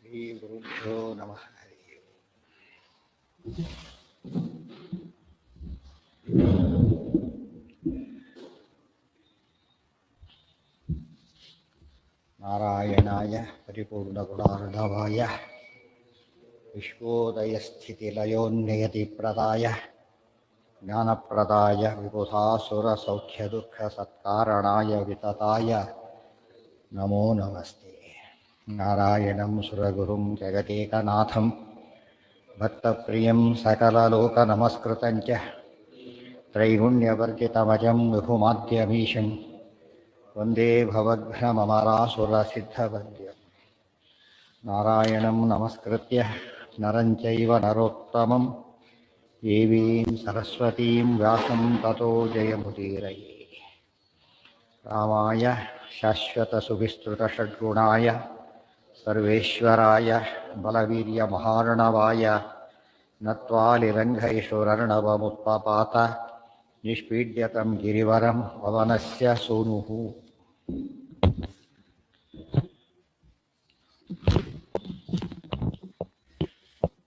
ಶ್ರೀ ಗುರುಭ್ಯೋ ನಮಃ. ಹರಿ ನಾರಾಯಣಾಯ ಪರಿಪೂರ್ಣಗುಣಾರ್ಣವಾಯ ವಿಶ್ವೋದಯಸ್ಥಿತಿಲಯೋನ್ನಿಯತಿಪ್ರದಾಯ ಜ್ಞಾನಪ್ರದಾಯ ವಿಬುಧಾಸುರಸೌಖ್ಯದುಃಖಸತ್ಕಾರಣಾಯ ವಿತತಾಯ ನಮೋ ನಮಸ್ತೆ. ನಾರಾಯಣಂ ಸುರಗುರುಂ ಜಗದೇಕನಾಥಂ ಭಕ್ತಪ್ರಿಯಂ ಸಕಲಲೋಕನಮಸ್ಕೃತಂ ಚ ತ್ರೈಗುಣ್ಯವರ್ಜಿತಮಜಂ ವಿಭುಮಾದ್ಯಮೀಶಂ ವಂದೇ ಭವಘ್ನಮರಾಸುರಸಿದ್ಧವಂದ್ಯಂ. ನಾರಾಯಣಂ ನಮಸ್ಕೃತ್ಯ ನರಂ ಚೈವ ನರೋತ್ತಮಂ ದೇವೀಂ ಸರಸ್ವತೀಂ ವ್ಯಾಸಂ ತತೋ ಜಯಮುದೀರಯೇ. ರಾಮಾಯ ಶಾಶ್ವತಸುವಿಸ್ತೃತಷಡ್ಗುಣಾಯ ಸರ್ವೇಶ್ವರಾಯ ಬಲವೀರ್ಯಮಹಾರ್ಣವಾಯ ನತ್ವಾಲಿರಂಘೈಷುರರ್ಣವಮುತ್ಪಪಾತ ನಿಷ್ಪೀಡ್ಯತಂ ಗಿರಿವರಂ ಪವನಸ್ಯ ಸೂನುಃ.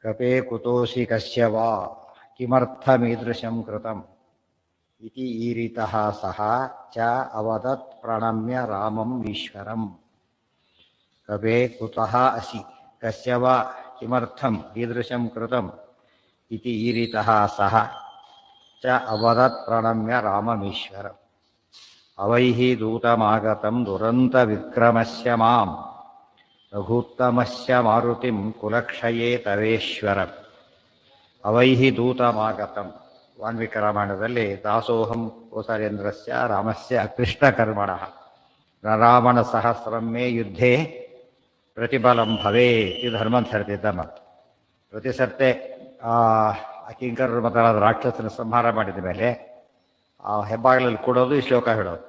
ಕಪೇ ಕುತೋಸಿ ಕಸ್ಯ ವಾ ಕಿಮರ್ಥಮೀದೃಶಂ ಕೃತಂ ಇತಿ ಈರಿತಃ ಸಹ ಚ ಅವದತ್ ಪ್ರಣಮ್ಯ ರಾಮಂ ಈಶ್ವರಂ. ಕಪೇ ಕುತಃ ಅಸಿ ಕಸ್ಯ ವಾ ಕಿಮರ್ಥಂ ಈದೃಶಂ ಕೃತಂ ಇತಿ ಈರಿತಃ ಸಹ ಚ ಅವದತ್ ಪ್ರಣಮ್ಯ ರಾಮಮೀಶ್ವರಂ. ಅವೈಃ ದೂತಮಾಗತಂ ದುರಂತವಿಕ್ರಮಸ್ಯ ಮಾಂ ರಘೂತ್ತಮಸ್ಯ ಮಾರುತಿಂ ಕುಲಕ್ಷಯೇ ತವೇಶ್ವರಂ. ಅವೈಃ ದೂತಮಾಗತಂ ವಾಲ್ಮೀಕಿ ರಾಮಾಯಣದಲ್ಲಿ ದಾಸೋಹಂ ಕೋಸಲೇಂದ್ರಸ್ಯ ರಾಮಸ್ಯ ಕೃಷ್ಣಕರ್ಮಣಃ ರಾವಣ ಸಹಸ್ರಂ ಮೇ ಯುದ್ಧೇ ಪ್ರತಿಫಲಂ ಭವೇತ್ ಇದು ಹನುಮಂತ ಹೇಳ್ತಿದ್ದ ಮಾತು. ಪ್ರತಿ ಸರ್ತೆ ಕಿಂಕರರು ಮೊದಲಾದ ರಾಕ್ಷಸನ ಸಂಹಾರ ಮಾಡಿದ ಮೇಲೆ ಆ ಹೆಬ್ಬಾಗಿಲಲ್ಲಿ ಕೂಡೋದು ಈ ಶ್ಲೋಕ ಹೇಳೋದು,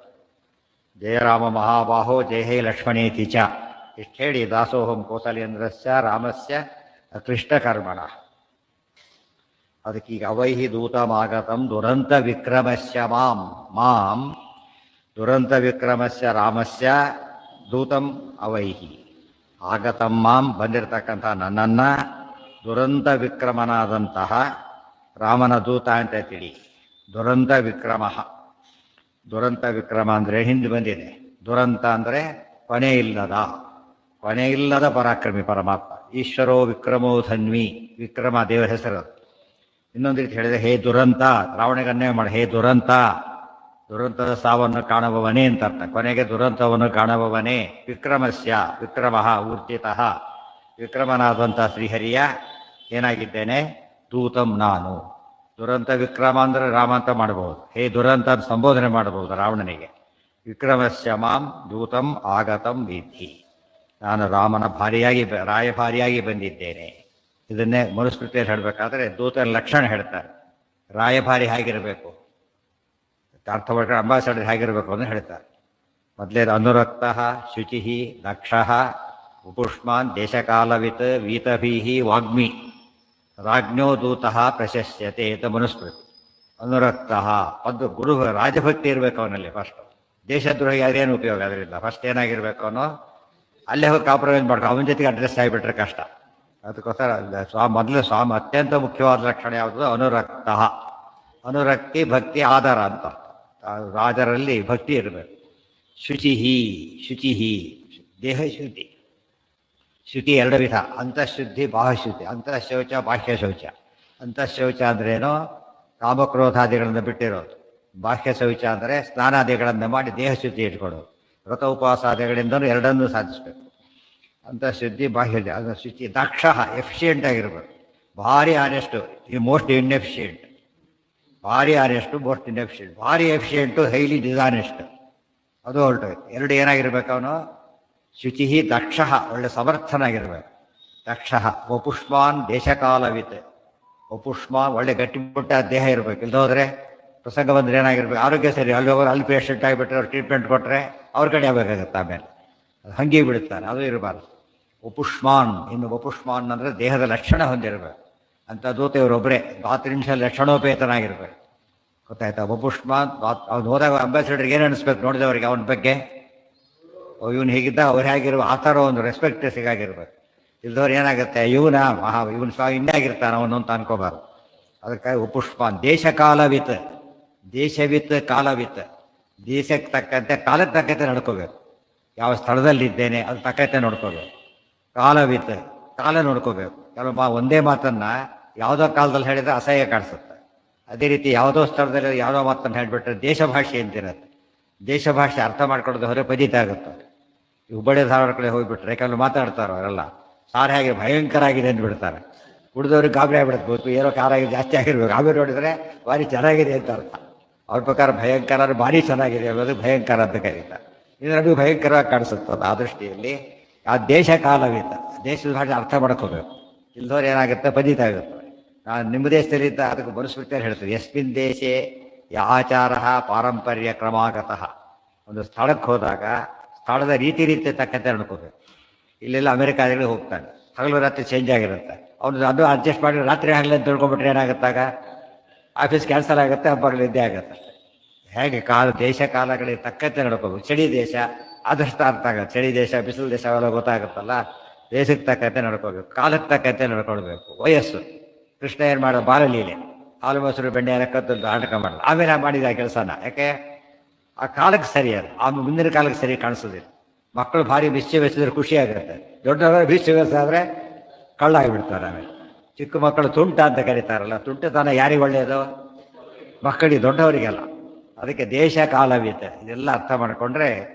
ಜಯ ರಾಮ ಮಹಾಬಾಹೋ ಜಯ ಹೇ ಲಕ್ಷ್ಮಣೇತಿ ಚ. ಇಷ್ಟು ಹೇಳಿ ದಾಸೋಹಂ ಕೋಸಲೇಂದ್ರಸ್ಯ ರಾಮಸ್ಯ ಕೃಷ್ಣಕರ್ಮಣಃ. ಅದಕ್ಕೀಗ ಅವೈಹಿ ದೂತಮಾಗತಂ ದುರಂತ ವಿಕ್ರಮಸ್ಯ ಮಾಂ ದುರಂತ ವಿಕ್ರಮಸ್ಯ ರಾಮಸ್ಯ ದೂತಂ ಅವೈಹಿ ಆಗತಂ ಮಾಂ ಬಂದಿರತಕ್ಕಂಥ ನನ್ನನ್ನು ದುರಂತ ವಿಕ್ರಮನಾದಂತಹ ರಾಮನ ದೂತ ಅಂತ ತಿಳಿ. ದುರಂತ ವಿಕ್ರಮ, ದುರಂತ ವಿಕ್ರಮ ಅಂದರೆ ಹಿಂದೆ ಬಂದಿದೆ. ದುರಂತ ಅಂದರೆ ಕೊನೆಯಿಲ್ಲದ ಪರಾಕ್ರಮಿ ಪರಮಾತ್ಮ. ಈಶ್ವರೋ ವಿಕ್ರಮೋ ಧನ್ವಿ, ವಿಕ್ರಮ ದೇವರ ಹೆಸರು. ಇನ್ನೊಂದು ರೀತಿ ಹೇಳಿದೆ, ಹೇ ದುರಂತ, ರಾವಣಿಗೆ ಅನ್ಯಾಯ ಮಾಡಿ ಹೇ ದುರಂತ, ದುರಂತದ ಸಾವನ್ನು ಕಾಣುವವನೇ ಅಂತ ಅರ್ಥ. ಕೊನೆಗೆ ದುರಂತವನ್ನು ಕಾಣುವವನೇ ವಿಕ್ರಮಸ್ಯ, ವಿಕ್ರಮ ಊರ್ಜಿತಃ, ವಿಕ್ರಮನಾದಂಥ ಶ್ರೀಹರಿಯ ಏನಾಗಿದ್ದೇನೆ ದೂತಂ ನಾನು. ದುರಂತ ವಿಕ್ರಮ ಅಂದರೆ ರಾಮ ಅಂತ ಮಾಡಬಹುದು, ಹೇ ದುರಂತ ಅಂತ ಸಂಬೋಧನೆ ಮಾಡಬಹುದು ರಾವಣನಿಗೆ. ವಿಕ್ರಮಸ್ಯ ಮಾಂ ದೂತಂ ಆಗತಂ ವಿಧಿ, ನಾನು ರಾಮನ ರಾಯಭಾರಿಯಾಗಿ ಬಂದಿದ್ದೇನೆ. ಇದನ್ನೇ ಮನುಸ್ಮೃತಿಯಲ್ಲಿ ಹೇಳಬೇಕಾದ್ರೆ ದೂತರ ಲಕ್ಷಣ ಹೇಳ್ತಾರೆ. ರಾಯಭಾರಿ ಹೇಗಿರಬೇಕು, ಅರ್ಥ ಮಾಡ್ಕೊಂಡು ಅಂಬಾಸಡರ್ ಹೇಗಿರಬೇಕು ಅಂತ ಹೇಳ್ತಾರೆ. ಮೊದಲೇದು ಅನುರಕ್ತ ಶುಚಿ ದಕ್ಷ ಉಪುಷ್ಮಾನ್ ದೇಶಕಾಲವಿತ್ ವೀತಭೀಹಿ ವಾಗ್ಮಿ ರಾಜ್ಞೋ ದೂತಃ ಪ್ರಶಸ್ಯತೆ ಅಂತ ಮನುಸ್ಮೃತಿ. ಅನುರಕ್ತ ಒಂದು ಗುರು ರಾಜಭಕ್ತಿ ಇರಬೇಕು ಅವನಲ್ಲಿ. ಫಸ್ಟ್ ದೇಶದ್ರೋಹಿ ಅದೇನು ಉಪಯೋಗ ಅದರಿಂದ. ಫಸ್ಟ್ ಏನಾಗಿರ್ಬೇಕು ಅವನು ಅಲ್ಲೇ ಹೋಗಿ ಕಾಂಪ್ರಮೈಸ್ ಮಾಡ್ಕೊ, ಅವನ ಜೊತೆಗೆ ಅಡ್ರೆಸ್ ಆಗಿಬಿಟ್ರೆ ಕಷ್ಟ. ಅದಕ್ಕೋಸ್ಕರ ಮೊದಲು ಸ್ವಾಮಿ ಅತ್ಯಂತ ಮುಖ್ಯವಾದ ಲಕ್ಷಣ ಯಾವುದು, ಅನುರಕ್ತ. ಅನುರಕ್ತಿ ಭಕ್ತಿ ಆಧಾರ ಅಂತ. ರಾಜರಲ್ಲಿ ಭಕ್ತಿ ಇರಬೇಕು. ಶುಚಿ ದೇಹ ಶುದ್ಧಿ. ಶುಚಿ ಎರಡು ವಿಧ, ಅಂತಃಶುದ್ಧಿ ಬಾಹ್ಯಶುದ್ಧಿ. ಅಂತಃಶೌಚ ಬಾಹ್ಯ ಶೌಚ. ಅಂತಃಶೌಚ ಅಂದ್ರೇನು, ಕಾಮಕ್ರೋಧಾದಿಗಳನ್ನು ಬಿಟ್ಟಿರೋದು. ಬಾಹ್ಯ ಶೌಚ ಅಂದರೆ ಸ್ನಾನಾದಿಗಳನ್ನು ಮಾಡಿ ದೇಹ ಶುದ್ಧಿ ಇಟ್ಕೊಳ್ಳೋದು. ವ್ರತ ಉಪವಾಸಾದಿಗಳಿಂದಲೂ ಎರಡನ್ನೂ ಸಾಧಿಸಬೇಕು. ಅಂತಃಶುದ್ಧಿ ಬಾಹ್ಯಶುದ್ಧಿ. ಅದು ಶುಚಿ. ದಕ್ಷ ಎಫಿಷಿಯೆಂಟ್ ಆಗಿರ್ಬೇಕು. ಭಾರಿ ಆನೆಸ್ಟು, ಈ ಮೋಸ್ಟ್ ಇನ್ಎಫಿಷಿಯೆಂಟ್. ಭಾರಿ ಆನೆಸ್ಟು, ಮೋಸ್ಟ್ ಇನ್ಎಫಿಷಿಯೆಂಟ್. ಭಾರಿ ಎಫಿಷಿಯೆಂಟು, ಹೈಲಿ ಡಿಸಾನೆಸ್ಟ್. ಅದು ಹೊರಟೋಯ್ತು. ಎರಡು ಏನಾಗಿರ್ಬೇಕು ಅವನು, ಶುಚಿ ದಕ್ಷ, ಒಳ್ಳೆ ಸಮರ್ಥನಾಗಿರ್ಬೇಕು. ದಕ್ಷ ವಪುಷ್ಮಾನ್ ದೇಶಕಾಲವಿತ್. ವಪುಷ್ಮಾನ್ ಒಳ್ಳೆ ಗಟ್ಟಿಮುಟ್ಟ ದೇಹ ಇರಬೇಕು. ಇಲ್ಲದೋದ್ರೆ ಪ್ರಸಂಗ ಬಂದರೆ ಏನಾಗಿರ್ಬೇಕು, ಆರೋಗ್ಯ ಸರಿ, ಅಲ್ಲಿ ಹೋಗೋರು ಅಲ್ಲಿ ಪೇಷಂಟ್ ಆಗಿಬಿಟ್ರೆ ಅವ್ರು ಟ್ರೀಟ್ಮೆಂಟ್ ಕೊಟ್ಟರೆ ಅವ್ರ ಕಡೆ ಆಗಬೇಕಾಗತ್ತೆ. ಆಮೇಲೆ ಹಂಗೆ ಬಿಡುತ್ತಾರೆ, ಅದು ಇರಬಾರ್ದು. ವಪುಷ್ಮಾನ್, ಇನ್ನು ವಪುಷ್ಮಾನ್ ಅಂದರೆ ದೇಹದ ಲಕ್ಷಣ ಹೊಂದಿರಬೇಕು. ಅಂಥ ದೂತ ಇವರೊಬ್ಬರೇ. ಗಾತ್ರಿಂಶ ಲಕ್ಷಣೋಪೇತನಾಗಿರ್ಬೇಕು. ಗೊತ್ತಾಯ್ತಾ? ವಪುಷ್ಮಾನ್ ಅವ್ನು ಹೋದಾಗ ಅಂಬಾಸಿಡರ್ಗೆ ಏನು ಅನಿಸ್ಬೇಕು ನೋಡಿದವರಿಗೆ ಅವನ ಬಗ್ಗೆ, ಇವನು ಹೇಗಿದ್ದ ಅವ್ರು ಹೇಗಿರುವ ಆ ಥರ ಒಂದು ರೆಸ್ಪೆಕ್ಟ್ ಸಿಗಾಗಿರ್ಬೇಕು. ಇಲ್ದವ್ರು ಏನಾಗುತ್ತೆ ಇವನು ಸ್ವಾಮಿ ಇನ್ನೇ ಆಗಿರ್ತಾನೆ ಅವನು ಅಂತ ಅನ್ಕೋಬಾರ್ದು. ಅದಕ್ಕಾಗಿ ಉಪುಷ್ಪಾನ್ ದೇಶಕಾಲವಿತ್, ದೇಶವಿತ್ ಕಾಲವಿತ್, ದೇಶಕ್ಕೆ ತಕ್ಕಂತೆ ಕಾಲಕ್ಕೆ ತಕ್ಕಂತೆ ನಡ್ಕೋಬೇಕು. ಯಾವ ಸ್ಥಳದಲ್ಲಿದ್ದೇನೆ ಅದು ತಕ್ಕಂತೆ ನೋಡ್ಕೋಬೇಕು. ಕಾಲವಿತ್, ಕಾಲ ನೋಡ್ಕೋಬೇಕು. ಕೆಲವು ಒಂದೇ ಮಾತನ್ನ ಯಾವುದೋ ಕಾಲದಲ್ಲಿ ಹೇಳಿದ್ರೆ ಅಸಹ್ಯ ಕಾಣಿಸುತ್ತೆ. ಅದೇ ರೀತಿ ಯಾವುದೋ ಸ್ಥಳದಲ್ಲಿ ಯಾವುದೋ ಮಾತನ್ನು ಹೇಳಿಬಿಟ್ರೆ ದೇಶ ಭಾಷೆ ಅಂತಿರುತ್ತೆ. ದೇಶ ಭಾಷೆ ಅರ್ಥ ಮಾಡ್ಕೊಳ್ಳೋದು ಹೊರ ಪಜಿತ ಆಗುತ್ತೆ. ಈ ಹುಬ್ಬಳ್ಳಿ ಧಾರವಾಡ ಕಡೆ ಹೋಗಿಬಿಟ್ರೆ ಕೆಲವು ಮಾತಾಡ್ತಾರೋ ಅವರೆಲ್ಲ ಸಾರು ಹೇಗೆ ಭಯಂಕರ ಆಗಿದೆ ಅಂದ್ಬಿಡ್ತಾರೆ. ಕುಡಿದವ್ರಿಗೆ ಗಾಬರಿ ಆಗಿಬಿಡ್ಬೇಕು, ಏನೋ ಖಾರ ಆಗಿ ಜಾಸ್ತಿ ಆಗಿರ್ಬೇಕು. ಆಮೇಲೆ ನೋಡಿದ್ರೆ ಭಾರಿ ಚೆನ್ನಾಗಿದೆ ಅಂತ ಅರ್ಥ. ಅವ್ರ ಪ್ರಕಾರ ಭಯಂಕರ ಭಾರಿ ಚೆನ್ನಾಗಿದೆ ಅನ್ನೋದು ಭಯಂಕರ ಅಂತ ಕರೀತಾರೆ. ಇದರಲ್ಲಿ ಭಯಂಕರವಾಗಿ ಕಾಣಿಸುತ್ತದೆ. ಆ ದೃಷ್ಟಿಯಲ್ಲಿ ಆ ದೇಶ ಕಾಲವಿಲ್ಲ, ದೇಶದ ಭಾಷೆ ಅರ್ಥ ಮಾಡ್ಕೋಬೇಕು. ಇಲ್ದವ್ರು ಏನಾಗುತ್ತೆ ಪಜಿತ ಆಗುತ್ತೆ. ನಾನು ನಿಮ್ಮ ದೇಶದಲ್ಲಿದ್ದ ಅದಕ್ಕೆ ಮನುಸ್ಮೃತಿಯಲ್ಲಿ ಹೇಳ್ತದೆ, ಯಸ್ಮಿನ್ ದೇಶೇ ಆಚಾರ ಪಾರಂಪರ್ಯ ಕ್ರಮಾಗತಃ. ಒಂದು ಸ್ಥಳಕ್ಕೆ ಹೋದಾಗ ಸ್ಥಳದ ರೀತಿ ತಕ್ಕಂತೆ ನಡ್ಕೋಬೇಕು. ಇಲ್ಲೆಲ್ಲ ಅಮೆರಿಕಾದಲ್ಲಿ ಹೋಗ್ತಾನೆ, ಹಗಲು ರಾತ್ರಿ ಚೇಂಜ್ ಆಗಿರುತ್ತೆ. ಅವನು ಅದು ಅಡ್ಜಸ್ಟ್ ಮಾಡಿ ರಾತ್ರಿ ಆಗಲಿ ಅಂತ ತಿಳ್ಕೊಂಬಿಟ್ರೆ ಏನಾಗುತ್ತಾಗ ಆಫೀಸ್ ಕ್ಯಾನ್ಸಲ್ ಆಗುತ್ತೆ, ಹಬ್ಬಗಳು ಇದ್ದೇ ಆಗುತ್ತೆ. ಹೇಗೆ ದೇಶ ಕಾಲಗಳಿಗೆ ತಕ್ಕಂತೆ ನಡ್ಕೋಬೇಕು. ಚಳಿ ದೇಶ ಆದಷ್ಟು ಅರ್ಥ ಆಗುತ್ತೆ. ಚಳಿ ದೇಶ, ಬಿಸಿಲು ದೇಶ ಅವೆಲ್ಲ ಗೊತ್ತಾಗುತ್ತಲ್ಲ. ದೇಶಕ್ಕೆ ತಕ್ಕಂತೆ ನಡ್ಕೋಬೇಕು, ಕಾಲಕ್ಕೆ ತಕ್ಕಂತೆ ನಡ್ಕೊಳ್ಬೇಕು. ವಯಸ್ಸು ಕೃಷ್ಣ ಏನು ಮಾಡೋ ಬಾಲಲೀಲೆ, ಹಾಲು ಮೊಸರು ಬೆಣ್ಣೆ ಕದ್ದು ನಾಟಕ ಮಾಡಲ್ಲ. ಆಮೇಲೆ ಮಾಡಿದ ಆ ಕೆಲಸನ ಯಾಕೆ ಆ ಕಾಲಕ್ಕೆ ಸರಿ, ಅದು ಆಮೇಲೆ ಮುಂದಿನ ಕಾಲಕ್ಕೆ ಸರಿ ಕಾಣಿಸೋದಿಲ್ಲ. ಮಕ್ಕಳು ಭಾರಿ ಮಿಸ್ಚಿವೆಸಿದ್ರೆ ಖುಷಿ ಆಗುತ್ತೆ. ದೊಡ್ಡವರ ಮಿಸ್ಚಿವೆಸಾದರೆ ಕಳ್ಳ ಆಗಿಬಿಡ್ತಾರೆ. ಆಮೇಲೆ ಚಿಕ್ಕ ಮಕ್ಕಳು ತುಂಟ ಅಂತ ಕರೀತಾರಲ್ಲ, ತುಂಟತನ ಯಾರಿಗೆ ಒಳ್ಳೆಯದು? ಮಕ್ಕಳಿಗೆ, ದೊಡ್ಡವರಿಗೆಲ್ಲ. ಅದಕ್ಕೆ ದೇಶ ಕಾಲವಿದೆ, ಇದೆಲ್ಲ ಅರ್ಥ ಮಾಡಿಕೊಂಡ್ರೆ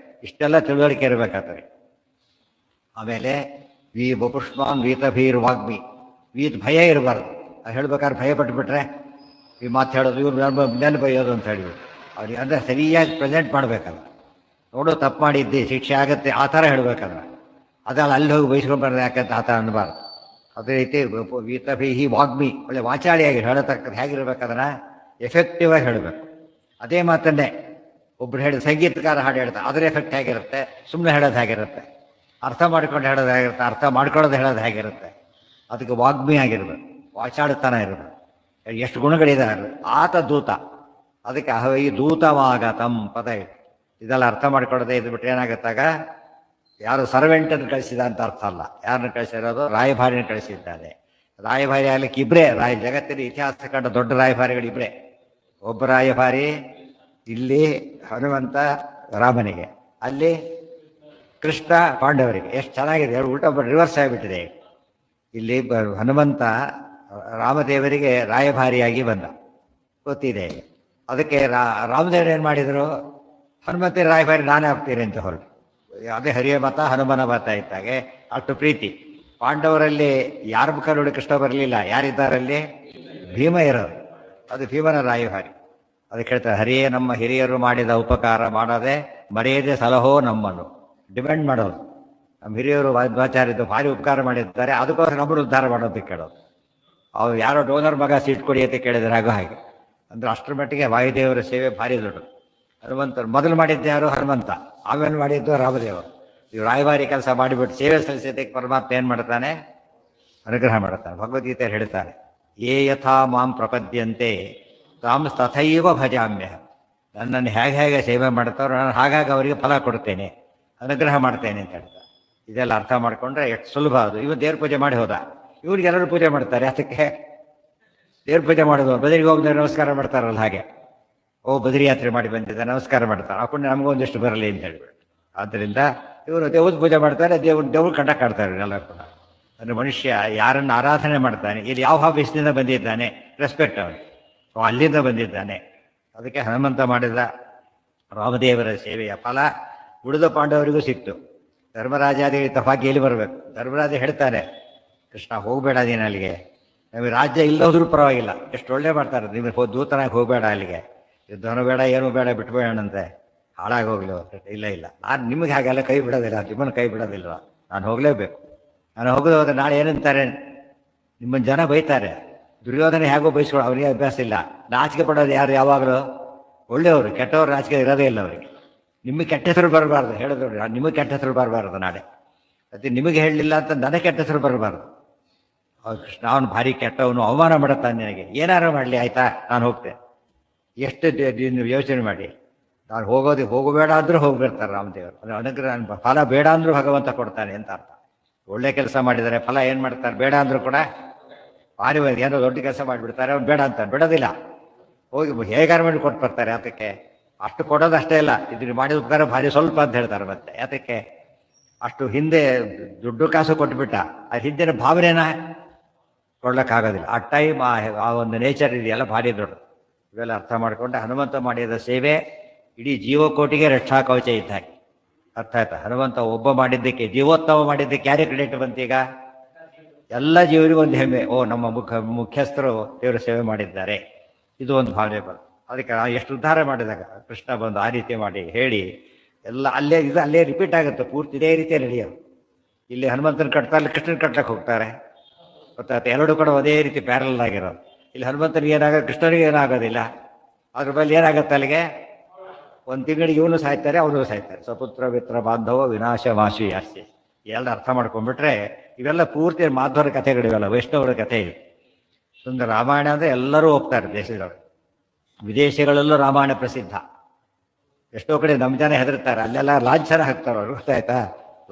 ಇಷ್ಟೆಲ್ಲ ತಿಳುವಳಿಕೆ ಇರಬೇಕಾಗ್ತದೆ. ಆಮೇಲೆ ಬಪುಷ್ಮಾನ್ ವೀತಭೀರ್ ವಾಗ್ಮಿ, ಭಯ ಇರಬಾರ್ದು. ಹೇಳ್ಬೇಕಾದ್ರೆ ಭಯ ಪಟ್ಟುಬಿಟ್ರೆ ಈ ಮಾತು ಹೇಳೋದು, ಇವ್ರು ನೆಲ್ ಬೈಯೋದು ಅಂತ ಹೇಳಿಬಿಟ್ಟು ಅವ್ರಿಗೆ ಅಂದರೆ ಸರಿಯಾಗಿ ಪ್ರೆಸೆಂಟ್ ಮಾಡಬೇಕಲ್ಲ. ನೋಡು ತಪ್ಪು ಮಾಡಿದ್ದೆ ಶಿಕ್ಷೆ ಆಗುತ್ತೆ ಆ ಥರ ಹೇಳ್ಬೇಕಂದ್ರೆ, ಅದಲ್ಲ ಅಲ್ಲಿ ಹೋಗಿ ಬಯಸ್ಕೊಂಡ್ಬಾರ್ದು ಯಾಕಂತ ಆ ಥರ ಅನ್ನಬಾರ್ದು. ಅದೇ ರೀತಿ ವೀತಭೀಹಿ ವಾಗ್ಮಿ, ಒಳ್ಳೆ ವಾಚಾಳಿಯಾಗಿ ಹೇಳತಕ್ಕದ್ದು ಹೇಗಿರ್ಬೇಕಂದ್ರೆ ಎಫೆಕ್ಟಿವ್ ಆಗಿ ಹೇಳಬೇಕು. ಅದೇ ಮಾತನ್ನೇ ಒಬ್ರು ಹೇಳಿ ಸಂಗೀತಕಾರ ಹಾಡು ಹೇಳ್ತಾರೆ, ಅದರ ಎಫೆಕ್ಟ್ ಹೇಗಿರುತ್ತೆ, ಸುಮ್ಮನೆ ಹೇಳೋದು ಹೇಗಿರುತ್ತೆ, ಅರ್ಥ ಮಾಡ್ಕೊಂಡು ಹೇಳೋದು ಹೇಗಿರುತ್ತೆ, ಅರ್ಥ ಮಾಡ್ಕೊಳ್ಳೋದು ಹೇಳೋದು ಹೇಗಿರುತ್ತೆ. ಅದಕ್ಕೆ ವಾಗ್ಮಿ ಆಗಿರ್ಬೇಕು, ವಾಚಾಳತನ ಇರಬೇಕು. ಎಷ್ಟು ಗುಣಗಳಿದೆ. ಆತ ದೂತ, ಅದಕ್ಕೆ ಅಹವೈ ದೂತವಾಗತಂ ಪದ ಇದೆ. ಇದೆಲ್ಲ ಅರ್ಥ ಮಾಡ್ಕೊಳ್ಳೋದೇ ಇದು ಬಿಟ್ಟರೆ ಏನಾಗುತ್ತಾಗ ಯಾರು ಸರ್ವೆಂಟನ್ನು ಕಳಿಸಿದ ಅಂತ ಅರ್ಥ ಅಲ್ಲ. ಯಾರನ್ನು ಕಳಿಸಿರೋದು? ರಾಯಭಾರಿನ ಕಳಿಸಿದ್ದಾನೆ. ರಾಯಭಾರಿ ಆಗ್ಲಿಕ್ಕೆ ಇಬ್ಬರೇ ಜಗತ್ತಿನ ಇತಿಹಾಸ ಕಂಡ ದೊಡ್ಡ ರಾಯಭಾರಿಗಳು ಇಬ್ಬರೇ. ಒಬ್ಬ ರಾಯಭಾರಿ ಇಲ್ಲಿ ಹನುಮಂತ ರಾಮನಿಗೆ, ಅಲ್ಲಿ ಕೃಷ್ಣ ಪಾಂಡವರಿಗೆ. ಎಷ್ಟು ಚೆನ್ನಾಗಿದೆ, ಉಲ್ಟಾ ರಿವರ್ಸ್ ಆಗಿಬಿಟ್ಟಿದೆ. ಇಲ್ಲಿ ಹನುಮಂತ ರಾಮದೇವರಿಗೆ ರಾಯಭಾರಿಯಾಗಿ ಬಂದ, ಗೊತ್ತಿದೆ. ಅದಕ್ಕೆ ರಾಮದೇವರು ಏನು ಮಾಡಿದರು? ಹನುಮಂತ ರಾಯಭಾರಿ ನಾನೇ ಆಗ್ತೀನಿ ಅಂತ ಹೊರಟು. ಅದೇ ಹರಿಯ ಮತ ಹನುಮನ ಮತ ಇದ್ದಾಗೆ ಅಷ್ಟು ಪ್ರೀತಿ. ಪಾಂಡವರಲ್ಲಿ ಯಾರ ಮುಖ ನೋಡಿ ಕೃಷ್ಣ ಬರಲಿಲ್ಲ, ಯಾರಿದ್ದಾರಲ್ಲಿ? ಭೀಮ ಇರೋದು, ಅದು ಭೀಮನ ರಾಯಭಾರಿ. ಅದಕ್ಕೆ ಹೇಳ್ತಾರೆ, ಹರಿಯೇ ನಮ್ಮ ಹಿರಿಯರು ಮಾಡಿದ ಉಪಕಾರ ಮಾಡದೆ ಮರೆಯದೆ ಸಲಹೋ ನಮ್ಮನ್ನು. ಡಿಮ್ಯಾಂಡ್ ಮಾಡೋದು, ನಮ್ಮ ಹಿರಿಯರು ಮಧ್ವಾಚಾರ್ಯದ್ದು ಭಾರಿ ಉಪಕಾರ ಮಾಡಿದ್ದಾರೆ, ಅದಕ್ಕೋಸ್ಕರ ನಮ್ಮನ್ನು ಉದ್ಧಾರ ಮಾಡೋದಕ್ಕೆ ಕೇಳೋದು. ಅವ್ರು ಯಾರೋ ಡೋನರ್ ಮಗ ಸೀಟ್ ಕೊಡಿ ಅಂತ ಕೇಳಿದ್ರೆ ಆಗೋ ಹಾಗೆ. ಅಂದರೆ ಅಷ್ಟರ ಮಟ್ಟಿಗೆ ವಾಯುದೇವರ ಸೇವೆ ಭಾರಿ ದೊಡ್ಡದು. ಹನುಮಂತರು ಮೊದಲು ಮಾಡಿದ್ದು ಯಾರು? ಹನುಮಂತ. ಆಮೇಲೆ ಮಾಡಿದ್ದು ರಾಮದೇವರು. ಇವು ರಾಯಭಾರಿ ಕೆಲಸ ಮಾಡಿಬಿಟ್ಟು ಸೇವೆ ಸಲ್ಲಿಸೋದಕ್ಕೆ ಪರಮಾತ್ಮ ಏನು ಮಾಡ್ತಾನೆ? ಅನುಗ್ರಹ ಮಾಡ್ತಾನೆ. ಭಗವದ್ಗೀತೆಯಲ್ಲಿ ಹೇಳ್ತಾರೆ, ಯೇ ಯಥಾ ಮಾಂ ಪ್ರಪದ್ಯಂತೆ ತಾಂ ತಥೈವ ಭಜಾಮ್ಯ. ನನ್ನನ್ನು ಹೇಗೆ ಸೇವೆ ಮಾಡ್ತಾರೋ ನಾನು ಹಾಗಾಗಿ ಅವರಿಗೆ ಫಲ ಕೊಡ್ತೇನೆ, ಅನುಗ್ರಹ ಮಾಡ್ತೇನೆ ಅಂತ ಹೇಳ್ತಾರೆ. ಇದೆಲ್ಲ ಅರ್ಥ ಮಾಡಿಕೊಂಡ್ರೆ ಎಷ್ಟು ಸುಲಭ ಅದು. ಇವನು ದೇವ್ರ ಪೂಜೆ ಮಾಡಿ ಹೋದ, ಇವ್ರಿಗೆ ಎಲ್ಲರೂ ಪೂಜೆ ಮಾಡ್ತಾರೆ. ಅದಕ್ಕೆ ದೇವ್ರ ಪೂಜೆ ಮಾಡೋದು, ಬದರಿಗೆ ಹೋಗಿ ನಮಸ್ಕಾರ ಮಾಡ್ತಾರಲ್ಲ ಹಾಗೆ. ಬದರಿ ಯಾತ್ರೆ ಮಾಡಿ ಬಂದಿದ್ದ ನಮಸ್ಕಾರ ಮಾಡ್ತಾರೆ, ಆ ಪುಣ್ಯ ನಮಗೊಂದಿಷ್ಟು ಬರಲಿ ಅಂತ ಹೇಳ್ಬಿಟ್ಟು. ಆದ್ದರಿಂದ ಇವರು ದೇವ್ರ ಪೂಜೆ ಮಾಡ್ತಾರೆ, ದೇವ್ರು ಕಂಡಕ್ಟ್ ಆಡ್ತಾರೆ ಎಲ್ಲ ಕೂಡ. ಅಂದರೆ ಮನುಷ್ಯ ಯಾರನ್ನು ಆರಾಧನೆ ಮಾಡ್ತಾನೆ, ಇಲ್ಲಿ ಯಾವ ಆಫೀಸ್ನಿಂದ ಬಂದಿದ್ದಾನೆ, ರೆಸ್ಪೆಕ್ಟ್ ಅವನು, ಅಲ್ಲಿಂದ ಬಂದಿದ್ದಾನೆ. ಅದಕ್ಕೆ ಹನುಮಂತ ಮಾಡಿದ ರಾಮದೇವರ ಸೇವೆಯ ಫಲ ಉಳಿದ ಪಾಂಡವರಿಗೂ ಸಿಕ್ತು. ಧರ್ಮರಾಜಾದಿಗಳಿಗೆ ತಫಾಕಿಯಲ್ಲಿ ಬರಬೇಕು. ಧರ್ಮರಾಜ ಹೇಳ್ತಾರೆ, ಕೃಷ್ಣ ಹೋಗಬೇಡ ನೀನು ಅಲ್ಲಿಗೆ, ನಮಗೆ ರಾಜ್ಯ ಇಲ್ಲದೋದ್ರೂ ಪರವಾಗಿಲ್ಲ, ಎಷ್ಟು ಒಳ್ಳೆ ಮಾಡ್ತಾರೆ, ನಿಮಗೆ ದೂತನಾಗಿ ಹೋಗಬೇಡ ಅಲ್ಲಿಗೆ, ಯುದ್ಧನೂ ಬೇಡ ಏನೂ ಬೇಡ, ಬಿಟ್ಬೇಡಂತೆ, ಹಾಳಾಗಿ ಹೋಗ್ಲಿ. ಇಲ್ಲ ನಾನು ನಿಮಗೆ ಹಾಗೆಲ್ಲ ಕೈ ಬಿಡೋದಿಲ್ಲ, ನಿಮ್ಮನ್ನು ಕೈ ಬಿಡೋದಿಲ್ವ, ನಾನು ಹೋಗಲೇಬೇಕು. ನಾನು ಹೋಗೋದು ಹೋದ್ರೆ ನಾಳೆ ಏನಂತಾರೆ, ನಿಮ್ಮನ್ನು ಜನ ಬೈತಾರೆ. ದುರ್ಯೋಧನ ಹೇಗೋ ಬಯಸ್ಕೊಳ್ಳೋ, ಅವನಿಗೆ ಅಭ್ಯಾಸ ಇಲ್ಲ. ನಾಚಿಕೆ ಪಡೋದು ಯಾರು? ಯಾವಾಗಲೂ ಒಳ್ಳೆಯವರು, ಕೆಟ್ಟವರು ನಾಚಿಕೆ ಇರೋದೇ ಇಲ್ಲ ಅವರಿಗೆ. ನಿಮಗೆ ಕೆಟ್ಟ ಹೆಸರು ಬರಬಾರ್ದು ಹೇಳಿದ್ರು, ನಿಮಗೆ ಕೆಟ್ಟ ಹೆಸರು ಬರಬಾರ್ದು ನಾಳೆ. ಅದೇ ನಿಮಗೆ ಹೇಳಲಿಲ್ಲ ಅಂತ ನನಗೆ ಕೆಟ್ಟ ಹೆಸರು ಬರಬಾರ್ದು. ಕೃಷ್ಣ ಅವನು ಭಾರಿ ಕೆಟ್ಟವನು, ಅವಮಾನ ಮಾಡುತ್ತಾನೆ ನಿನಗೆ, ಏನಾರು ಮಾಡಲಿ ಆಯಿತಾ ನಾನು ಹೋಗ್ತೇನೆ. ಎಷ್ಟು ಯೋಚನೆ ಮಾಡಿ, ನಾನು ಹೋಗಬೇಡ ಅಂದರೂ ಹೋಗ್ಬಿಡ್ತಾರೆ ರಾಮದೇವರು. ಅಂದರೆ ಅನುಗ್ರಹ ಫಲ ಬೇಡ ಅಂದರೂ ಭಗವಂತ ಕೊಡ್ತಾನೆ ಅಂತ ಅರ್ಥ. ಒಳ್ಳೆ ಕೆಲಸ ಮಾಡಿದ್ದಾರೆ, ಫಲ ಏನು ಮಾಡ್ತಾರೆ, ಬೇಡ ಅಂದರೂ ಕೂಡ ಭಾರಿ ಏನೋ ದೊಡ್ಡ ಕೆಲಸ ಮಾಡಿಬಿಡ್ತಾರೆ, ಅವ್ನು ಬೇಡ ಅಂತಾರೆ, ಬಿಡೋದಿಲ್ಲ. ಹೋಗಿ ಹೇಗಾರು ಮಾಡಿ ಕೊಟ್ಟು ಬರ್ತಾರೆ. ಯಾತಕ್ಕೆ? ಅಷ್ಟು ಕೊಡೋದು ಅಷ್ಟೇ ಇಲ್ಲ, ಇದನ್ನು ಮಾಡಿದ ಉಪಕಾರ ಭಾರಿ ಸ್ವಲ್ಪ ಅಂತ ಹೇಳ್ತಾರೆ. ಮತ್ತೆ ಯಾತಕ್ಕೆ? ಅಷ್ಟು ಹಿಂದೆ ದುಡ್ಡು ಕಾಸು ಕೊಟ್ಬಿಟ್ಟ, ಅದು ಹಿಂದಿನ ಭಾವನೆನ ಕೊಡ್ಲಿಕ್ಕಾಗೋದಿಲ್ಲ. ಆ ಟೈಮ್, ಆ ಒಂದು ನೇಚರ್ ಇದೆಯಲ್ಲ ಭಾರಿ ದೊಡ್ಡದು. ಇವೆಲ್ಲ ಅರ್ಥ ಮಾಡಿಕೊಂಡು ಹನುಮಂತ ಮಾಡಿದ ಸೇವೆ ಇಡೀ ಜೀವಕೋಟಿಗೆ ರಕ್ಷಾ ಕವಚ ಇದ್ದ ಹಾಗೆ. ಅರ್ಥ ಆಯ್ತಾ? ಹನುಮಂತ ಒಬ್ಬ ಮಾಡಿದ್ದಕ್ಕೆ, ಜೀವೋತ್ತಮ ಮಾಡಿದ್ದಕ್ಕೆ ಯಾರೇ ಕ್ರೆಡಿಟ್ ಬಂತೀಗ? ಎಲ್ಲ ಜೀವರಿಗೂ ಒಂದು ಹೆಮ್ಮೆ, ಓ ನಮ್ಮ ಮುಖ್ಯಸ್ಥರು ದೇವರ ಸೇವೆ ಮಾಡಿದ್ದಾರೆ, ಇದು ಒಂದು ಭಾವನೆ ಬಂತು. ಅದಕ್ಕೆ ಎಷ್ಟು ಉದ್ಧಾರ ಮಾಡಿದಾಗ ಕೃಷ್ಣ ಬಂದು ಆ ರೀತಿ ಮಾಡಿ ಹೇಳಿ ಎಲ್ಲ ಅಲ್ಲೇ ರಿಪೀಟ್ ಆಗುತ್ತೆ, ಪೂರ್ತಿ ಇದೇ ರೀತಿ ನಡೆಯೋದು. ಇಲ್ಲಿ ಹನುಮಂತನ ಕಟ್ತಾರೆ, ಕೃಷ್ಣನ ಕಟ್ಲಕ್ಕೆ ಹೋಗ್ತಾರೆ, ಗೊತ್ತಾಯ್ತು? ಎರಡು ಕಡೆ ಅದೇ ರೀತಿ ಪ್ಯಾರಲ್ ಆಗಿರೋದು. ಇಲ್ಲಿ ಹನುಮಂತನಿಗೆ ಏನಾಗೋದು, ಕೃಷ್ಣನಿಗೆ ಏನಾಗೋದಿಲ್ಲ. ಅದ್ರ ಬಳಿ ಏನಾಗುತ್ತೆ, ಅಲ್ಲಿಗೆ ಒಂದು ತಿಂಗಳಿಗೆ ಇವನು ಸಾಯ್ತಾರೆ, ಅವನು ಸಾಯ್ತಾರೆ. ಸ್ವಪುತ್ರ ಮಿತ್ರ ಬಾಂಧವ ವಿನಾಶ ವಾಸಿ ಆಸ್ತಿ. ಎಲ್ಲ ಅರ್ಥ ಮಾಡ್ಕೊಂಡ್ಬಿಟ್ರೆ ಇವೆಲ್ಲ ಪೂರ್ತಿ ಮಾಧ್ವರ ಕಥೆಗಳಿವೆಲ್ಲ, ವೈಷ್ಣವರ ಕಥೆ ಇದೆ. ಸುಂದರ ರಾಮಾಯಣ ಅಂದರೆ ಎಲ್ಲರೂ ಹೋಗ್ತಾರೆ ದೇಶದವರು, ವಿದೇಶಗಳಲ್ಲೂ ರಾಮಾಯಣ ಪ್ರಸಿದ್ಧ. ಎಷ್ಟೋ ಕಡೆ ನಮ್ಮ ಜನ ಹೆದರ್ತಾರೆ, ಅಲ್ಲೆಲ್ಲ ಲಾಂಛನ ಹಾಕ್ತಾರೆ ಅವ್ರು, ಗೊತ್ತಾಯ್ತಾ?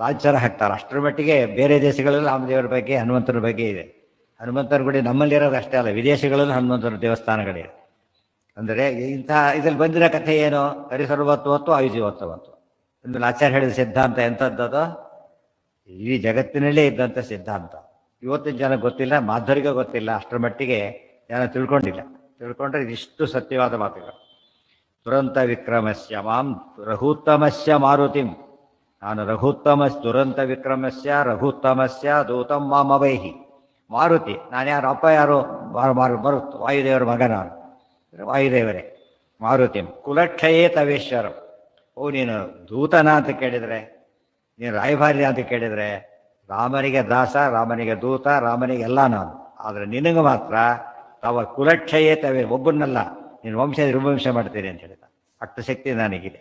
ಲಾಂಛನ ಹಾಕ್ತಾರೆ. ಅಷ್ಟರ ಮಟ್ಟಿಗೆ ಬೇರೆ ದೇಶಗಳಲ್ಲಿ ರಾಮದೇವರ ಬಗ್ಗೆ, ಹನುಮಂತನ ಬಗ್ಗೆ ಇದೆ. ಹನುಮಂತನ ಗುಡಿ ನಮ್ಮಲ್ಲಿರೋದು ಅಷ್ಟೇ ಅಲ್ಲ, ವಿದೇಶಗಳಲ್ಲೂ ಹನುಮಂತನ ದೇವಸ್ಥಾನಗಳಿವೆ. ಅಂದರೆ ಇಂಥ ಇದ್ರಲ್ಲಿ ಬಂದಿರೋ ಕಥೆ ಏನು? ಹರಿಸರ್ವತ್ವತ್ತು ಆಯುಜೀವತ್ವತ್ತು. ಒಂದು ಆಚಾರ್ಯ ಹೇಳಿದ ಸಿದ್ಧಾಂತ ಎಂಥದ್ದದು? ಇಡೀ ಜಗತ್ತಿನಲ್ಲೇ ಇದ್ದಂಥ ಸಿದ್ಧಾಂತ. ಇವತ್ತಿನ ಜನ ಗೊತ್ತಿಲ್ಲ, ಮಾಧ್ವರಿಗೆ ಗೊತ್ತಿಲ್ಲ, ಅಷ್ಟರ ಮಟ್ಟಿಗೆ ಜನ ತಿಳ್ಕೊಂಡ್ರೆ ಇದಿಷ್ಟು ಸತ್ಯವಾದ ಮಾತುಗಳು. ದುರಂತ ವಿಕ್ರಮಸ್ಯ ಮಾಂ ರಘುತ್ತಮಸ್ಯ ಮಾರುತಿಂ, ನಾನು ದುರಂತ ವಿಕ್ರಮಸ್ಯ ರಘುತ್ತಮಸ್ಯ ದೂತಂ ಮಾಮವೈಹಿ. ಮಾರುತಿ ನಾನು ಯಾರು? ಅಪ್ಪ ಯಾರು? ಮರುತ್ ವಾಯುದೇವರ ಮಗ ನಾನು, ವಾಯುದೇವರೇ. ಮಾರುತಿಂ ಕುಲಕ್ಷಯೇ ತವೇಶ್ವರಂ. ಓ ನೀನು ದೂತನ ಅಂತ ಕೇಳಿದರೆ, ನೀನು ರಾಯಭಾರಿ ಅಂತ ಕೇಳಿದರೆ, ರಾಮನಿಗೆ ದಾಸ, ರಾಮನಿಗೆ ದೂತ, ರಾಮನಿಗೆ ಎಲ್ಲ ನಾನು. ಆದರೆ ನಿನಗೆ ಮಾತ್ರ ತವ ಕುಲಕ್ಷಯೇ ತವೆ, ಒಬ್ಬನಲ್ಲ, ನೀನು ವಂಶ ನಿರ್ವಂಶ ಮಾಡ್ತೀನಿ ಅಂತ ಹೇಳಿದ. ಅಷ್ಟು ಶಕ್ತಿ ನನಗಿದೆ.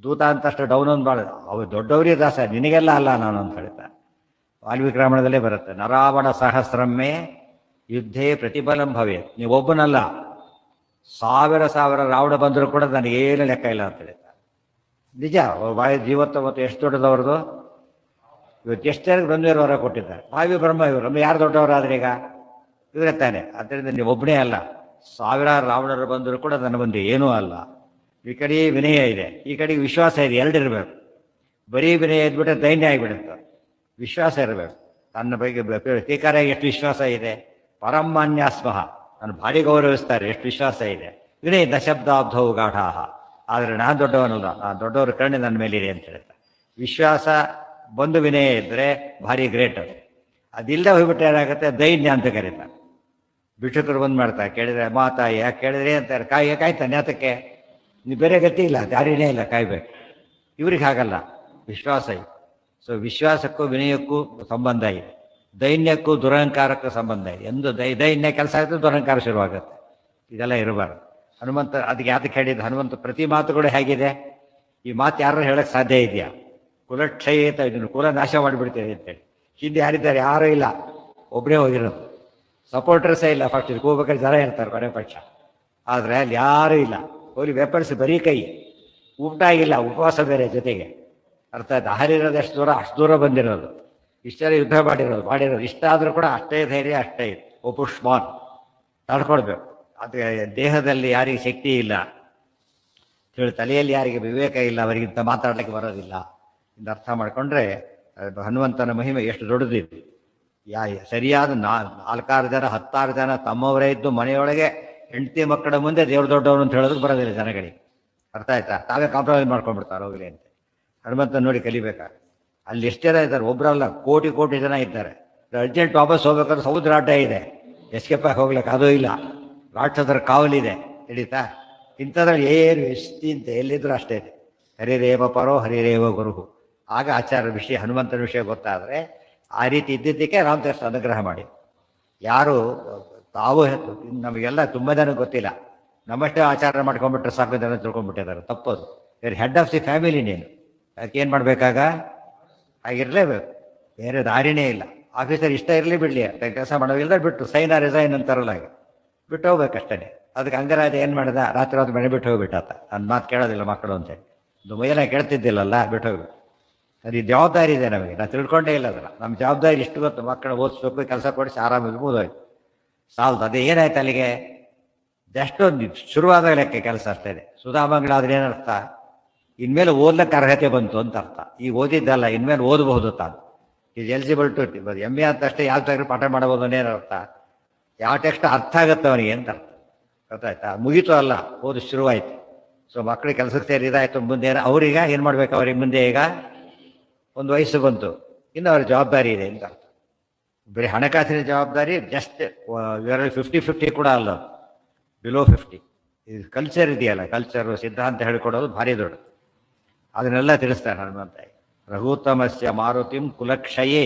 ದೂತ ಅಂತಷ್ಟು ಡೌನ್ ಒಂದು ಬಾಳ, ಅವ್ರು ದೊಡ್ಡವರಿಗೆ ದಾಸ, ನಿನಗೆಲ್ಲ ಅಲ್ಲ ನಾನು ಅಂತ ಹೇಳ್ತಾ. ವಾಲ್ಮೀಕಿ ರಾಮಾಯಣದಲ್ಲೇ ಬರುತ್ತೆ, ನರಾವಣ ಸಹಸ್ರಮ್ಮೆ ಯುದ್ಧೇ ಪ್ರತಿಫಲಂ ಭವೇ. ನೀವು ಒಬ್ಬನಲ್ಲ, ಸಾವಿರ ರಾವಣ ಬಂದರೂ ಕೂಡ ನನಗೇನು ಲೆಕ್ಕ ಇಲ್ಲ ಅಂತ ಹೇಳ್ತಾರೆ. ನಿಜ, ಜೀವತ್ವ ಮತ್ತು ಎಷ್ಟು ದೊಡ್ಡದವ್ರದ್ದು. ಇವತ್ತು ಎಷ್ಟೇರಿಗೆ ಬ್ರಹ್ಮದೇವರು ವರ ಕೊಟ್ಟಿದ್ದಾರೆ, ಭಾವಿ ಬ್ರಹ್ಮ ಇವರು. ಯಾರು ದೊಡ್ಡವರಾದ್ರೆ ಈಗ ಇವರೇ ತಾನೆ. ಆದ್ದರಿಂದ ನೀವು ಒಬ್ಬನೇ ಅಲ್ಲ, ಸಾವಿರಾರು ರಾವಣರು ಬಂದರೂ ಕೂಡ ನನ್ನ ಬಂದು ಏನೂ ಅಲ್ಲ. ಈ ಕಡೆ ವಿನಯ ಇದೆ, ಈ ಕಡೆಗೆ ವಿಶ್ವಾಸ ಇದೆ, ಎರಡಿರಬೇಕು. ಬರೀ ವಿನಯ ಇದ್ಬಿಟ್ರೆ ದೈನ್ಯ ಆಗಿಬಿಡುತ್ತೆ. ವಿಶ್ವಾಸ ಇರಬೇಕು. ನನ್ನ ಬಗ್ಗೆ ಟೀಕಾರ ಎಷ್ಟು ವಿಶ್ವಾಸ ಇದೆ. ಪರಮಾನ್ಯಾಸ್ಮಃ, ನಾನು ಭಾರಿ ಗೌರವಿಸ್ತಾರೆ, ಎಷ್ಟು ವಿಶ್ವಾಸ ಇದೆ. ವಿನಯ ದಶಬ್ದಾಬ್ಧವು ಗಾಢಾಹ. ಆದರೆ ನಾನು ದೊಡ್ಡವನಲ್ಲ, ನಾನು ದೊಡ್ಡವರ ಕರುಣೆ ನನ್ನ ಮೇಲಿದೆ ಅಂತ ಹೇಳ್ತಾರೆ. ವಿಶ್ವಾಸ ಬಂದು ವಿನಯ ಇದ್ದರೆ ಭಾರಿ ಗ್ರೇಟ್. ಅದಿಲ್ಲದೆ ಹೋಗ್ಬಿಟ್ರೆ ಏನಾಗುತ್ತೆ, ದೈನ್ಯ ಅಂತ ಕರೀತಾರೆ. ಭಿಕ್ಷುಕರು ಬಂದು ಮಾಡ್ತಾರೆ, ಕೇಳಿದರೆ ಮಾತಾಯಿ ಯಾಕೆ ಕೇಳಿದ್ರೆ ಅಂತಾರೆ, ಕಾಯ್ತಾನೆ. ಯಾತಕ್ಕೆ? ನೀವು ಬೇರೆ ಗತಿ ಇಲ್ಲ, ದಾರಿನೇ ಇಲ್ಲ, ಕಾಯ್ಬೇಕು. ಇವ್ರಿಗೆ ಹಾಗಲ್ಲ, ವಿಶ್ವಾಸ ಇದೆ. ಸೊ ವಿಶ್ವಾಸಕ್ಕೂ ವಿನಯಕ್ಕೂ ಸಂಬಂಧ ಇದೆ, ದೈನ್ಯಕ್ಕೂ ದುರಹಂಕಾರಕ್ಕೂ ಸಂಬಂಧ ಇದೆ. ಎಂದು ದೈನ್ಯ ಕೆಲಸ ಆಗುತ್ತೆ, ದುರಹಂಕಾರ ಶುರುವಾಗುತ್ತೆ. ಇದೆಲ್ಲ ಇರಬಾರ್ದು. ಹನುಮಂತ ಅದಕ್ಕೆ ಯಾತಕ್ಕೆ ಹೇಳಿದ್ದು? ಹನುಮಂತ ಪ್ರತಿ ಮಾತುಗಳು ಹೇಗಿದೆ, ಈ ಮಾತು ಯಾರು ಹೇಳಕ್ಕೆ ಸಾಧ್ಯ ಇದೆಯಾ? ಕುಲಕ್ಷಯೇತ, ಇದನ್ನು ಕುಲ ನಾಶ ಮಾಡಿಬಿಡ್ತೇನೆ ಅಂತೇಳಿ. ಹಿಂದೆ ಯಾರಿದ್ದಾರೆ? ಯಾರೂ ಇಲ್ಲ, ಒಬ್ಬರೇ ಹೋಗಿರೋದು. ಸಪೋರ್ಟರ್ಸೇ ಇಲ್ಲ. ಫಸ್ಟ್ ಇದಕ್ಕೆ ಹೋಗ್ಬೇಕಾದ್ರೆ ಜನ ಇರ್ತಾರೆ ಕೊನೆ ಪಕ್ಷ. ಆದರೆ ಅಲ್ಲಿ ಯಾರೂ ಇಲ್ಲ. ಹೋಗಿ ವೆಪನ್ಸ್ ಬರೀ ಕೈ, ಊಟ ಆಗಿಲ್ಲ, ಉಪವಾಸ ಬೇರೆ ಜೊತೆಗೆ. ಅರ್ಥ ಆಯ್ತು? ಹಾರಿರೋದು ಎಷ್ಟು ದೂರ, ಅಷ್ಟು ದೂರ ಬಂದಿರೋದು, ಇಷ್ಟೆಲ್ಲ ಯುದ್ಧ ಮಾಡಿರೋದು ಇಷ್ಟ ಆದರೂ ಕೂಡ ಅಷ್ಟೇ ಧೈರ್ಯ, ಅಷ್ಟೇ ಇದೆ. ಒಪುಷ್ಮಾನ್ ತಡ್ಕೊಳ್ಬೇಕು. ಅದು ದೇಹದಲ್ಲಿ ಯಾರಿಗೆ ಶಕ್ತಿ ಇಲ್ಲ ಹೇಳಿ, ತಲೆಯಲ್ಲಿ ಯಾರಿಗೆ ವಿವೇಕ ಇಲ್ಲ, ಅವರಿಗಿಂತ ಮಾತಾಡಲಿಕ್ಕೆ ಬರೋದಿಲ್ಲ. ಇದು ಅರ್ಥ ಮಾಡಿಕೊಂಡ್ರೆ ಹನುಮಂತನ ಮಹಿಮೆ ಎಷ್ಟು ದೊಡ್ಡದಿದೆ. ಸರಿಯಾದ 4-6 ಜನ 10 ಜನ ತಮ್ಮವರೇ ಇದ್ದು ಮನೆಯೊಳಗೆ ಹೆಂಡತಿ ಮಕ್ಕಳ ಮುಂದೆ ದೇವ್ರು ದೊಡ್ಡವನು ಅಂತ ಹೇಳೋದಕ್ಕೆ ಬರೋದಿಲ್ಲ ಜನಗಳಿಗೆ. ಅರ್ಥ ಆಯ್ತಾ? ತಾವೇ ಕಾಂಪ್ರಮೈಸ್ ಮಾಡ್ಕೊಂಡ್ಬಿಡ್ತಾರೆ ಹೋಗಲಿ ಅಂತ. ಹನುಮಂತನ ನೋಡಿ ಕಲಿಬೇಕಾದ್ರೆ. ಅಲ್ಲಿ ಎಷ್ಟು ಜನ ಇದ್ದಾರೆ, ಒಬ್ಬರಲ್ಲ, ಕೋಟಿ ಜನ ಇದ್ದಾರೆ. ಅರ್ಜೆಂಟ್ ವಾಪಸ್ ಹೋಗ್ಬೇಕಾದ್ರೆ ಸಮುದ್ರ ಆಟ ಇದೆ, ಎಸ್ಕೇಪ್ ಆಗಿ ಹೋಗ್ಲಿಕ್ಕೆ ಅದೂ ಇಲ್ಲ, ರಾಕ್ಷಸರ ಕಾವಲಿದೆ, ಹಿಡಿತಾ? ಇಂಥದ್ರಲ್ಲಿ ಏನು ಎಷ್ಟಿಂತ ಎಲ್ಲಿದ್ರು ಅಷ್ಟೇ ಇದೆ. ಹರಿರೇವ ಪರೋ ಹರಿರೇವ ಗುರುಹು. ಆಗ ಆಚಾರ್ಯ ವಿಷಯ, ಹನುಮಂತನ ವಿಷಯ ಗೊತ್ತಾದರೆ ಆ ರೀತಿ ಇದ್ದಿದ್ದಕ್ಕೆ ರಾಮಕೃಷ್ಣ ಅನುಗ್ರಹ ಮಾಡಿ. ಯಾರು ತಾವು ನಮಗೆಲ್ಲ ತುಂಬ ಜನ ಗೊತ್ತಿಲ್ಲ, ನಮ್ಮಷ್ಟೇ ಆಚಾರ ಮಾಡ್ಕೊಂಡ್ಬಿಟ್ರೆ ಸಾಕು ಜನ ತಿಳ್ಕೊಂಡ್ಬಿಟ್ಟಿದ್ದಾರೆ. ತಪ್ಪದು. ಹೆಡ್ ಆಫ್ ದಿ ಫ್ಯಾಮಿಲಿ ನೀನು, ಅದಕ್ಕೆ ಏನು ಮಾಡಬೇಕಾಗ ಆಗಿರಲೇಬೇಕು, ಬೇರೆ ದಾರಿನೇ ಇಲ್ಲ. ಆಫೀಸರ್ ಇಷ್ಟ ಇರಲಿ ಬಿಡಲಿ, ಕೆಲಸ ಮಾಡೋದಿಲ್ಲದ ಬಿಟ್ಟು ರಿಸೈನ್ ಅಂತಾರಲ್ಲ, ಹಾಗೆ ಬಿಟ್ಟು ಹೋಗ್ಬೇಕಷ್ಟೇ. ಅದಕ್ಕೆ ಅಂಗರಾಜ ಏನು ಮಾಡಿದ, ರಾತ್ರಿ ಮನೆ ಬಿಟ್ಟು ಹೋಗ್ಬಿಟ್ಟಾತ. ನನ್ನ ಮಾತು ಕೇಳೋದಿಲ್ಲ ಮಕ್ಕಳು ಅಂತೇಳಿ. ದುಮಯ್ಯನ ಕೇಳ್ತಿದ್ದಿಲ್ಲಲ್ಲ, ಬಿಟ್ಟು ಹೋಗ್ಬೇಕು. ಅದು ಜವಾಬ್ದಾರಿ ಇದೆ ನಮಗೆ, ನಾವು ತಿಳ್ಕೊಂಡೇ ಇಲ್ಲ ಅದನ್ನು. ನಮ್ಮ ಜವಾಬ್ದಾರಿ ಇಷ್ಟು ಗೊತ್ತು, ಮಕ್ಕಳು ಓದಿಸ್ಬೇಕು, ಕೆಲಸ ಕೊಡಿಸಿ ಆರಾಮಿಗೆ ಮುಗಿದೋಯ್ತು, ಸಾಲದು. ಅದೇ ಏನಾಯ್ತು ಅಲ್ಲಿಗೆ? ಜಸ್ಟ್ ಒಂದು ಶುರುವಾದಾಗ ಲೆಕ್ಕ ಕೆಲಸ ಅಷ್ಟೇ. ಸುಧಾಮಂಗಳಾದ್ರೆ ಏನರ್ಥ? ಇನ್ಮೇಲೆ ಓದ್ಲಿಕ್ಕೆ ಅರ್ಹತೆ ಬಂತು ಅಂತ ಅರ್ಥ. ಈಗ ಓದಿದ್ದಲ್ಲ, ಇನ್ಮೇಲೆ ಓದಬಹುದು ತಾನು. ಈಸ್ ಎಲಿಜಿಬಲ್ ಟು MA ಅಂತ ಅಷ್ಟೇ, ಯಾವ ತರ ಪಾಠ ಮಾಡಬಹುದು ಅನ್ನೇನು ಅರ್ಥ? ಯಾವ ಟೆಕ್ಸ್ಟ್ ಅರ್ಥ ಆಗುತ್ತೆ ಅವನಿಗೆ ಅಂತ ಅರ್ಥ. ಗೊತ್ತಾಯ್ತಾ? ಮುಗೀತು ಅಲ್ಲ, ಓದು ಶುರುವಾಯ್ತು. ಸೊ ಮಕ್ಕಳಿಗೆ ಕೆಲಸಕ್ಕೆ ಸೇರಿ ಇದಾಯ್ತು, ಮುಂದೆ ಅವ್ರೀಗ ಏನು ಮಾಡ್ಬೇಕು? ಅವ್ರಿಗೆ ಮುಂದೆ ಈಗ ಒಂದು ವಯಸ್ಸು ಬಂತು, ಇನ್ನು ಅವ್ರ ಜವಾಬ್ದಾರಿ ಇದೆ ಅಂತ ಅರ್ಥ. ಬರೀ ಹಣಕಾಸಿನ ಜವಾಬ್ದಾರಿ ಜಸ್ಟ್ 50-50 ಕೂಡ ಅಲ್ಲ, ಬಿಲೋ 50. ಇದು ಕಲ್ಚರ್ ಇದೆಯಲ್ಲ, ಕಲ್ಚರು ಸಿದ್ಧಾಂತ ಹೇಳಿಕೊಡೋದು ಭಾರಿ ದೊಡ್ಡ. ಅದನ್ನೆಲ್ಲ ತಿಳಿಸ್ತಾರೆ ಹನುಮಂತ. ರಘುತ್ತಮಸ್ಯ ಮಾರುತಿಂ ಕುಲಕ್ಷಯೇ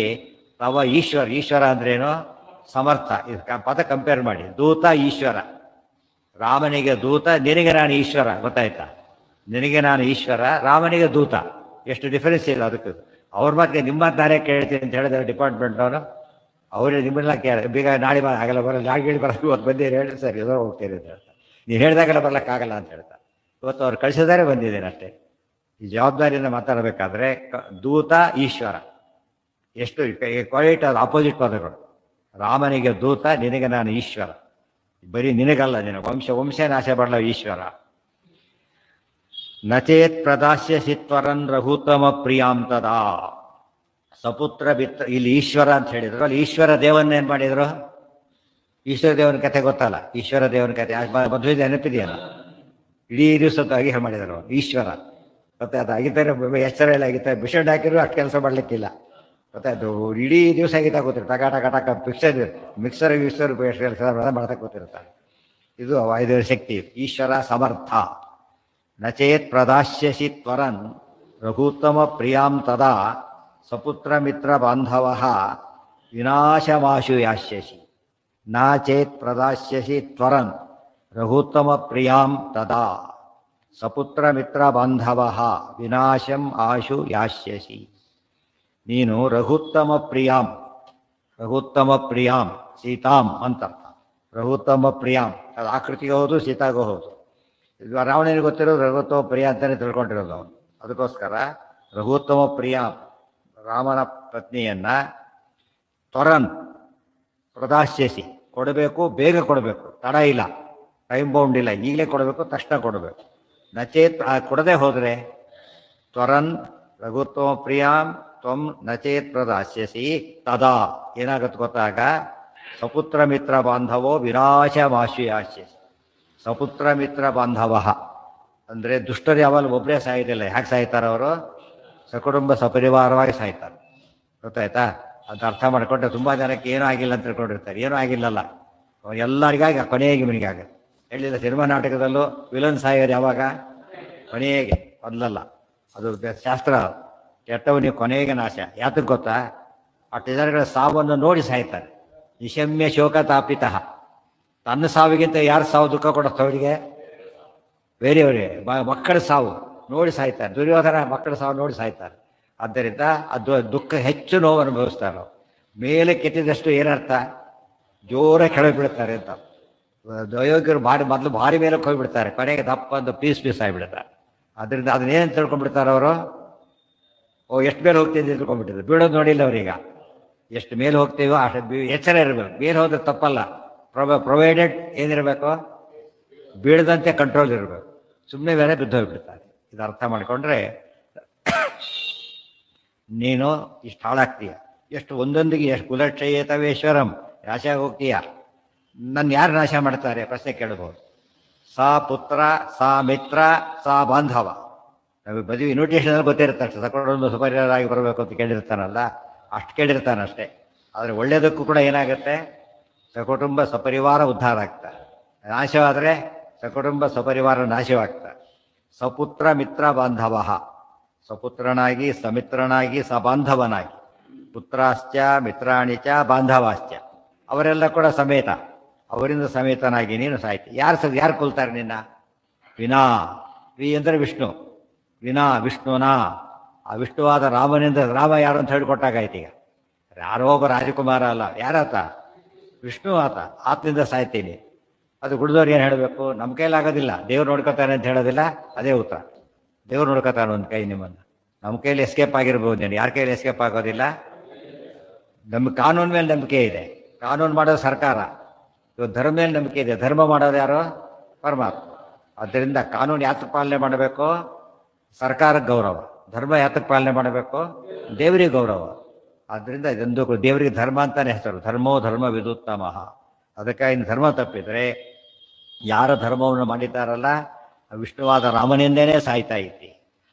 ತವ ಈಶ್ವರ. ಈಶ್ವರ ಅಂದ್ರೇನು? ಸಮರ್ಥ. ಇದು ಪದ ಕಂಪೇರ್ ಮಾಡಿ. ದೂತ, ಈಶ್ವರ. ರಾಮನಿಗೆ ದೂತ, ನಿನಗೆ ನಾನು ಈಶ್ವರ. ಗೊತ್ತಾಯ್ತಾ? ನಿನಗೆ ನಾನು ಈಶ್ವರ, ರಾಮನಿಗೆ ದೂತ. ಎಷ್ಟು ಡಿಫರೆನ್ಸ್ ಇಲ್ಲ ಅದಕ್ಕೆ. ಅವ್ರ ಮಾತಿಗೆ ನಿಮ್ಮ ಮಾತು ನಾನೇ ಕೇಳ್ತೀನಿ ಅಂತ ಹೇಳಿದ್ರೆ ಡಿಪಾರ್ಟ್ಮೆಂಟ್ನವರು, ಅವರೇ ನಿಮ್ಮನ್ನ ಬೀಗ ನಾಳೆ ಆಗಲ್ಲ, ಬರಲ್ಲ, ನಾಳೆ ಬರಲ್ಲ, ಇವತ್ತು ಬಂದಿರಿ ಹೇಳಿ ಸರ್ ಎದುರು ಹೋಗ್ತೀರಿ ಅಂತ ಹೇಳ್ತಾರೆ. ನೀವು ಹೇಳಿದಾಗೆಲ್ಲ ಬರ್ಲಿಕ್ಕಾಗಲ್ಲ ಅಂತ ಹೇಳ್ತಾರೆ. ಇವತ್ತು ಅವ್ರು ಕಳಿಸಿದಾರೆ ಬಂದಿದ್ದೇನೆ ಅಷ್ಟೇ. ಈ ಜವಾಬ್ದಾರಿಯಿಂದ ಮಾತಾಡಬೇಕಾದ್ರೆ ದೂತ, ಈಶ್ವರ ಎಷ್ಟು ಕ್ವಾಲಿಟಿ, ಅದು ಆಪೋಸಿಟ್ ಪದಗಳು. ರಾಮನಿಗೆ ದೂತ, ನಿನಗೆ ನಾನು ಈಶ್ವರ. ಬರೀ ನಿನಗಲ್ಲ, ನಿನಗೆ ವಂಶ ನಾಶ ಮಾಡಲ್ಲ ಈಶ್ವರ. ನಚೇತ್ ಪ್ರದಾಸ್ಯಸಿ ತ್ವರನ್ ರಘುತ್ತಮ ಪ್ರಿಯಾಂ ತದಾ ಸಪುತ್ರ ಬಿತ್ರ. ಇಲ್ಲಿ ಈಶ್ವರ ಅಂತ ಹೇಳಿದ್ರು, ಅಲ್ಲಿ ಈಶ್ವರ ದೇವನ್ನ ಏನ್ ಮಾಡಿದ್ರು? ಈಶ್ವರ ದೇವನ ಕಥೆ ಗೊತ್ತಲ್ಲ? ಈಶ್ವರ ದೇವನ ಕಥೆ ಮದುವೆ ನೆನಪಿದೆಯಲ್ಲ? ಇಡೀ ದಿವಸದಾಗಿ ಮಾಡಿದರು ಈಶ್ವರ. ಮತ್ತೆ ಅದು ಆಗಿದ್ದಾರೆ ಎಚ್ಚರ ಇಲ್ಲ, ಆಗಿದ್ದಾರೆ ಬಿಷಡ್ ಹಾಕಿದ್ರು ಅಷ್ಟು ಕೆಲಸ ಮಾಡ್ಲಿಕ್ಕಿಲ್ಲ. ಮತ್ತೆ ಅದು ಇಡೀ ದಿವಸ ಆಗಿದ್ದ ಗೊತ್ತಿರು, ಟಕ ಟಕ ಟಕ ಮಿಕ್ಸರ್ ಕೆಲಸ ಮಾಡ್ತಾ ಗೊತ್ತಿರ್ತಾರೆ. ಇದು ವಾಯುದೇವರ ಶಕ್ತಿ. ಈಶ್ವರ ಸಮರ್ಥ. ನಚೇತ್ ಪ್ರದಾಸ್ಯಸಿ ತ್ವರನ್ ರಘುತ್ತಮ ಪ್ರಿಯಾಂ ತದಾ ಸಪುತ್ರ ಮಿತ್ರ ಬಾಂಧವ ವಿನಾಶಮಾಶು ಯಾಸ್ಯಸಿ. ನಾ ಚೇತ್ ಪ್ರದಾಸ್ಯಸಿ ತ್ವರನ್ ರಘುತ್ತಮ ಪ್ರಿಯಾಂ ತದಾ ಸಪುತ್ರ ಮಿತ್ರ ಬಾಂಧವ ವಿನಾಶಂ ಆಶು ಯಾಸ್ಯಸಿ. ನೀನು ರಘುತ್ತಮ ಪ್ರಿಯಾಂ, ರಘುತ್ತಮ ಪ್ರಿಯಾಂ ಸೀತಾಂ ಅಂತ ಅರ್ಥ. ರಘುತ್ತಮ ಪ್ರಿಯಾಂ ಅದು ಆಕೃತಿಗೆ ಹೌದು, ಸೀತಾಗೂ ಹೌದು. ಇದು ರಾವಣನಿಗೆ ಗೊತ್ತಿರೋದು ರಘುತ್ತಮ ಪ್ರಿಯ ಅಂತಲೇ ತಿಳ್ಕೊಂಡಿರೋದು ಅವನು. ಅದಕ್ಕೋಸ್ಕರ ರಘುತ್ತಮ ಪ್ರಿಯಾಂ, ರಾಮನ ಪತ್ನಿಯನ್ನ ತ್ವರನ್ ಪ್ರದಾಸ್ಯಸಿ ಕೊಡಬೇಕು, ಬೇಗ ಕೊಡಬೇಕು, ತಡ ಇಲ್ಲ, ಟೈಮ್ ಬೌಂಡ್ ಇಲ್ಲ, ಈಗಲೇ ಕೊಡಬೇಕು, ತಕ್ಷಣ ಕೊಡಬೇಕು. ನಚೇತ್ ಕೊಡದೆ ಹೋದರೆ ತ್ವರನ್ ರಘುತ್ತಮ ಪ್ರಿಯಾಂ ತ್ವಂ ನಚೇತ್ ಪ್ರದಾಸ್ಯಸಿ ತದಾ ಏನಾಗುತ್ತೆ ಗೊತ್ತಾಗ? ಸಪುತ್ರ ಮಿತ್ರ ಬಾಂಧವೋ ವಿನಾಶಮಾಶು ಯಾಸ್ಯಸಿ. ಸಪುತ್ರ ಮಿತ್ರ ಬಾಂಧವ ಅಂದರೆ ದುಷ್ಟರು ಯಾವಾಗ ಒಬ್ಬರೇ ಸಾಯ್ತಿಲ್ಲ. ಯಾಕೆ ಸಾಯ್ತಾರೆ ಅವರು? ಸಕುಟುಂಬ ಸಪರಿವಾರವಾಗಿ ಸಾಯ್ತಾರೆ. ಗೊತ್ತಾಯ್ತಾ? ಅದು ಅರ್ಥ ಮಾಡಿಕೊಂಡ್ರೆ ತುಂಬ ಜನಕ್ಕೆ ಏನೂ ಆಗಿಲ್ಲ ಅಂತ ತಿಳ್ಕೊಂಡಿರ್ತಾರೆ. ಏನೂ ಆಗಿಲ್ಲಲ್ಲ, ಎಲ್ಲರಿಗಾಗಿ ಕೊನೆಗೆ ಮನೆಗಾಗುತ್ತೆ. ಹೇಳಿಲ್ಲ ಸಿನಿಮಾ ನಾಟಕದಲ್ಲೂ ವಿಲನ್ ಸಾಯೋರು ಯಾವಾಗ? ಕೊನೆಗೆ, ಮೊದಲಲ್ಲ. ಅದು ಶಾಸ್ತ್ರ. ಕೆಟ್ಟವನಿಗೆ ಕೊನೆಗೆ ನಾಶ. ಯಾತಕ್ಕೆ ಗೊತ್ತಾ? ಆ ಜನಗಳ ಸಾವನ್ನು ನೋಡಿ ಸಾಯ್ತಾರೆ. ನಿಶಮ್ಯ ಶೋಕ ತಾಪಿತಃ. ತನ್ನ ಸಾವಿಗಿಂತ ಯಾರು ಸಾವು ದುಃಖ ಕೊಡುತ್ತೆ ಅವರಿಗೆ? ಬೇರೆಯವರೇ. ಮಕ್ಕಳ ಸಾವು ನೋಡಿ ಸಾಯ್ತಾರೆ. ದುರ್ಯೋಧನ ಮಕ್ಕಳ ಸಾವು ನೋಡಿ ಸಾಯ್ತಾರೆ. ಆದ್ದರಿಂದ ಅದು ದುಃಖ ಹೆಚ್ಚು ನೋವು ಅನುಭವಿಸ್ತಾರೆ ನಾವು. ಮೇಲೆ ಕೆತ್ತಿದಷ್ಟು ಏನರ್ಥ? ಜೋರ ಕೆಳಗೆ ಬಿಡ್ತಾರೆ ಅಂತ. ಅಯೋಗ್ಯರು ಮೊದಲು ಭಾರಿ ಮೇಲೆ ಹೋಗಿಬಿಡ್ತಾರೆ, ಕೊನೆಗೆ ದಪ್ಪ ಒಂದು ಪೀಸ್ ಆಗಿಬಿಡ್ತಾರೆ. ಅದರಿಂದ ಅದನ್ನೇನು ತಿಳ್ಕೊಂಡ್ಬಿಡ್ತಾರೆ ಅವರು? ಎಷ್ಟು ಮೇಲೆ ಹೋಗ್ತಿದ್ದೆ ತಿಳ್ಕೊಂಡ್ಬಿಟ್ಟಿದ್ರು. ಬೀಳೋದು ನೋಡಿಲ್ಲ ಅವ್ರೀಗ. ಎಷ್ಟು ಮೇಲೆ ಹೋಗ್ತೀವೋ ಅಷ್ಟು ಎಚ್ಚರ ಇರಬೇಕು. ಮೇಲೆ ಹೋದ್ರೆ ತಪ್ಪಲ್ಲ, ಪ್ರೊವೈಡೆಡ್ ಏನಿರಬೇಕು? ಬೀಳದಂತೆ ಕಂಟ್ರೋಲ್ ಇರಬೇಕು. ಸುಮ್ಮನೆ ಬೇರೆ ಬಿದ್ದು ಹೋಗ್ಬಿಡ್ತಾರೆ. ಇದು ಅರ್ಥ ಮಾಡಿಕೊಂಡ್ರೆ ನೀನು ಇಷ್ಟು ಹಾಳಾಗ್ತೀಯ. ಎಷ್ಟು ಒಂದೊಂದಿಗೆ ಎಷ್ಟು ಕುಲಕ್ಷಯೇತವೇಶ್ವರಂ ನಾಶ ಹೋಗ್ತೀಯ. ನನ್ನ ಯಾರು ನಾಶ ಮಾಡ್ತಾರೆ? ಪ್ರಶ್ನೆ ಕೇಳಬಹುದು. ಸಾ ಪುತ್ರ, ಸಾ ಮಿತ್ರ, ಸಾ ಬಾಂಧವ. ನಮಗೆ ಮದುವೆ ಇನ್ವಿಟೇಷನ್ ಗೊತ್ತಿರ್ತಾರೆ, ಸಕುಟುಂಬ ಸುಪರಿವಾರರಾಗಿ ಬರಬೇಕು ಅಂತ ಕೇಳಿರ್ತಾನಲ್ಲ, ಅಷ್ಟು ಕೇಳಿರ್ತಾನಷ್ಟೇ. ಆದರೆ ಒಳ್ಳೆಯದಕ್ಕೂ ಕೂಡ ಏನಾಗುತ್ತೆ? ಸಕುಟುಂಬ ಸಪರಿವಾರ ಉದ್ಧಾರ ಆಗ್ತಾರೆ. ನಾಶವಾದರೆ ಸಕುಟುಂಬ ಸಪರಿವಾರ ನಾಶವಾಗ್ತಾರೆ. ಸಪುತ್ರ ಮಿತ್ರ ಬಾಂಧವ, ಸಪುತ್ರನಾಗಿ ಸಮಿತ್ರನಾಗಿ ಸಬಾಂಧವನಾಗಿ, ಪುತ್ರಾಶ್ಚ ಮಿತ್ರಾಣಿ ಚ ಬಾಂಧವಾಶ್ಚ, ಅವರೆಲ್ಲ ಕೂಡ ಸಮೇತ, ಅವರಿಂದ ಸಮೇತನಾಗಿ ನೀನು ಸಾಯ್ತಿ. ಯಾರು ಕೊಲ್ತಾರೆ ನಿನ್ನ? ವಿನಾ. ವಿ ಅಂದರೆ ವಿಷ್ಣು. ವಿನಾ ವಿಷ್ಣುನಾ, ಆ ವಿಷ್ಣುವಾದ ರಾಮನಿಂದ. ರಾಮ ಯಾರು ಅಂತ ಹೇಳಿಕೊಟ್ಟಾಗಾಯ್ತು. ಈಗ ಯಾರೋ ಒಬ್ಬ ರಾಜಕುಮಾರ ಅಲ್ಲ, ಯಾರಾತ? ವಿಷ್ಣು ಆತ. ಆತನಿಂದ ಸಾಯ್ತೀನಿ. ಅದು ಗುಡ್ದವ್ರು ಏನು ಹೇಳಬೇಕು? ನಮ್ಮ ಕೈಲಾಗೋದಿಲ್ಲ, ದೇವ್ರು ನೋಡ್ಕೊತಾನೆ ಅಂತ ಹೇಳೋದಿಲ್ಲ. ಅದೇ ಉತ್ತರ. ದೇವ್ರು ನೋಡ್ಕೊತಾನೆ ಒಂದು ಕೈ ನಿಮ್ಮನ್ನು. ನಮ್ಮ ಕೈಯಲ್ಲಿ ಎಸ್ಕೇಪ್ ಆಗಿರ್ಬೋದು, ನೀನು ಯಾರ ಕೈಯಲ್ಲಿ ಎಸ್ಕೇಪ್ ಆಗೋದಿಲ್ಲ. ನಮ್ಮ ಕಾನೂನು ಮೇಲೆ ನಂಬಿಕೆ ಇದೆ, ಕಾನೂನು ಮಾಡೋದು ಸರ್ಕಾರ. ಇವತ್ತು ಧರ್ಮ ಮೇಲೆ ನಂಬಿಕೆ ಇದೆ, ಧರ್ಮ ಮಾಡೋದು ಯಾರು? ಪರಮಾತ್ಮ. ಆದ್ದರಿಂದ ಕಾನೂನು ಯಾತಕ್ಕೆ ಪಾಲನೆ ಮಾಡಬೇಕು? ಸರ್ಕಾರಕ್ಕೆ ಗೌರವ. ಧರ್ಮ ಯಾತಕ್ಕೆ ಪಾಲನೆ ಮಾಡಬೇಕು? ದೇವರಿಗೆ ಗೌರವ. ಆದ್ದರಿಂದ ಇದೊಂದು ದೇವರಿಗೆ ಧರ್ಮ ಅಂತಾನೆ ಹೆಸರು, ಧರ್ಮೋ ಧರ್ಮ ವಿದುತ್ತಮ. ಅದಕ್ಕಾಗಿ ಧರ್ಮ ತಪ್ಪಿದರೆ ಯಾರ ಧರ್ಮವನ್ನು ಮಾಡಿದ್ದಾರಲ್ಲ ವಿಷ್ಣುವಾದ ರಾಮನಿಂದನೇ ಸಾಯ್ತಾ ಇದ್ದಿ.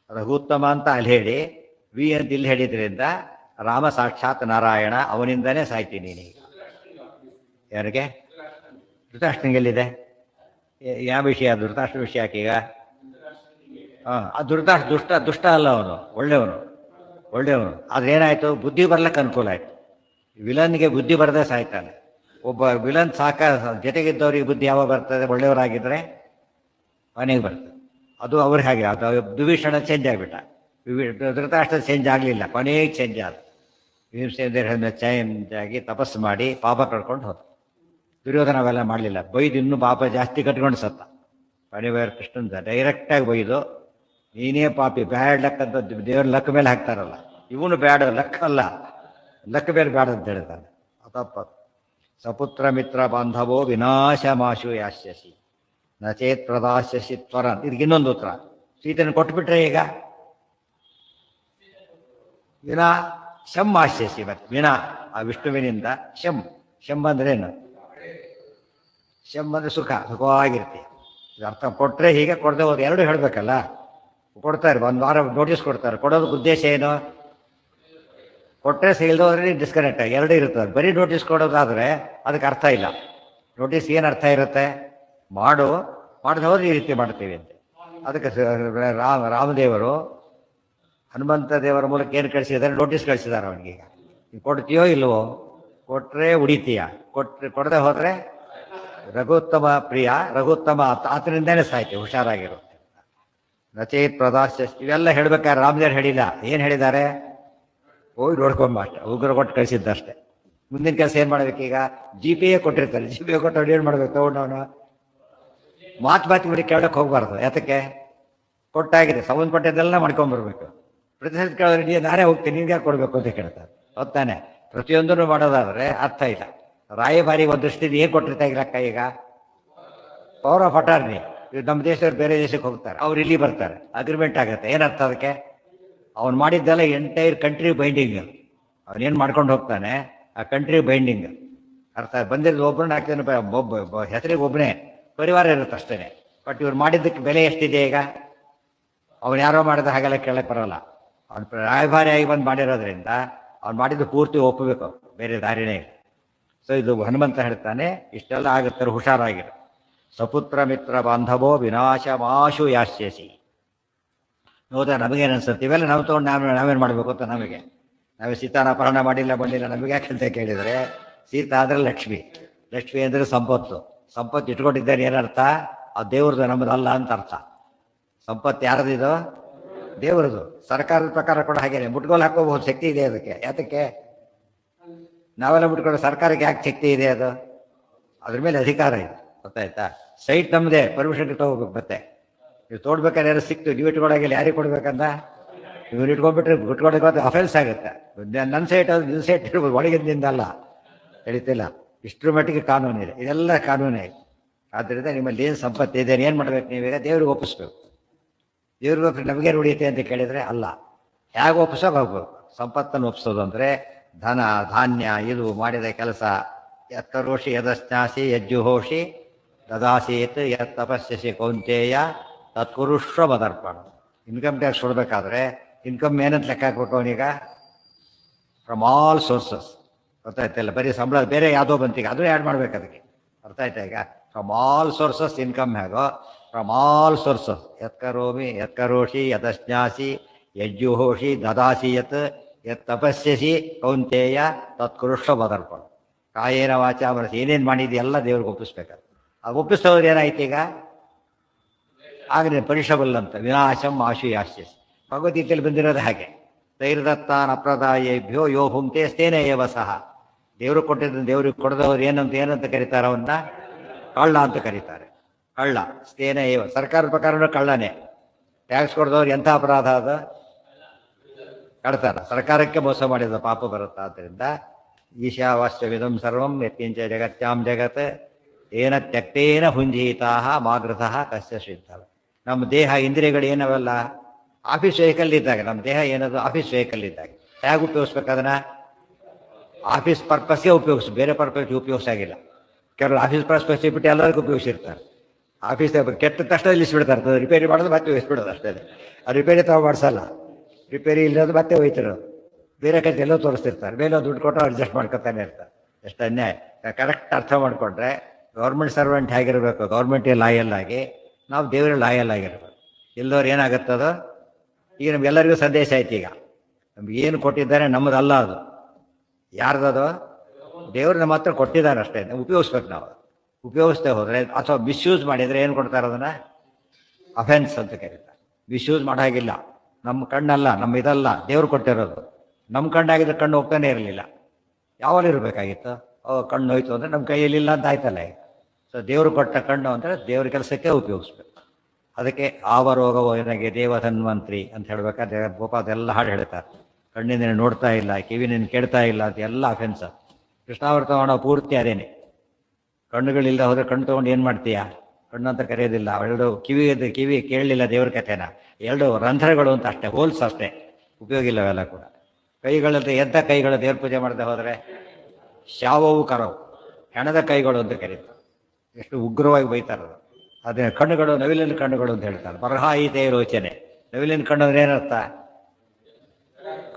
ರಘುತ್ತಮ ಅಂತ ಅಲ್ಲಿ ಹೇಳಿ ವಿ ಅಂತ ಇಲ್ಲಿ ಹೇಳಿದ್ರಿಂದ ರಾಮ ಸಾಕ್ಷಾತ್ ನಾರಾಯಣ, ಅವನಿಂದನೇ ಸಾಯ್ತೀನಿ ನೀನೀಗ. ಯಾರಿಗೆ? ಧೃತರಾಷ್ಟ್ರನಿಗೆಲ್ಲಿದೆ? ಯಾವ ವಿಷಯ? ಧೃತರಾಷ್ಟ್ರ ವಿಷಯ ಯಾಕೀಗ? ಆ ದುಷ್ಟ ದುಷ್ಟ ಅಲ್ಲ, ಅವನು ಒಳ್ಳೆಯವನು. ಆದ್ರೆ ಏನಾಯ್ತು? ಬುದ್ಧಿ ಬರ್ಲಿಕ್ಕೆ ಅನುಕೂಲ ಆಯ್ತು. ವಿಲನ್ಗೆ ಬುದ್ಧಿ ಬರದೆ ಸಾಯ್ತಾನೆ. ಒಬ್ಬ ವಿಲನ್ ಜೊತೆಗಿದ್ದವ್ರಿಗೆ ಬುದ್ಧಿ ಯಾವಾಗ ಬರ್ತದೆ? ಒಳ್ಳೆಯವರಾಗಿದ್ದರೆ ಮನೆಗೆ ಬರ್ತದೆ. ಅದು ಅವ್ರಿಗೆ ಹಾಗೆ. ಅದು ದುವಿಷಣ ಚೇಂಜ್ ಆಗಿಬಿಟ್ಟ, ಧೃತರಾಷ್ಟ್ರ ಚೇಂಜ್ ಆಗಲಿಲ್ಲ, ಕೊನೆಗೆ ಚೇಂಜ್ ಆದ. ಭೀಮಸೇನ ಚೇಂಜ್ ಆಗಿ ತಪಸ್ಸು ಮಾಡಿ ಪಾಪ ಕಟ್ಕೊಂಡು ಹೋದ. ದುರ್ಯೋಧನ ಅವೆಲ್ಲ ಮಾಡಲಿಲ್ಲ, ಬೈದು ಇನ್ನೂ ಪಾಪ ಜಾಸ್ತಿ ಕಟ್ಕೊಂಡು ಸತ್ತ. ಪಣಿವೇರ್ ಕೃಷ್ಣನ್ ಡೈರೆಕ್ಟಾಗಿ ಬೈದು ನೀನೇ ಪಾಪಿ, ಬ್ಯಾಡ್ ಲಕ್ ಅಂತ ದೇವ್ರ ಲಕ್ ಮೇಲೆ ಹಾಕ್ತಾರಲ್ಲ, ಇವನು ಬ್ಯಾಡ, ಲಕ್ ಅಲ್ಲ, ಲಕ್ ಮೇಲೆ ಬ್ಯಾಡ ಅಂತ ಹೇಳ್ತಾನೆ. ತಪ್ಪ. ಸಪುತ್ರ ಮಿತ್ರ ಬಾಂಧವೋ ವಿನಾಶಮಾಶು ಯಾಸ್ಯಸಿ ನಚೇತ್ ಪ್ರದಾಸ್ಯಸಿ ತ್ವರ. ಇದಕ್ಕೆ ಇನ್ನೊಂದು ಉತ್ತರ. ಸೀತೆಯನ್ನು ಕೊಟ್ಬಿಟ್ರೆ ಈಗ ವಿನಾ ಶಂ ಆಶ್ಯಸಿ. ಮತ್ತೆ ವಿನಾ ಆ ವಿಷ್ಣುವಿನಿಂದ ಶಂ ಅಂದ್ರೇನು? ಶಂ ಅಂದರೆ ಸುಖವಾಗಿರ್ತೀವಿ. ಇದು ಅರ್ಥ. ಕೊಟ್ಟರೆ ಹೀಗೆ, ಕೊಡದೆ ಹೋದ್ರೆ ಎರಡು ಹೇಳಬೇಕಲ್ಲ. ಕೊಡ್ತಾರೆ, ಒಂದು ವಾರ ನೋಟಿಸ್ ಕೊಡ್ತಾರೆ. ಕೊಡೋದಕ್ಕೆ ಉದ್ದೇಶ ಏನು? ಕೊಟ್ಟರೆ ಸೇಲ್ದು ಹೋದ್ರೆ ಡಿಸ್ಕನೆಕ್ಟ್ ಆಗಿ ಎರಡೂ ಇರ್ತದೆ. ಬರೀ ನೋಟಿಸ್ ಕೊಡೋದಾದರೆ ಅದಕ್ಕೆ ಅರ್ಥ ಇಲ್ಲ. ನೋಟಿಸ್ ಏನು ಅರ್ಥ ಇರುತ್ತೆ? ಮಾಡದೆ ಹೋದ್ರೆ ಈ ರೀತಿ ಮಾಡ್ತೀವಿ ಅಂತ. ಅದಕ್ಕೆ ರಾಮದೇವರು ಹನುಮಂತ ದೇವರ ಮೂಲಕ ಏನು ಕಳಿಸಿದ್ದಾರೆ? ನೋಟಿಸ್ ಕಳಿಸಿದ್ದಾರೆ ಅವನಿಗೀಗ. ನೀವು ಕೊಡ್ತೀಯೋ ಇಲ್ವೋ? ಕೊಟ್ಟರೆ ಉಡಿತೀಯ, ಕೊಡದೆ ಹೋದರೆ ರಘುತ್ತಮ ಪ್ರಿಯ, ರಘುತ್ತಮ ಆತನಿಂದನೇ ಸಾಯ್ತೀವಿ, ಹುಷಾರಾಗಿರುತ್ತೆ. ನಚೇತ್ ಪ್ರದಾಸ್ಯ. ಇವೆಲ್ಲ ಹೇಳ್ಬೇಕಾದ್ರೆ ರಾಮದೇವ್ರು ಹೇಳಿಲ್ಲ. ಏನು ಹೇಳಿದ್ದಾರೆ? ಹೋಗಿ ನೋಡ್ಕೊಂಬ ಅಷ್ಟೆ, ಉಗ್ರ ಕೊಟ್ಟು ಕಳಿಸಿದ್ದಷ್ಟೇ. ಮುಂದಿನ ಕೆಲಸ ಏನು ಮಾಡ್ಬೇಕೀಗ? GPA ಕೊಟ್ಟಿರ್ತಾರೆ, GPA ಕೊಟ್ಟು ಅವ್ರು ಏನು ಮಾಡ್ಬೇಕು? ತಗೊಂಡವನು ಮಾತು ಬಿಡಿ ಕೇಳೋಕ್ಕೆ ಹೋಗ್ಬಾರ್ದು. ಯಾತಕ್ಕೆ? ಕೊಟ್ಟಾಗಿದೆ, ಸಂಬಂಧಪಟ್ಟಿದ್ದೆಲ್ಲ ಮಾಡ್ಕೊಂಬರ್ಬೇಕು. ಪ್ರತಿನಿಧಿ ಕೇಳಿದ್ರೆ ನಾನೇ ಹೋಗ್ತೀನಿ, ನಿನ್ಗೆ ಯಾಕೆ ಕೊಡಬೇಕು ಅಂತ ಕೇಳ್ತಾರೆ. ಹೊತ್ತಾನೆ ಪ್ರತಿಯೊಂದನ್ನು ಮಾಡೋದಾದರೆ ಅರ್ಥ ಇಲ್ಲ. ರಾಯಭಾರಿ ಒಂದು ದೃಷ್ಟಿಯಿಂದ ಏನು ಕೊಟ್ಟಿರ್ತಾ ಇರಕ್ಕ ಈಗ? Power of attorney. ನಮ್ಮ ದೇಶದವ್ರು ಬೇರೆ ದೇಶಕ್ಕೆ ಹೋಗ್ತಾರೆ, ಅವ್ರು ಇಲ್ಲಿ ಬರ್ತಾರೆ, ಅಗ್ರಿಮೆಂಟ್ ಆಗುತ್ತೆ. ಏನರ್ಥ ಅದಕ್ಕೆ? ಅವ್ನು ಮಾಡಿದ್ದೆಲ್ಲ ಎಂಟೈರ್ ಕಂಟ್ರಿ ಬೈಂಡಿಂಗ್. ಅವನೇನು ಮಾಡ್ಕೊಂಡು ಹೋಗ್ತಾನೆ ಆ ಕಂಟ್ರಿ ಬೈಂಡಿಂಗ್. ಅರ್ಥ ಬಂದಿರೋದು ಒಬ್ಬರನ್ನ ಹಾಕ್ತಾನೆ, ಹೆಸರಿಗೆ ಒಬ್ಬನೇ, ಪರಿವಾರ ಇರುತ್ತೆ ಅಷ್ಟೇ. ಬಟ್ ಇವ್ರು ಮಾಡಿದ್ದಕ್ಕೆ ಬೆಲೆ ಎಷ್ಟಿದೆ ಈಗ? ಅವ್ನು ಯಾರೋ ಮಾಡಿದ ಹಾಗೆಲ್ಲ ಕೇಳಕ್ಕೆ ಬರೋಲ್ಲ. ಅವ್ನು ರಾಯಭಾರಿಯಾಗಿ ಬಂದು ಮಾಡಿರೋದ್ರಿಂದ ಅವ್ನು ಮಾಡಿದ್ದು ಪೂರ್ತಿ ಒಪ್ಪಬೇಕು, ಬೇರೆ ದಾರಿನೇ ಇಲ್ಲ. ಸೊ ಇದು ಹನುಮಂತ ಹೇಳ್ತಾನೆ, ಇಷ್ಟೆಲ್ಲ ಆಗುತ್ತಾರೆ, ಹುಷಾರಾಗಿರು. ಸಪುತ್ರ ಮಿತ್ರ ಬಾಂಧವೋ ವಿನಾಶಮಾಶು ಯಾಸ್ಯಸಿ. ನೋದ ನಮಗೇನು ಅನ್ಸುತ್ತೆ? ಇವೆಲ್ಲ ನಾವು ತೊಗೊಂಡು ನಾವೇನು ಮಾಡಬೇಕು ಅಂತ ನಮಗೆ. ನಾವೇ ಸೀತಾನ ಅಪಹರಣ ಮಾಡಿಲ್ಲ ಬಂದಿಲ್ಲ, ನಮಗೆ ಯಾಕಂತ ಕೇಳಿದರೆ, ಸೀತಾ ಅಂದರೆ ಲಕ್ಷ್ಮಿ ಅಂದರೆ ಸಂಪತ್ತು ಇಟ್ಕೊಂಡಿದ್ದಾರೆ. ಏನರ್ಥ? ಆ ದೇವ್ರದ್ದು, ನಮ್ಮದಲ್ಲ ಅಂತ ಅರ್ಥ. ಸಂಪತ್ತು ಯಾರದಿದು? ದೇವ್ರದ್ದು. ಸರ್ಕಾರದ ಪ್ರಕಾರ ಕೂಡ ಹಾಗೇನೆ, ಮುಟ್ಗೋಲು ಹಾಕೋಬಹುದು, ಶಕ್ತಿ ಇದೆ ಅದಕ್ಕೆ. ಯಾತಕ್ಕೆ? ನಾವೆಲ್ಲ ಮುಟ್ಕೊಂಡು ಸರ್ಕಾರಕ್ಕೆ ಯಾಕೆ ಶಕ್ತಿ ಇದೆ? ಅದು ಅದ್ರ ಮೇಲೆ ಅಧಿಕಾರ ಇದೆ, ಗೊತ್ತಾಯ್ತಾ? ಸೈಟ್ ನಮ್ಮದೇ, ಪರ್ಮಿಷನ್ ತಗೋಬೇಕು. ಮತ್ತೆ ನೀವು ತೋಡ್ಬೇಕಾದ್ರೆ ಯಾರು ಸಿಕ್ತು, ನೀವು ಇಟ್ಕೊಳಗಿಲ್ಲ, ಯಾರಿಗೆ ಕೊಡ್ಬೇಕಂದ? ಇವ್ರು ಇಟ್ಕೊಂಡ್ಬಿಟ್ರೆ ಇಟ್ಕೊಳಕ್ಕೆ ಅಫೆನ್ಸ್ ಆಗುತ್ತೆ. ನನ್ನ ಸೈಟ್ ಅದು ನಿನ್ನ ಸೈಟ್ ಇರ್ಬೋದು, ಒಳಗಿಂದ ಅಲ್ಲ, ತಿಳಿತಿಲ್ಲ. ಇಷ್ಟರ ಮಟ್ಟಿಗೆ ಕಾನೂನಿದೆ, ಇದೆಲ್ಲ ಕಾನೂನೇ. ಆದ್ದರಿಂದ ನಿಮ್ಮಲ್ಲಿ ಏನು ಸಂಪತ್ತಿದೆ, ಏನು ಮಾಡ್ಬೇಕು? ನೀವೀಗ ದೇವ್ರಿಗೆ ಒಪ್ಪಿಸ್ಬೇಕು. ದೇವ್ರಿಗೆ ಒಪ್ಪಿಸಿ ನಮಗೇನು ಉಳಿಯುತ್ತೆ ಅಂತ ಕೇಳಿದರೆ ಅಲ್ಲ. ಹೇಗೆ ಒಪ್ಪಿಸೋಕೆ ಹೋಗ್ಬೇಕು? ಸಂಪತ್ತನ್ನು ಒಪ್ಪಿಸೋದು ಅಂದರೆ ಧನ ಧಾನ್ಯ, ಇದು ಮಾಡಿದ ಕೆಲಸ. ಯತ್ತರೋಷಿ ಯದಸ್ನಾಸಿ ಯಜ್ಜುಹೋಷಿ ದದಾಸೀತ್ ಯತ್ ತಪಸ್ಯಸಿ ಕೌಂತೇಯ ತತ್ಕುರುಷ್ವ ಮದರ್ಪಣ. ಇನ್ಕಮ್ ಟ್ಯಾಕ್ಸ್ ಕೊಡಬೇಕಾದ್ರೆ ಇನ್ಕಮ್ ಏನಂತ ಲೆಕ್ಕ ಹಾಕ್ಬೇಕು ಅವನೀಗ? From all sources. ಗೊತ್ತಾಯ್ತಲ್ಲ? ಬರೀ ಸಂಬಳ ಬೇರೆ ಯಾವುದೋ ಬಂತೀಗ ಅದೂ ಆ್ಯಡ್ ಮಾಡ್ಬೇಕು ಅದಕ್ಕೆ. ಅರ್ಥ ಆಯ್ತಾ ಈಗ? ಫ್ರಮ್ ಆಲ್ ಸೋರ್ಸಸ್ ಇನ್ಕಮ್ ಹೇಗೋ, ಫ್ರಮ್ ಆಲ್ ಸೋರ್ಸಸ್ ಯತ್ಕರೋಷಿ ಯದಸ್ನಾಸಿ ಯಜ್ಜುಹೋಷಿ ದದಾಸಿ ಯತ್ ತಪಸ್ಯಸಿ ಕೌಂತೇಯ ತತ್ಕುರುಷ್ವ ಮದರ್ಪಣ. ಕಾಯೇನ ವಾಚ ಮನಸ್ಸು ಏನೇನು ಮಾಡಿದ್ವಿ ಎಲ್ಲ ದೇವ್ರಿಗೆ ಒಪ್ಪಿಸ್ಬೇಕಾದ್ರೆ. ಅದು ಒಪ್ಪಿಸ್ತೋದ್ರೆ ಏನಾಯ್ತು ಈಗ? ಆಗಲೇ ಪರಿಷಬಲ್ ಅಂತ ವಿನಾಶಂ ಆಶು ಯಾಸ್ಯಸಿ. ಭಗವದ್ಗೀತೆಯಲ್ಲಿ ಬಂದಿರೋದು ಹಾಗೆ. ತೈರ್ದತ್ತಾನ್ ಅಪ್ರದಾಯೇಭ್ಯೋ ಯೋ ಭುಂಕ್ತೆ ಸ್ಥೇನ ಏವ ಸಹ. ದೇವರು ಕೊಟ್ಟಿದ್ದನ್ನು ದೇವ್ರಿಗೆ ಕೊಡದವ್ರು ಏನಂತ ಕರೀತಾರೆ? ಅವನ್ನ ಕಳ್ಳ ಅಂತ ಕರೀತಾರೆ. ಕಳ್ಳ ಸ್ಥೇನ ಏವ. ಸರ್ಕಾರದ ಪ್ರಕಾರನೂ ಕಳ್ಳನೇ. ಟ್ಯಾಕ್ಸ್ ಕೊಡದವ್ರು ಎಂಥ ಅಪರಾಧ ಅದು? ಕಳ್ತಾರ ಸರ್ಕಾರಕ್ಕೆ ಮೋಸ ಮಾಡಿದ ಪಾಪ ಬರುತ್ತೆ. ಆದ್ದರಿಂದ ಈಶಾವಾಸ್ಯವಿದಂ ಸರ್ವಂ ಯತ್ಕಿಂಚ ಜಗತ್ಯಾಂ ಜಗತ್ ಏನ ತ್ಯಕ್ತೇನ ಭುಂಜೀತಾ ಮಾಗೃತಃ ಕಸ್ಯ ಸಿದ್ಧ. ನಮ್ಮ ದೇಹ ಇಂದ್ರಿಯಗಳು ಏನವಲ್ಲ ಆಫೀಸ್ ವೆಹಿಕಲ್ ಇದ್ದಾಗ, ನಮ್ಮ ದೇಹ ಏನದು ಆಫೀಸ್ ವೆಹಿಕಲ್ ಇದ್ದಾಗ ಹೇಗೆ ಉಪಯೋಗಿಸ್ಬೇಕು ಅದನ್ನು? ಆಫೀಸ್ ಪರ್ಪಸ್ಗೆ ಉಪಯೋಗಿಸಿ, ಬೇರೆ ಪರ್ಪಸ್ಗೆ ಉಪಯೋಗಿಸಾಗಿಲ್ಲ. ಕೆಲವರು ಆಫೀಸ್ ಪರ್ಪಸ್ ಬಿಟ್ಟು ಎಲ್ಲರಿಗೂ ಉಪಯೋಗಿಸಿರ್ತಾರೆ. ಆಫೀಸ್ ಕೆಟ್ಟ ತಕ್ಷಣ ಇಲ್ಲಿಸ್ಬಿಡ್ತಾರೆ, ರಿಪೇರಿ ಮಾಡೋದು ಮತ್ತೆ ವಹಿಸ್ಬಿಡೋದು ಅಷ್ಟೇ. ಆ ರಿಪೇರಿ ತಾವು ಮಾಡಿಸಲ್ಲ, ರಿಪೇರಿ ಇಲ್ಲೋದು ಮತ್ತೆ ಹೋಯ್ತಿರೋದು, ಬೇರೆ ಕಡೆ ಎಲ್ಲೋ ತೋರಿಸ್ತಿರ್ತಾರೆ, ಬೇರೆ ದುಡ್ಡು ಕೊಟ್ಟು ಅಡ್ಜಸ್ಟ್ ಮಾಡ್ಕೊತಾನೆ ಇರ್ತಾರೆ. ಎಷ್ಟು ಅನ್ಯಾಯ. ಕರೆಕ್ಟ್ ಅರ್ಥ ಮಾಡಿಕೊಂಡ್ರೆ ಗೌರ್ಮೆಂಟ್ ಸರ್ವೆಂಟ್ ಹೇಗಿರಬೇಕು, ಗೌರ್ಮೆಂಟಿಗೆ ಲಾಯಲ್ ಆಗಿ ನಾವು ದೇವರಿಗೆ ಲಾಯಲ್ ಆಗಿರ್ಬೇಕು. ಎಲ್ಲೋರು ಏನಾಗುತ್ತದೋ ಈಗ ನಮ್ಗೆಲ್ಲರಿಗೂ ಸಂದೇಶ ಆಯ್ತು. ಈಗ ನಮ್ಗೆ ಏನು ಕೊಟ್ಟಿದ್ದಾರೆ ನಮ್ಮದಲ್ಲ, ಅದು ಯಾರ್ದದು? ದೇವರು ನಮ್ಮ ಹತ್ರ ಕೊಟ್ಟಿದ್ದಾರೆ ಅಷ್ಟೇ, ಉಪಯೋಗಿಸ್ಬೇಕು. ನಾವು ಉಪಯೋಗಿಸ್ತೇ ಹೋದರೆ ಅಥವಾ ಮಿಸ್ಯೂಸ್ ಮಾಡಿದರೆ ಏನು ಕೊಡ್ತಾರೆ? ಅದನ್ನು ಅಫೆನ್ಸ್ ಅಂತ ಕರೀತಾರೆ. ಮಿಸ್ಯೂಸ್ ಮಾಡೋ ಹಾಗಿಲ್ಲ. ನಮ್ಮ ಕಣ್ಣಲ್ಲ, ನಮ್ಮ ಇದಲ್ಲ, ದೇವ್ರು ಕೊಟ್ಟಿರೋದು. ನಮ್ಮ ಕಣ್ಣಾಗಿದ್ರೆ ಕಣ್ಣು ಹೋಗ್ತಾನೆ ಇರಲಿಲ್ಲ, ಯಾವಾಗ ಇರಬೇಕಾಗಿತ್ತು? ಕಣ್ಣು ಹೋಯ್ತು ಅಂದರೆ ನಮ್ಮ ಕೈಯಲ್ಲಿಲ್ಲ ಅಂತ ಆಯ್ತಲ್ಲ. ಈಗ ಸೊ ದೇವರು ಕೊಟ್ಟ ಕಣ್ಣು ಅಂದರೆ ದೇವ್ರ ಕೆಲಸಕ್ಕೆ ಉಪಯೋಗಿಸ್ಬೇಕು. ಅದಕ್ಕೆ ಆವರೋಗವೋ ನನಗೆ ದೇವಧನ್ವಂತ್ರಿ ಅಂತ ಹೇಳ್ಬೇಕಾದ್ರೆ ಗೋಪಾಲ ಅದೆಲ್ಲ ಹಾಡು ಹೇಳ್ತಾರೆ. ಕಣ್ಣಿನ ನೋಡ್ತಾ ಇಲ್ಲ, ಕಿವಿನ ಕೇಳ್ತಾ ಇಲ್ಲ ಅಂತ ಎಲ್ಲ ಅಫೆನ್ಸ್. ಕೃಷ್ಣಾವೃತ ಮಾಡೋ ಪೂರ್ತಿ ಅದೇನೆ. ಕಣ್ಣುಗಳಿಲ್ಲ ಹೋದರೆ ಕಣ್ಣು ತೊಗೊಂಡು ಏನು ಮಾಡ್ತೀಯಾ? ಕಣ್ಣು ಅಂತ ಕರೆಯೋದಿಲ್ಲ. ಎರಡು ಕಿವಿ ಕೇಳಲಿಲ್ಲ ದೇವ್ರ ಕಥೆನ, ಎರಡು ರಂಧ್ರಗಳು ಅಂತ ಅಷ್ಟೇ, ಹೋಲ್ಸ್ ಅಷ್ಟೇ, ಉಪಯೋಗ ಇಲ್ಲ ಅವೆಲ್ಲ ಕೂಡ. ಕೈಗಳಂತೆ ಎಂಥ ಕೈಗಳು ದೇವ್ರ ಪೂಜೆ ಮಾಡದೆ ಹೋದರೆ ಶಾವವು ಕರವು, ಹೆಣದ ಕೈಗಳು ಅಂತ ಕರೀತಾರೆ. ಎಷ್ಟು ಉಗ್ರವಾಗಿ ಬೈತಾರದು. ಅದೇ ಕಣ್ಣುಗಳು ನವಿಲಿನ ಕಣ್ಣುಗಳು ಅಂತ ಹೇಳ್ತಾರೆ. ಬರಹಾಯಿತೆ ರೋಚನೆ. ನವಿಲಿನ ಕಣ್ಣು ಅಂದ್ರೆ ಏನರ್ಥ?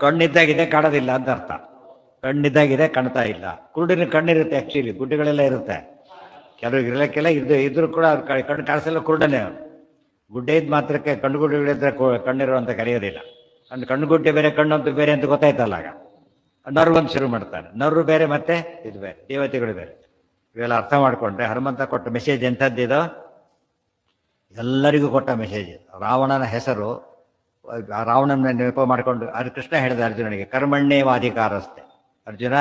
ಕಣ್ಣಿದ್ದಾಗಿದೆ ಕಾಣೋದಿಲ್ಲ ಅಂತ ಅರ್ಥ. ಕಣ್ಣಿದ್ದಾಗಿದೆ ಕಾಣ್ತಾ ಇಲ್ಲ. ಕುರುಡಿನ ಕಣ್ಣಿರುತ್ತೆ, ಆ್ಯಕ್ಚುಲಿ ಗುಡ್ಡೆಗಳೆಲ್ಲ ಇರುತ್ತೆ, ಕೆಲವ್ರಿಗೆ ಇರಲಿಕ್ಕೆಲ್ಲ ಇದ್ರೂ ಕೂಡ ಕಣ್ಣು ಕಾಣಿಸಲ್ಲ, ಕುರುಡನೇ. ಗುಡ್ಡೆ ಇದ್ದ ಮಾತ್ರಕ್ಕೆ ಕಣ್ಣುಗುಡ್ಡೆಗಳಿದ್ರೆ ಕಣ್ಣಿರೋ ಅಂತ ಕರೆಯೋದಿಲ್ಲ. ಅಂದ್ರೆ ಕಣ್ಣುಗುಡ್ಡೆ ಬೇರೆ, ಕಣ್ಣು ಅಂತ ಬೇರೆ ಅಂತ ಗೊತ್ತಾಯ್ತಲ್ಲ. ಆಗ ನರ್ವ್ ಅಂತ ಶುರು ಮಾಡ್ತಾನೆ. ನರ್ವ್ ಬೇರೆ ಮತ್ತೆ ಇದು ಬೇರೆ, ದೇವತೆಗಳು ಬೇರೆ. ಇವೆಲ್ಲ ಅರ್ಥ ಮಾಡಿಕೊಂಡ್ರೆ ಹನುಮಂತ ಕೊಟ್ಟ ಮೆಸೇಜ್ ಎಂಥದ್ದಿದೋ ಎಲ್ಲರಿಗೂ ಕೊಟ್ಟ ಮೆಸೇಜ್. ರಾವಣನ ಹೆಸರು, ರಾವಣನ ನೆನಪ ಮಾಡಿಕೊಂಡು ಅದು ಕೃಷ್ಣ ಹೇಳಿದ ಅರ್ಜುನನಿಗೆ ಕರ್ಮಣ್ಯೇವಾಧಿಕಾರಸ್ತೆ. ಅರ್ಜುನ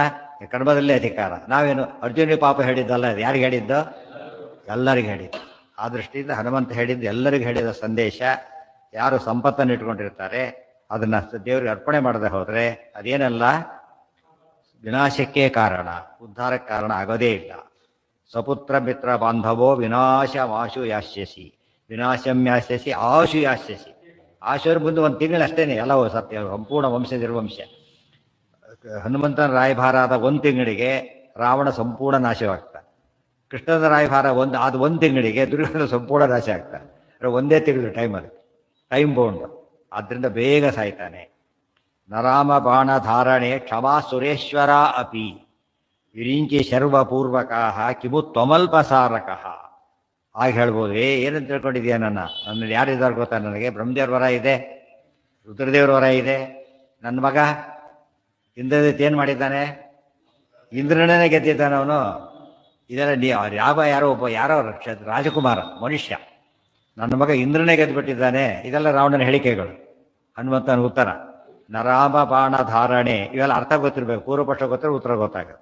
ಕರ್ಮದಲ್ಲೇ ಅಧಿಕಾರ. ನಾವೇನು ಅರ್ಜುನಿಗೆ ಪಾಪ ಹೇಳಿದ್ದಲ್ಲ, ಅದು ಯಾರಿಗೆ ಹೇಳಿದ್ದು? ಎಲ್ಲರಿಗೆ ಹೇಳಿದ್ದು. ಆ ದೃಷ್ಟಿಯಿಂದ ಹನುಮಂತ ಹೇಳಿದ್ದು ಎಲ್ಲರಿಗೂ ಹೇಳಿದ ಸಂದೇಶ. ಯಾರು ಸಂಪತ್ತನ್ನು ಇಟ್ಕೊಂಡಿರ್ತಾರೆ ಅದನ್ನು ದೇವರಿಗೆ ಅರ್ಪಣೆ ಮಾಡದೆ ಹೋದರೆ ಅದೇನಲ್ಲ, ವಿನಾಶಕ್ಕೆ ಕಾರಣ, ಉದ್ಧಾರಕ್ಕೆ ಕಾರಣ ಆಗೋದೇ ಇಲ್ಲ. ಸ್ವಪುತ್ರ ಮಿತ್ರ ಬಾಂಧವೋ ವಿನಾಶಮಾಶು ಯಾಸ್ಯಸಿ, ವಿನಾಶಂ ಯಾಸ್ಯಸಿ ಆಶು ಯಾಸ್ಯಸಿ. ಆಶುರ ಮುಂದೆ ಒಂದು ತಿಂಗಳು ಅಷ್ಟೇ ಎಲ್ಲವೂ ಸತ್ಯ, ಸಂಪೂರ್ಣ ವಂಶ ನಿರ್ವಂಶ. ಹನುಮಂತನ ರಾಯಭಾರ ಆದ ಒಂದು ತಿಂಗಳಿಗೆ ರಾವಣ ಸಂಪೂರ್ಣ ನಾಶವಾಗ್ತಾನೆ. ಕೃಷ್ಣನ ರಾಯಭಾರ ಒಂದು ತಿಂಗಳಿಗೆ ದುರ್ಯೋಧನ ಸಂಪೂರ್ಣ ನಾಶ ಆಗ್ತಾನೆ. ಒಂದೇ ತಿಂಗಳು ಟೈಮ್, ಅದು ಟೈಮ್ ಬೌಂಡ್. ಆದ್ದರಿಂದ ಬೇಗ ಸಾಯ್ತಾನೆ. ನರಾಮ ಬಾಣ ಧಾರಣೆ ಕ್ಷಮಾ ಸುರೇಶ್ವರ ಅಪಿ ವಿರಿಂಚಿ ಶರ್ವಪೂರ್ವಕಃ ಕಿಮು ತ್ವಮಲ್ಪಸಾರಕಃ. ಆಗ ಹೇಳ್ಬೋದು, ಏನಂತ ತಿಳ್ಕೊಂಡಿದ್ಯಾ? ನನ್ನಲ್ಲಿ ಯಾರಿದ್ದಾರೆ ಗೊತ್ತಾ? ನನಗೆ ಬ್ರಹ್ಮದೇವ್ರ ವರ ಇದೆ, ರುದ್ರದೇವ್ರ ವರ ಇದೆ. ನನ್ನ ಮಗ ಇಂದ್ರಜಿತ್ ಏನು ಮಾಡಿದ್ದಾನೆ? ಇಂದ್ರನೇ ಗೆದ್ದಿದ್ದಾನೆ ಅವನು. ಇದೆಲ್ಲ ಯಾರೋ ರಾಜಕುಮಾರ ಮನುಷ್ಯ, ನನ್ನ ಮಗ ಇಂದ್ರನೇ ಗೆದ್ದುಬಿಟ್ಟಿದ್ದಾನೆ. ಇದೆಲ್ಲ ರಾವಣನ ಹೇಳಿಕೆಗಳು. ಹನುಮಂತನ ಉತ್ತರ ನರಾಮ ಬಾಣ ಧಾರಣೆ. ಇವೆಲ್ಲ ಅರ್ಥ ಗೊತ್ತಿರ್ಬೇಕು, ಪೂರ್ವಪಕ್ಷ ಗೊತ್ತಿರೋ ಉತ್ತರ ಗೊತ್ತಾಗುತ್ತೆ.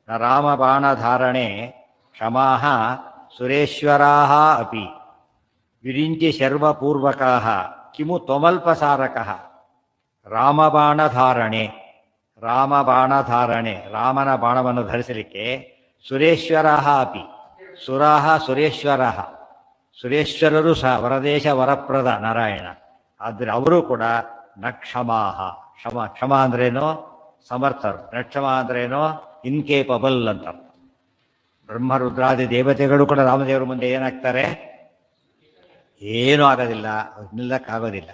ನರಾಮ ಬಾಣ ಧಾರಣೆ ಕ್ಷಮಾಹ ಸುರೇಶ್ವರಾಹ ಅಪಿ ವಿರಿಂಚಿ ಶರ್ವಪೂರ್ವಕಃ ಕಿಮು ತ್ವಮಲ್ಪಸಾರಕಃ. ರಾಮಬಾಣಧಾರಣೆ, ರಾಮನ ಬಾಣವನ್ನು ಧರಿಸಲಿಕ್ಕೆ ಸುರೇಶ್ವರಾಹ ಅಪಿ, ಸುರಾಹ ಸುರೇಶ್ವರಃ, ಸುರೇಶ್ವರರು ಸಹ ವರದೇಶ ವರಪ್ರದ ನಾರಾಯಣ. ಆದರೆ ಅವರು ಕೂಡ ನಕ್ಷಮಾಹ, ಕ್ಷಮ ಅಂದ್ರೇನೋ ಸಮರ್ಥರು, ನಕ್ಷಮ ಅಂದ್ರೇನೋ ಇನ್ಕೇಪಬಲ್ ಅಂತ. ಬ್ರಹ್ಮರುದ್ರಾದಿ ದೇವತೆಗಳು ಕೂಡ ರಾಮದೇವರ ಮುಂದೆ ಏನಾಗ್ತಾರೆ? ಏನೂ ಆಗೋದಿಲ್ಲ, ನಿಲ್ಲಕ್ಕಾಗೋದಿಲ್ಲ.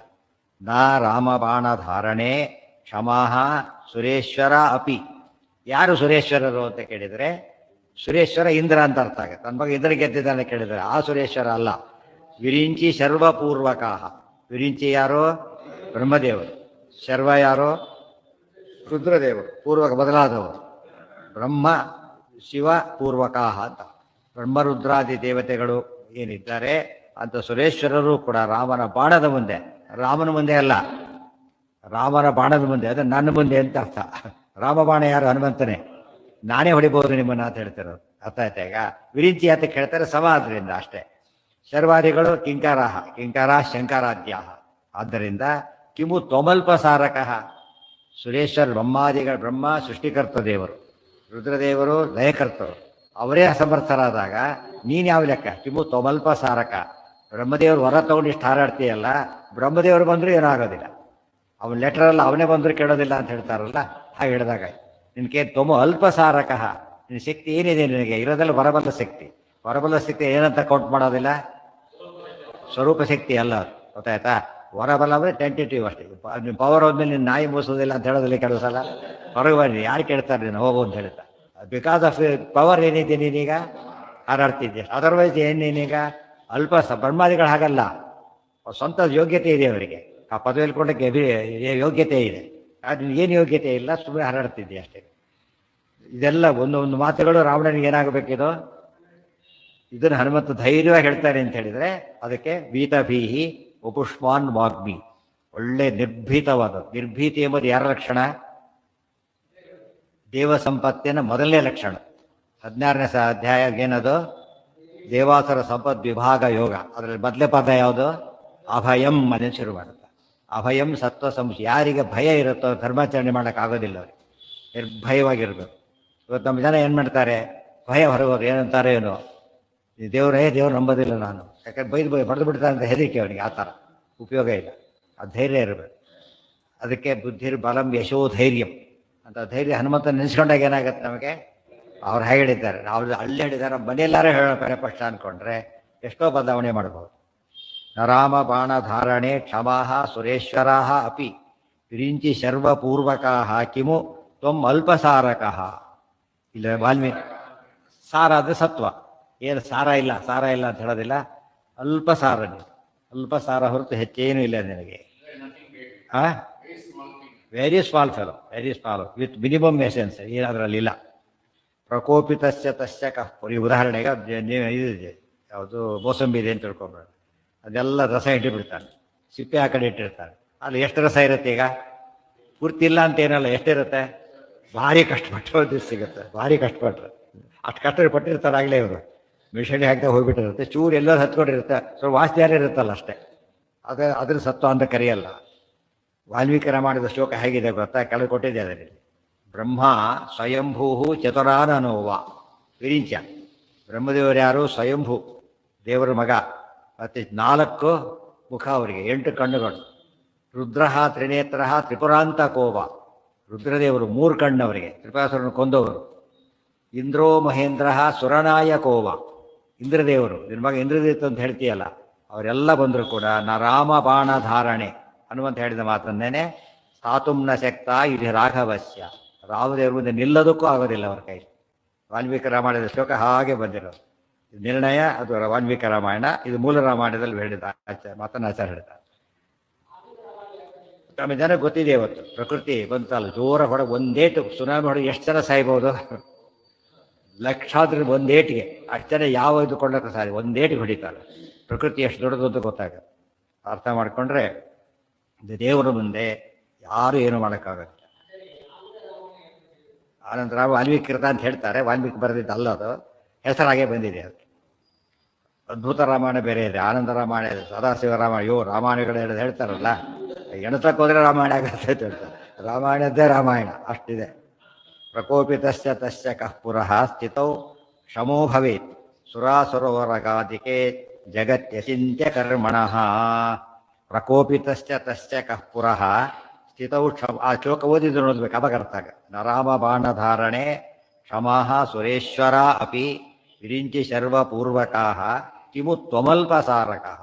ನಾ ರಾಮಬಾಣ ಧಾರಣೆ ಕ್ಷಮಾಹ ಸುರೇಶ್ವರ ಅಪಿ. ಯಾರು ಸುರೇಶ್ವರರು ಅಂತ ಕೇಳಿದರೆ, ಸುರೇಶ್ವರ ಇಂದ್ರ ಅಂತ ಅರ್ಥ ಆಗುತ್ತೆ. ನನ್ನ ಬಗ್ಗೆ ಇಂದ್ರ ಗೆದ್ದಿದ್ದಾನೆ ಕೇಳಿದರೆ ಆ ಸುರೇಶ್ವರ ಅಲ್ಲ. ವಿರಿಂಚಿ ಶರ್ವಪೂರ್ವಕಃ. ವಿರಿಂಚಿ ಯಾರು? ಬ್ರಹ್ಮದೇವರು. ಶರ್ವ ಯಾರು? ರುದ್ರದೇವರು. ಪೂರ್ವಕ ಬದಲಾದವರು. ಬ್ರಹ್ಮ ಶಿವ ಪೂರ್ವಕಃ ಅಂತ. ಬ್ರಹ್ಮರುದ್ರಾದಿ ದೇವತೆಗಳು ಏನಿದ್ದಾರೆ ಅಂತ ಸುರೇಶ್ವರರು ಕೂಡ ರಾಮನ ಬಾಣದ ಮುಂದೆ, ರಾಮನ ಮುಂದೆ ಅಲ್ಲ, ರಾಮನ ಬಾಣದ ಮುಂದೆ, ಅದು ನನ್ನ ಮುಂದೆ ಅಂತ ಅರ್ಥ. ರಾಮಬಾಣ ಯಾರು? ಹನುಮಂತನೇ. ನಾನೇ ಹೊಡಿಬೋದು ನಿಮ್ಮನ್ನ ಅಂತ ಹೇಳ್ತಿರೋದು. ಅರ್ಥ ಆಯ್ತಾ? ಈಗ ವಿರಿಂಚಿ ಅಂತ ಕೇಳ್ತಾರೆ, ಸಮ ಆದ್ರಿಂದ ಅಷ್ಟೇ. ಶರ್ವಾದಿಗಳು ಕಿಂಕಾರ ಶಂಕರಾದ್ಯ. ಆದ್ದರಿಂದ ಕಿಮು ತ್ವಮಲ್ಪಸಾರಕಃ, ಸುರೇಶ್ವರ ಬ್ರಹ್ಮಾದಿಗಳ ಬ್ರಹ್ಮ ಸೃಷ್ಟಿಕರ್ತ ದೇವರು, ರುದ್ರದೇವರು ಲಯಕರ್ತರು, ಅವರೇ ಅಸಮರ್ಥರಾದಾಗ ನೀನು ಯಾವ ಲೆಕ್ಕ? ಕಿಮು ತೊಮಲ್ಪ ಸಾರಕ. ಬ್ರಹ್ಮದೇವರು ಹೊರ ತಗೊಂಡು ಇಷ್ಟು ಹಾರಾಡ್ತೀಯಲ್ಲ, ಬ್ರಹ್ಮದೇವರು ಬಂದರೂ ಏನೂ ಆಗೋದಿಲ್ಲ. ಅವನ ಲೆಟ್ರಲ್ಲ ಅವನೇ ಬಂದರೂ ಕೇಳೋದಿಲ್ಲ ಅಂತ ಹೇಳ್ತಾರಲ್ಲ, ಹಾಗೆ ಹೇಳಿದಾಗ ನಿನಗೆ ತೊಮ ಅಲ್ಪ ಸಾರಕ. ನಿನ್ನ ಶಕ್ತಿ ಏನಿದೆ ನಿನಗೆ? ಇರೋದೆಲ್ಲ ಹೊರಬಲ್ಲ ಶಕ್ತಿ. ಹೊರಬಲ್ಲ ಶಕ್ತಿ ಏನಂತ ಕೌಂಟ್ ಮಾಡೋದಿಲ್ಲ, ಸ್ವರೂಪ ಶಕ್ತಿ ಅಲ್ಲ ಅದು, ಗೊತ್ತಾಯ್ತಾ? ಹೊರಬಲ್ಲ ಅಂದರೆ ಟೆಂಟೇಟಿವ್ ಅಷ್ಟೇ. ನಿಮ್ಮ ಪವರ್ ಹೋದ್ಮೇಲೆ ನೀನು ನಾಯಿ ಮೂಸೋದಿಲ್ಲ ಅಂತ ಹೇಳೋದಿಲ್ಲ ಕೆಲವು ಸಲ. ಹೊರಗೆ ಬನ್ನಿ, ಯಾರು ಕೇಳ್ತಾರೆ ನೀನು ಹೋಗು ಅಂತ ಹೇಳ್ತಾ. ಬಿಕಾಸ್ ಆಫ್ ಪವರ್ ಏನಿದೆ ನೀನೀಗ ಹಾರಾಡ್ತಿದ್ದೆ. ಅದರ್ವೈಸ್ ಏನೇನೀಗ ಅಲ್ಪ ಬ್ರಹ್ಮಾದಿಗಳು ಹಾಗಲ್ಲ, ಸ್ವಂತ ಯೋಗ್ಯತೆ ಇದೆ ಅವರಿಗೆ. ಆ ಪದವಿಯಲ್ಲಿ ಕೊಡೋಕ್ಕೆ ಯೋಗ್ಯತೆ ಇದೆ. ಆದರೆ ಏನು ಯೋಗ್ಯತೆ ಇಲ್ಲ, ಸುಮ್ಮನೆ ಹಾರಾಡ್ತಿದ್ದೆ ಅಷ್ಟೇ. ಇದೆಲ್ಲ ಒಂದೊಂದು ಮಾತುಗಳು ರಾವಣನಿಗೆ ಏನಾಗಬೇಕಿದು? ಇದನ್ನು ಹನುಮಂತ ಧೈರ್ಯವಾಗಿ ಹೇಳ್ತಾರೆ ಅಂತ ಹೇಳಿದರೆ ಅದಕ್ಕೆ ಭೀತಭೀಹಿ ಉಪುಷ್ಮಾನ್ ವಾಗ್ಮಿ. ಒಳ್ಳೆ ನಿರ್ಭೀತವಾದದ್ದು. ನಿರ್ಭೀತಿ ಎಂಬುದು ಯಾರ ಲಕ್ಷಣ? ದೇವ ಸಂಪತ್ತಿನ ಮೊದಲನೇ ಲಕ್ಷಣ. 16ನೇ ಅಧ್ಯಾಯ ಏನದು? ದೇವಾಸುರ ಸಂಪತ್ ವಿಭಾಗ ಯೋಗ. ಅದರಲ್ಲಿ ಮೊದಲೇ ಪದ ಯಾವುದು? ಅಭಯಂ ಅನ್ನೋದು ಶುರು ಮಾಡುತ್ತೆ. ಅಭಯಂ ಸತ್ವ ಸಂಶಯ. ಯಾರಿಗೆ ಭಯ ಇರುತ್ತೋ ಧರ್ಮಾಚರಣೆ ಮಾಡೋಕ್ಕಾಗೋದಿಲ್ಲ ಅವ್ರಿಗೆ. ನಿರ್ಭಯವಾಗಿರ್ಬೇಕು. ಇವತ್ತು ನಮ್ಮ ಜನ ಏನು ಮಾಡ್ತಾರೆ? ಭಯ ಹೊರಗೋರು ಏನಂತಾರೆ ಏನೋ, ದೇವ್ರು ನಂಬೋದಿಲ್ಲ ನಾನು, ಯಾಕಂದ್ರೆ ಬೈದು ಬಡ್ದು ಬಿಡ್ತಾರೆ ಅಂತ ಹೆದರಿಕೆ ಅವನಿಗೆ. ಆ ಥರ ಉಪಯೋಗ ಇಲ್ಲ. ಆ ಧೈರ್ಯ ಇರಬೇಕು. ಅದಕ್ಕೆ ಬುದ್ಧಿರ್ ಬಲಂ ಯಶೋ ಧೈರ್ಯಂ ಅಂತ ಧೈರ್ಯ ಹನುಮಂತ ನೆನೆಸ್ಕೊಂಡಾಗ ಏನಾಗುತ್ತೆ ನಮಗೆ? ಅವ್ರು ಹೇಗೆ ಹೇಳಿದ್ದಾರೆ, ನಾವು ಅಲ್ಲಿ ಹೇಳಿದ್ದಾರೆ, ಮನೆಯಲ್ಲಾರು ಹೇಳೋ ಪಕ್ಷ ಅಂದ್ಕೊಂಡ್ರೆ ಎಷ್ಟೋ ಬದಲಾವಣೆ ಮಾಡ್ಬೋದು. ನರಾಮ ಬಾಣ ಧಾರಣೆ ಕ್ಷಮಾಹ ಸುರೇಶ್ವರಾಹ ಅಪಿ ವಿರಿಂಚಿ ಶರ್ವಪೂರ್ವಕಾಹ ಕಿಮು ತ್ವಂ ಅಲ್ಪಸಾರಕಃ. ಇಲ್ಲ ವಾಲ್ಮೀಕಿ ಸಾರ ಅದು ಸತ್ವ. ಏನು ಸಾರ ಇಲ್ಲ, ಸಾರ ಇಲ್ಲ ಅಂತ ಹೇಳೋದಿಲ್ಲ. ಅಲ್ಪ ಸಾರ, ನೀವು ಅಲ್ಪ ಸಾರ ಹೊರತು ಹೆಚ್ಚೇನೂ ಇಲ್ಲ ನಿನಗೆ. Very small fellow, very small with minimum essence ಏನಾದ್ರಲ್ಲಿ ಇಲ್ಲ. ಪ್ರಕೋಪಿತಸ್ಯ ತಸ್ಯ ಕಹ್ಪುರಿ. ಉದಾಹರಣೆಗೆ ಇದು ಯಾವುದು ಮೋಸಂಬಿ ಇದೆ ಅಂತ ತಿಳ್ಕೊಬೇಡ, ಅದೆಲ್ಲ ರಸ ಇಟ್ಟಿಬಿಡ್ತಾನೆ, ಸಿಪ್ಪೆ ಆ ಕಡೆ ಇಟ್ಟಿರ್ತಾನೆ. ಅಲ್ಲಿ ಎಷ್ಟು ರಸ ಇರುತ್ತೆ? ಈಗ ಪೂರ್ತಿ ಇಲ್ಲ ಅಂತ ಏನಲ್ಲ, ಎಷ್ಟಿರುತ್ತೆ? ಭಾರಿ ಕಷ್ಟಪಟ್ಟು ಸಿಗುತ್ತೆ, ಭಾರಿ ಕಷ್ಟಪಟ್ಟರೆ. ಅಷ್ಟು ಕಷ್ಟ ಪಟ್ಟಿರ್ತಾರೆ ಆಗಲೇ ಇವರು. ಮಿಷನಿ ಹಾಕಿದಾಗ ಹೋಗ್ಬಿಟ್ಟಿರುತ್ತೆ, ಚೂರು ಎಲ್ಲರೂ ಹತ್ಕೊಂಡಿರುತ್ತೆ, ಸ್ವಲ್ಪ ವಾಸನೆ ಇರುತ್ತಲ್ಲ ಅಷ್ಟೇ. ಅದ್ರ ಸತ್ವ ಅಂತ ಕರೆಯಲ್ಲ. ವಾಲ್ಮೀಕಿ ರಾಮಾಯಣದ ಶ್ಲೋಕ ಹೇಗಿದೆ ಗೊತ್ತಾ? ಕೆಳಗೆ ಕೊಟ್ಟಿದೆ ಅದರಲ್ಲಿ. ಬ್ರಹ್ಮ ಸ್ವಯಂಭೂ ಚತುರಾನನೋವ ವಿರಿಂಚ. ಬ್ರಹ್ಮದೇವರು ಯಾರು? ಸ್ವಯಂಭೂ, ದೇವರ ಮಗ. ಮತ್ತು 4 ಮುಖ ಅವರಿಗೆ, 8 ಕಣ್ಣುಗಳು. ರುದ್ರ ತ್ರಿನೇತ್ರ ತ್ರಿಪುರಾಂತ ಕೋವ. ರುದ್ರದೇವರು 3 ಕಣ್ಣವರಿಗೆ, ತ್ರಿಪುರಾಸುರನ್ನು ಕೊಂದವರು. ಇಂದ್ರೋ ಮಹೇಂದ್ರ ಸುರನಾಯಕೋವ. ಇಂದ್ರದೇವರು, ನಿನ್ನ ಮಗ ಇಂದ್ರದೇವ ಅಂತ ಹೇಳ್ತೀಯಲ್ಲ, ಅವರೆಲ್ಲ ಬಂದರೂ ಕೂಡ ನ ರಾಮ ಬಾಣ ಧಾರಣೆ ಹನುಮಂತ ಹೇಳಿದ ಮಾತನ್ನೇನೆ ಸ್ಥಾತುಮ್ನ ಶಕ್ತ ಇದು ರಾಘವಸ್ಯ. ರಾಮದೇವ್ರ ಮುಂದೆ ನಿಲ್ಲೋದಕ್ಕೂ ಆಗೋದಿಲ್ಲ ಅವರ ಕೈ. ವಾಲ್ಮೀಕಿ ರಾಮಾಯಣದ ಶ್ಲೋಕ ಹಾಗೆ ಬಂದಿರೋದು. ನಿರ್ಣಯ ಅದು ವಾಲ್ಮೀಕಿ ರಾಮಾಯಣ. ಇದು ಮೂಲ ರಾಮಾಯಣದಲ್ಲಿ ಹೇಳಿದ ಮಾತನ್ನು ಆಚಾರ್ಯ ಹೇಳ್ತಾರೆ. ನಮ್ಮ ಜನ ಗೊತ್ತಿದೆ ಇವತ್ತು ಪ್ರಕೃತಿ ಬಂತಲ್ಲ, ಜೋರ ಹೊಡ ಒಂದೇಟು ಸುನಾಮಿ ಹೊಡೆದು ಎಷ್ಟು ಜನ ಸಾಯ್ಬೋದು? ಲಕ್ಷಾದ್ರೂ ಒಂದೇಟಿಗೆ. ಅಷ್ಟು ಜನ ಯಾವ ಇದು ಕೊಳ್ಳಕ್ಕೆ ಸಾಧ್ಯ? ಒಂದೇಟಿಗೆ ಹೊಡಿತಾರೆ. ಪ್ರಕೃತಿ ಎಷ್ಟು ದೊಡ್ಡದು ಅಂತ ಗೊತ್ತಾಗುತ್ತೆ. ಅರ್ಥ ಮಾಡಿಕೊಂಡ್ರೆ ದೇವರ ಮುಂದೆ ಯಾರು ಏನು ಮಾಡೋಕ್ಕಾಗತ್ತೆ. ಆನಂತರ ವಾಲ್ಮೀಕಿ ಕೃತ ಅಂತ ಹೇಳ್ತಾರೆ. ವಾಲ್ಮೀಕಿ ಬರೆದಿದ್ದು ಅಲ್ಲ, ಅದು ಹೆಸರಾಗೆ ಬಂದಿದೆ. ಅದು ಅದ್ಭುತ ರಾಮಾಯಣ ಬೇರೆ ಇದೆ, ಆನಂದ ರಾಮಾಯಣ ಇದೆ, ಸದಾಶಿವ ರಾಮಾಯಣ. ರಾಮಾಯಣಗಳು ಹೇಳ್ತಾರಲ್ಲ, ಎಣಸಕ್ಕೆ ಹೋದರೆ ರಾಮಾಯಣ ಆಗತ್ತೆ ಅಂತ ಹೇಳ್ತಾರೆ. ರಾಮಾಯಣದ್ದೇ ರಾಮಾಯಣ ಅಷ್ಟಿದೆ. ಪ್ರಕೋಪಿತಸ್ಯ ತಸ್ಯ ಕಃ ಪುರಃ ಸ್ಥಿತೌ ಕ್ಷಮೋ ಭವೇತ್ ಸುರಾಸುರವರಗಾದಿಕೆ ಜಗತ್ಯಚಿಂತ್ಯ ಕರ್ಮಣಃ. ಪ್ರಕೋಪಿತಸ್ಯ ತಸ್ಯ ಕಃ ಪುರಃ ಸ್ಥಿತೌ ಕ್ಷಮ. ಆ ಶ್ಲೋಕ ಓದಿದ್ರು ನೋಡ್ಬೇಕು, ಅವಾಗ ಅರ್ಥ ಆಗ. ನರಾಮ ಬಾಣಧಾರಣೆ ಕ್ಷಮಾಃ ಸುರೇಶ್ವರ ಅಪಿ ವಿರಿಂಚಿ ಶರ್ವಪೂರ್ವಕಾಃ ಕಿಮು ತ್ವಮಲ್ಪಸಾರಕಃ.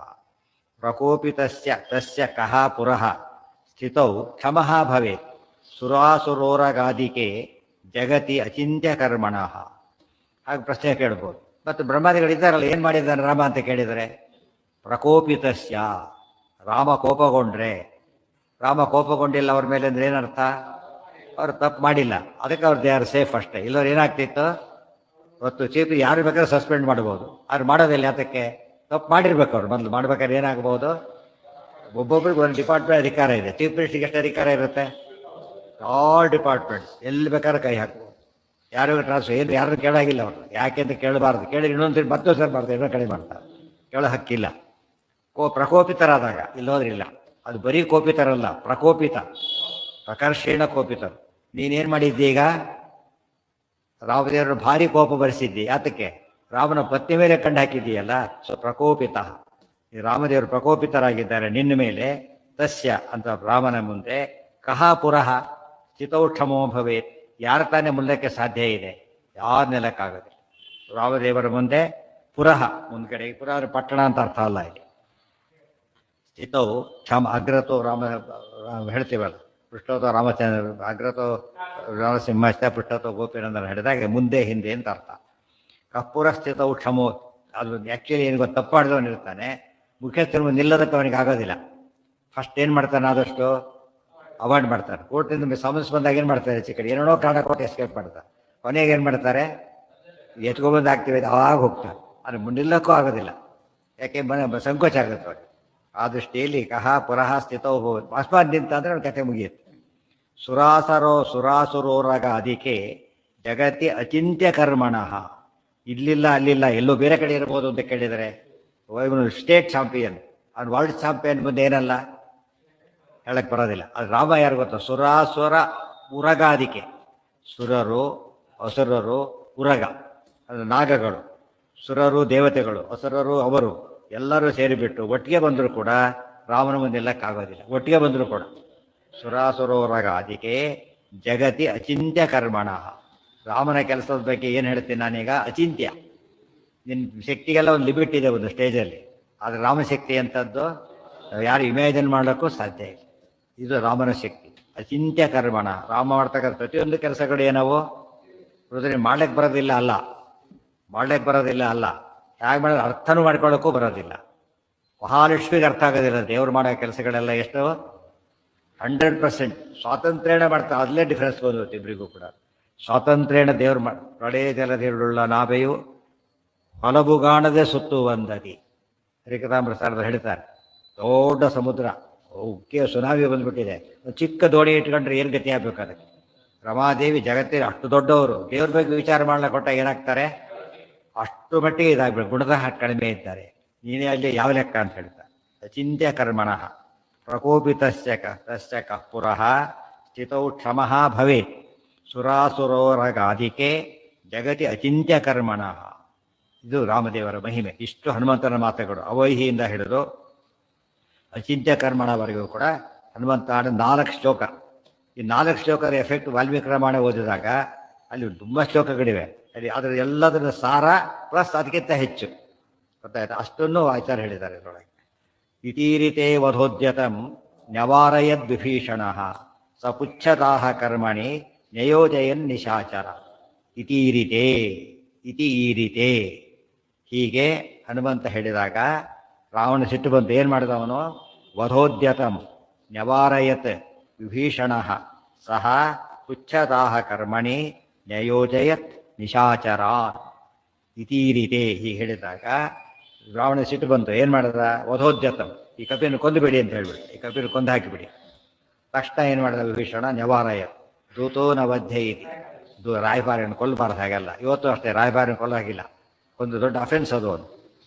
ಪ್ರಕೋಪಿತಸ್ಯ ತಸ್ಯ ಕಃ ಪುರಃ ಸ್ಥಿತೌ ಕ್ಷಮಃ ಭವೇತ್ ಸುರಾಸುರೋರಗಾದಿಕೆ ಜಗತಿ ಅಚಿಂತ್ಯ ಕರ್ಮಣಃ. ಹಾಗೆ ಪ್ರಶ್ನೆ ಕೇಳ್ಬೋದು. ಮತ್ತು ಬ್ರಹ್ಮಾದಿಗಳಿದ್ದಾರಲ್ಲ, ಏನು ಮಾಡಿದ್ದಾನೆ ರಾಮ ಅಂತ ಕೇಳಿದರೆ, ಪ್ರಕೋಪಿತಸ್ಯ, ರಾಮ ಕೋಪಗೊಂಡ್ರೆ. ರಾಮ ಕೋಪಗೊಂಡಿಲ್ಲ ಅವ್ರ ಮೇಲೆ ಅಂದ್ರೆ ಏನರ್ಥ? ಅವ್ರು ತಪ್ಪು ಮಾಡಿಲ್ಲ, ಅದಕ್ಕೆ ಅವ್ರು ದೇ ಆರ್ ಸೇಫ್ ಅಷ್ಟೇ. ಇಲ್ಲವ್ರು ಏನಾಗ್ತಿತ್ತು? ಇವತ್ತು ಚೀಫ್ ಯಾರು ಬೇಕಾದ್ರೆ ಸಸ್ಪೆಂಡ್ ಮಾಡ್ಬೋದು, ಅವ್ರು ಮಾಡೋದಿಲ್ಲ. ಅದಕ್ಕೆ ತಪ್ಪು ಮಾಡಿರ್ಬೇಕು. ಅವ್ರು ಮೊದಲು ಮಾಡ್ಬೇಕಾದ್ರೆ ಏನಾಗ್ಬೋದು? ಒಬ್ಬೊಬ್ರಿಗೆ ಒಂದು ಡಿಪಾರ್ಟ್ಮೆಂಟ್ ಅಧಿಕಾರ ಇದೆ. ಚೀಫ್ ಮಿನಿಸ್ಟ್ರಿಗೆ ಎಷ್ಟು ಅಧಿಕಾರ ಇರುತ್ತೆ? ಆಲ್ ಡಿಪಾರ್ಟ್ಮೆಂಟ್ಸ್ ಎಲ್ಲಿ ಬೇಕಾದ್ರೆ ಕೈ ಹಾಕ್ಬೋದು. ಯಾರಿಗೂ ಟ್ರಾನ್ಸ್ಫರ್ ಏನು ಯಾರು ಕೇಳಾಗಿಲ್ಲ ಅವರು. ಯಾಕೆ ಅಂತ ಕೇಳಬಾರ್ದು. ಕೇಳಿ ಇನ್ನೊಂದು ಮತ್ತೆ ಸೇರಬಾರ್ದು, ಇನ್ನೊಂದು ಕಡೆ ಮಾಡ್ತಾರೆ. ಕೇಳೋ ಹಕ್ಕಿಲ್ಲ. ಪ್ರಕೋಪಿತರಾದಾಗ ಇಲ್ಲೋದ್ರಿಲ್ಲ. ಅದು ಬರೀ ಕೋಪಿತರಲ್ಲ, ಪ್ರಕೋಪಿತ. ಪ್ರಕರ್ಷೇಣ ಕೋಪಿತರು. ನೀನೇನು ಮಾಡಿದ್ದಿ ಈಗ? ರಾಮದೇವರು ಭಾರಿ ಕೋಪ ಬರೆಸಿದ್ದಿ. ಯಾತಕ್ಕೆ? ರಾಮನ ಪತ್ನಿ ಮೇಲೆ ಕಂಡು ಹಾಕಿದ್ದೀಯಲ್ಲ. ಪ್ರಕೋಪಿತ. ಈ ರಾಮದೇವರು ಪ್ರಕೋಪಿತರಾಗಿದ್ದಾರೆ ನಿನ್ನ ಮೇಲೆ. ತಸ್ಯ ಅಂತ ರಾಮನ ಮುಂದೆ ಕಹ ಪುರಃ ಸ್ಥಿತೌಕ್ಷಮೋ ಭವೇತ್. ಯಾರ ತಾನೇ ಮುಲ್ಲಕ್ಕೆ ಸಾಧ್ಯ ಇದೆ? ಯಾರ ನೆಲಕ್ಕಾಗದೆ. ರಾಮದೇವರ ಮುಂದೆ ಪುರಃ, ಮುಂದ್ಗಡೆ ಪುರ ಪಟ್ಟಣ ಅಂತ ಅರ್ಥ ಅಲ್ಲ ಇಲ್ಲಿ. ಸ್ಥಿತೌ ಕ್ಷಮ ಅಗ್ರತೋ ರಾಮ ಹೇಳ್ತೀವಲ್ಲ, ಪೃಷ್ಠೋತೋ ರಾಮಚಂದ್ರ, ಅಗ್ರತೋ ರಾಮಸಿಂಹಸ್ಥ, ಪೃಷ್ಠೋತೋ ಗೋಪಿನಂದನ ಹೇಳಿದಾಗ ಮುಂದೆ ಹಿಂದೆ ಅಂತ ಅರ್ಥ. ಕಪ್ಪುರ ಸ್ಥಿತವು ಕ್ಷಮೋ, ಅದು ಆ್ಯಕ್ಚುಲಿ ಏನು ಗೊತ್ತು, ತಪ್ಪು ಮಾಡಿದವನು ಇರ್ತಾನೆ, ಮುಖ್ಯಸ್ಥರು ನಿಲ್ಲದಕ್ಕೆ ಅವನಿಗೆ ಆಗೋದಿಲ್ಲ. ಫಸ್ಟ್ ಏನು ಮಾಡ್ತಾನೆ, ಆದಷ್ಟು ಅವಾಯ್ಡ್ ಮಾಡ್ತಾರೆ. ಕೋರ್ಟಿಂದ ಸಮಸ್ಯೆ ಬಂದಾಗ ಏನು ಮಾಡ್ತಾರೆ, ಚಿಕ್ಕಡಿ ಏನೇನೋ ಕಾರಣ ಕೊಟ್ಟು ಎಸ್ಕೇಪ್ ಮಾಡ್ತಾರೆ. ಕೊನೆಗೆ ಏನು ಮಾಡ್ತಾರೆ, ಎತ್ಕೊಬಂದು ಆಗ್ತೀವಿ ಅವಾಗ ಹೋಗ್ತಾರೆ. ಅದು ನಿಲ್ಲಕ್ಕೂ ಆಗೋದಿಲ್ಲ, ಯಾಕೆ ಸಂಕೋಚ ಆಗುತ್ತೆ ಅವ್ರಿಗೆ. ಆ ದೃಷ್ಟಿಯಲ್ಲಿ ಕಹ ಪುರಃ ಸ್ಥಿತೋ ಹೋಗುತ್ತೆ. ಅಸ್ಮಾತ್ ನಿಂತ ಅಂದರೆ ಅವ್ರ ಕಥೆ ಮುಗಿಯುತ್ತೆ. ಸುರಾಸುರೋರಗ ಅದಕ್ಕೆ ಜಗತಿ ಅಚಿಂತ್ಯ ಕರ್ಮಣಃ. ಇಲ್ಲಿಲ್ಲ ಅಲ್ಲಿಲ್ಲ ಎಲ್ಲೋ ಬೇರೆ ಕಡೆ ಇರ್ಬೋದು ಅಂತ ಕೇಳಿದರೆ, ಸ್ಟೇಟ್ ಚಾಂಪಿಯನ್, ಅವ್ನು ವರ್ಲ್ಡ್ ಚಾಂಪಿಯನ್ ಮುಂದೆ ಏನಲ್ಲ ಹೇಳಕ್ಕೆ ಬರೋದಿಲ್ಲ. ಅದು ರಾಮ ಯಾರು ಗೊತ್ತಾ? ಸುರಾಸುರ ಉರಗಾದಿಕೆ. ಸುರರು, ಅಸುರರು, ಉರಗ ಅದು ನಾಗಗಳು, ಸುರರು ದೇವತೆಗಳು, ಅಸುರರು ಅವರು ಎಲ್ಲರೂ ಸೇರಿಬಿಟ್ಟು ಒಟ್ಟಿಗೆ ಬಂದರೂ ಕೂಡ ರಾಮನ ಮುಂದೆ ನಿಲ್ಲಕ್ಕಾಗೋದಿಲ್ಲ. ಒಟ್ಟಿಗೆ ಬಂದರೂ ಕೂಡ ಸುರಾಸುರೋರಗ ಅದಕ್ಕೆ ಜಗತಿ ಅಚಿಂತ್ಯ ಕರ್ಮಣ. ರಾಮನ ಕೆಲಸದ ಬಗ್ಗೆ ಏನು ಹೇಳ್ತೀನಿ ನಾನೀಗ? ಅಚಿಂತ್ಯ. ನಿನ್ನ ಶಕ್ತಿಗೆಲ್ಲ ಒಂದು ಲಿಮಿಟ್ ಇದೆ ಒಂದು ಸ್ಟೇಜಲ್ಲಿ. ಆದರೆ ರಾಮಶಕ್ತಿ ಅಂಥದ್ದು ಯಾರು ಇಮ್ಯಾಜಿನ್ ಮಾಡೋಕ್ಕೂ ಸಾಧ್ಯ ಇಲ್ಲ. ಇದು ರಾಮನ ಶಕ್ತಿ, ಅಚಿಂತ್ಯ ಕರ್ಮಣ. ರಾಮ ಮಾಡ್ತಕ್ಕಂಥ ಪ್ರತಿಯೊಂದು ಕೆಲಸಗಳು ಏನವು ಹೃದಯ ಮಾಡ್ಲಿಕ್ಕೆ ಬರೋದಿಲ್ಲ ಅಲ್ಲ, ಮಾಡ್ಲಿಕ್ಕೆ ಬರೋದಿಲ್ಲ ಅಲ್ಲ, ಹೇಗೆ ಮಾಡೋದು ಅರ್ಥನೂ ಮಾಡ್ಕೊಳ್ಳೋಕ್ಕೂ ಬರೋದಿಲ್ಲ. ಮಹಾಲಕ್ಷ್ಮಿಗೆ ಅರ್ಥ ಆಗೋದಿಲ್ಲ ದೇವ್ರು ಮಾಡೋ ಕೆಲಸಗಳೆಲ್ಲ. ಎಷ್ಟು 100% ಸ್ವಾತಂತ್ರ್ಯನ ಮಾಡ್ತಾರೆ. ಅದಲ್ಲೇ ಡಿಫ್ರೆನ್ಸ್ ಬಂದೋದು ಇಬ್ಬರಿಗೂ ಕೂಡ. ಸ್ವಾತಂತ್ರ್ಯನ ದೇವ್ರು ಪ್ರಳಯ ಜಲದಿರುಳ್ಳ ನಾವೆಯು ಹೊಲಬುಗಾಣದೆ ಸುತ್ತು ಒಂದದಿ. ಹರಿಕಥಾಮೃತ ಹೇಳ್ತಾರೆ, ದೊಡ್ಡ ಸಮುದ್ರ, ಉಕ್ಕೆ ಸುನಾಮಿ ಬಂದ್ಬಿಟ್ಟಿದೆ, ಚಿಕ್ಕ ದೋಣಿ ಇಟ್ಕೊಂಡ್ರೆ ಏನು ಗತಿ ಆಗ್ಬೇಕು ಅದಕ್ಕೆ? ರಮಾದೇವಿ ಜಗತ್ತಿನ ಅಷ್ಟು ದೊಡ್ಡವರು, ದೇವ್ರ ಬಗ್ಗೆ ವಿಚಾರ ಮಾಡ್ಲಿಕ್ಕೆ ಕೊಟ್ಟಾಗ ಏನಾಗ್ತಾರೆ? ಅಷ್ಟು ಮಟ್ಟಿಗೆ ಇದಾಗಬೇಕು, ಗುಣದ ಕಡಿಮೆ ಇದ್ದಾರೆ. ನೀನೇ ಅಲ್ಲಿ ಯಾವ ಲೆಕ್ಕ ಅಂತ ಹೇಳ್ತಾರೆ. ಅಚಿಂತ್ಯ ಕರ್ಮಣಃ ಪ್ರಕೋಪಿತಸ್ಯ ಕಃ ಪುರಃ ಸ್ಥಿತೌ ಕ್ಷಮಃ ಭವೇತ್. ಸುರಾಸುರೋರಗಾದಿಕೆ ಜಗತಿ ಅಚಿಂತ್ಯ ಕರ್ಮಣಃ. ಇದು ರಾಮದೇವರ ಮಹಿಮೆ. ಇಷ್ಟು ಹನುಮಂತನ ಮಾತುಗಳು ಅವೈಹಿಯಿಂದ ಹಿಡಿದು ಅಚಿಂತ್ಯ ಕರ್ಮಣವರೆಗೂ ಕೂಡ ಹನುಮಂತ 4 ಶ್ಲೋಕ. ಈ 4 ಶ್ಲೋಕದ ಎಫೆಕ್ಟ್ ವಾಲ್ಮೀಕಿ ರಾಮಾಯಣ ಓದಿದಾಗ ಅಲ್ಲಿ ತುಂಬ ಶ್ಲೋಕಗಳಿವೆ. ಅಲ್ಲಿ ಅದರ ಎಲ್ಲದರ ಸಾರ ಪ್ಲಸ್ ಅದಕ್ಕಿಂತ ಹೆಚ್ಚು ಗೊತ್ತಾಯ್ತು. ಅಷ್ಟನ್ನು ಆಚಾರ್ಯ ಹೇಳಿದ್ದಾರೆ ಇದರೊಳಗೆ. ಇತೀರಿತೆ ವಧೋದ್ಯತಂ ನ್ಯವಾರಯದ್ ವಿಭೀಷಣ ಸಪುಚ್ಛತಾಹ ಕರ್ಮಣಿ ನ್ಯಯೋಜಯನ್ ನಿಶಾಚರ. ಇತೀರಿತೆ, ಇತಿ ಈರಿತೆ, ಹೀಗೆ ಹನುಮಂತ ಹೇಳಿದಾಗ ರಾವಣ ಸಿಟ್ಟು ಬಂತು. ಏನು ಮಾಡಿದ ಅವನು? ವಧೋದ್ಯತಂ ನ್ಯವಾರಯತ್ ವಿಭೀಷಣ ಸಹ ಪುಚ್ಛತಾಹ ಕರ್ಮಣಿ ನ್ಯಯೋಜಯತ್ ನಿಶಾಚರ. ಇತೀರಿತೆ, ಹೀಗೆ ಹೇಳಿದಾಗ ರಾವಣ ಸಿಟ್ಟು ಬಂತು. ಏನು ಮಾಡಿದ? ವಧೋದ್ಯತಂ, ಈ ಕಪಿಯನ್ನು ಕೊಂದುಬಿಡಿ ಅಂತ ಹೇಳ್ಬಿಡಿ, ಈ ಕಪಿಯನ್ನು ಕೊಂದು ಹಾಕಿಬಿಡಿ. ತಕ್ಷಣ ಏನು ಮಾಡಿದ ವಿಭೀಷಣ? ನ್ಯವಾರಯ ದೂತೋ ನವಧ್ಯ ಇತಿ. ರಾಯಭಾರಿಯನ್ನು ಕೊಲ್ಲಬಾರ್ದು, ಹಾಗೆಲ್ಲ. ಇವತ್ತು ಅಷ್ಟೇ ರಾಯಭಾರಿಯನ್ನು ಕೊಲ್ಲ ಹಾಗಿಲ್ಲ, ಒಂದು ದೊಡ್ಡ ಅಫೆನ್ಸ್ ಅದು. ಒಂದು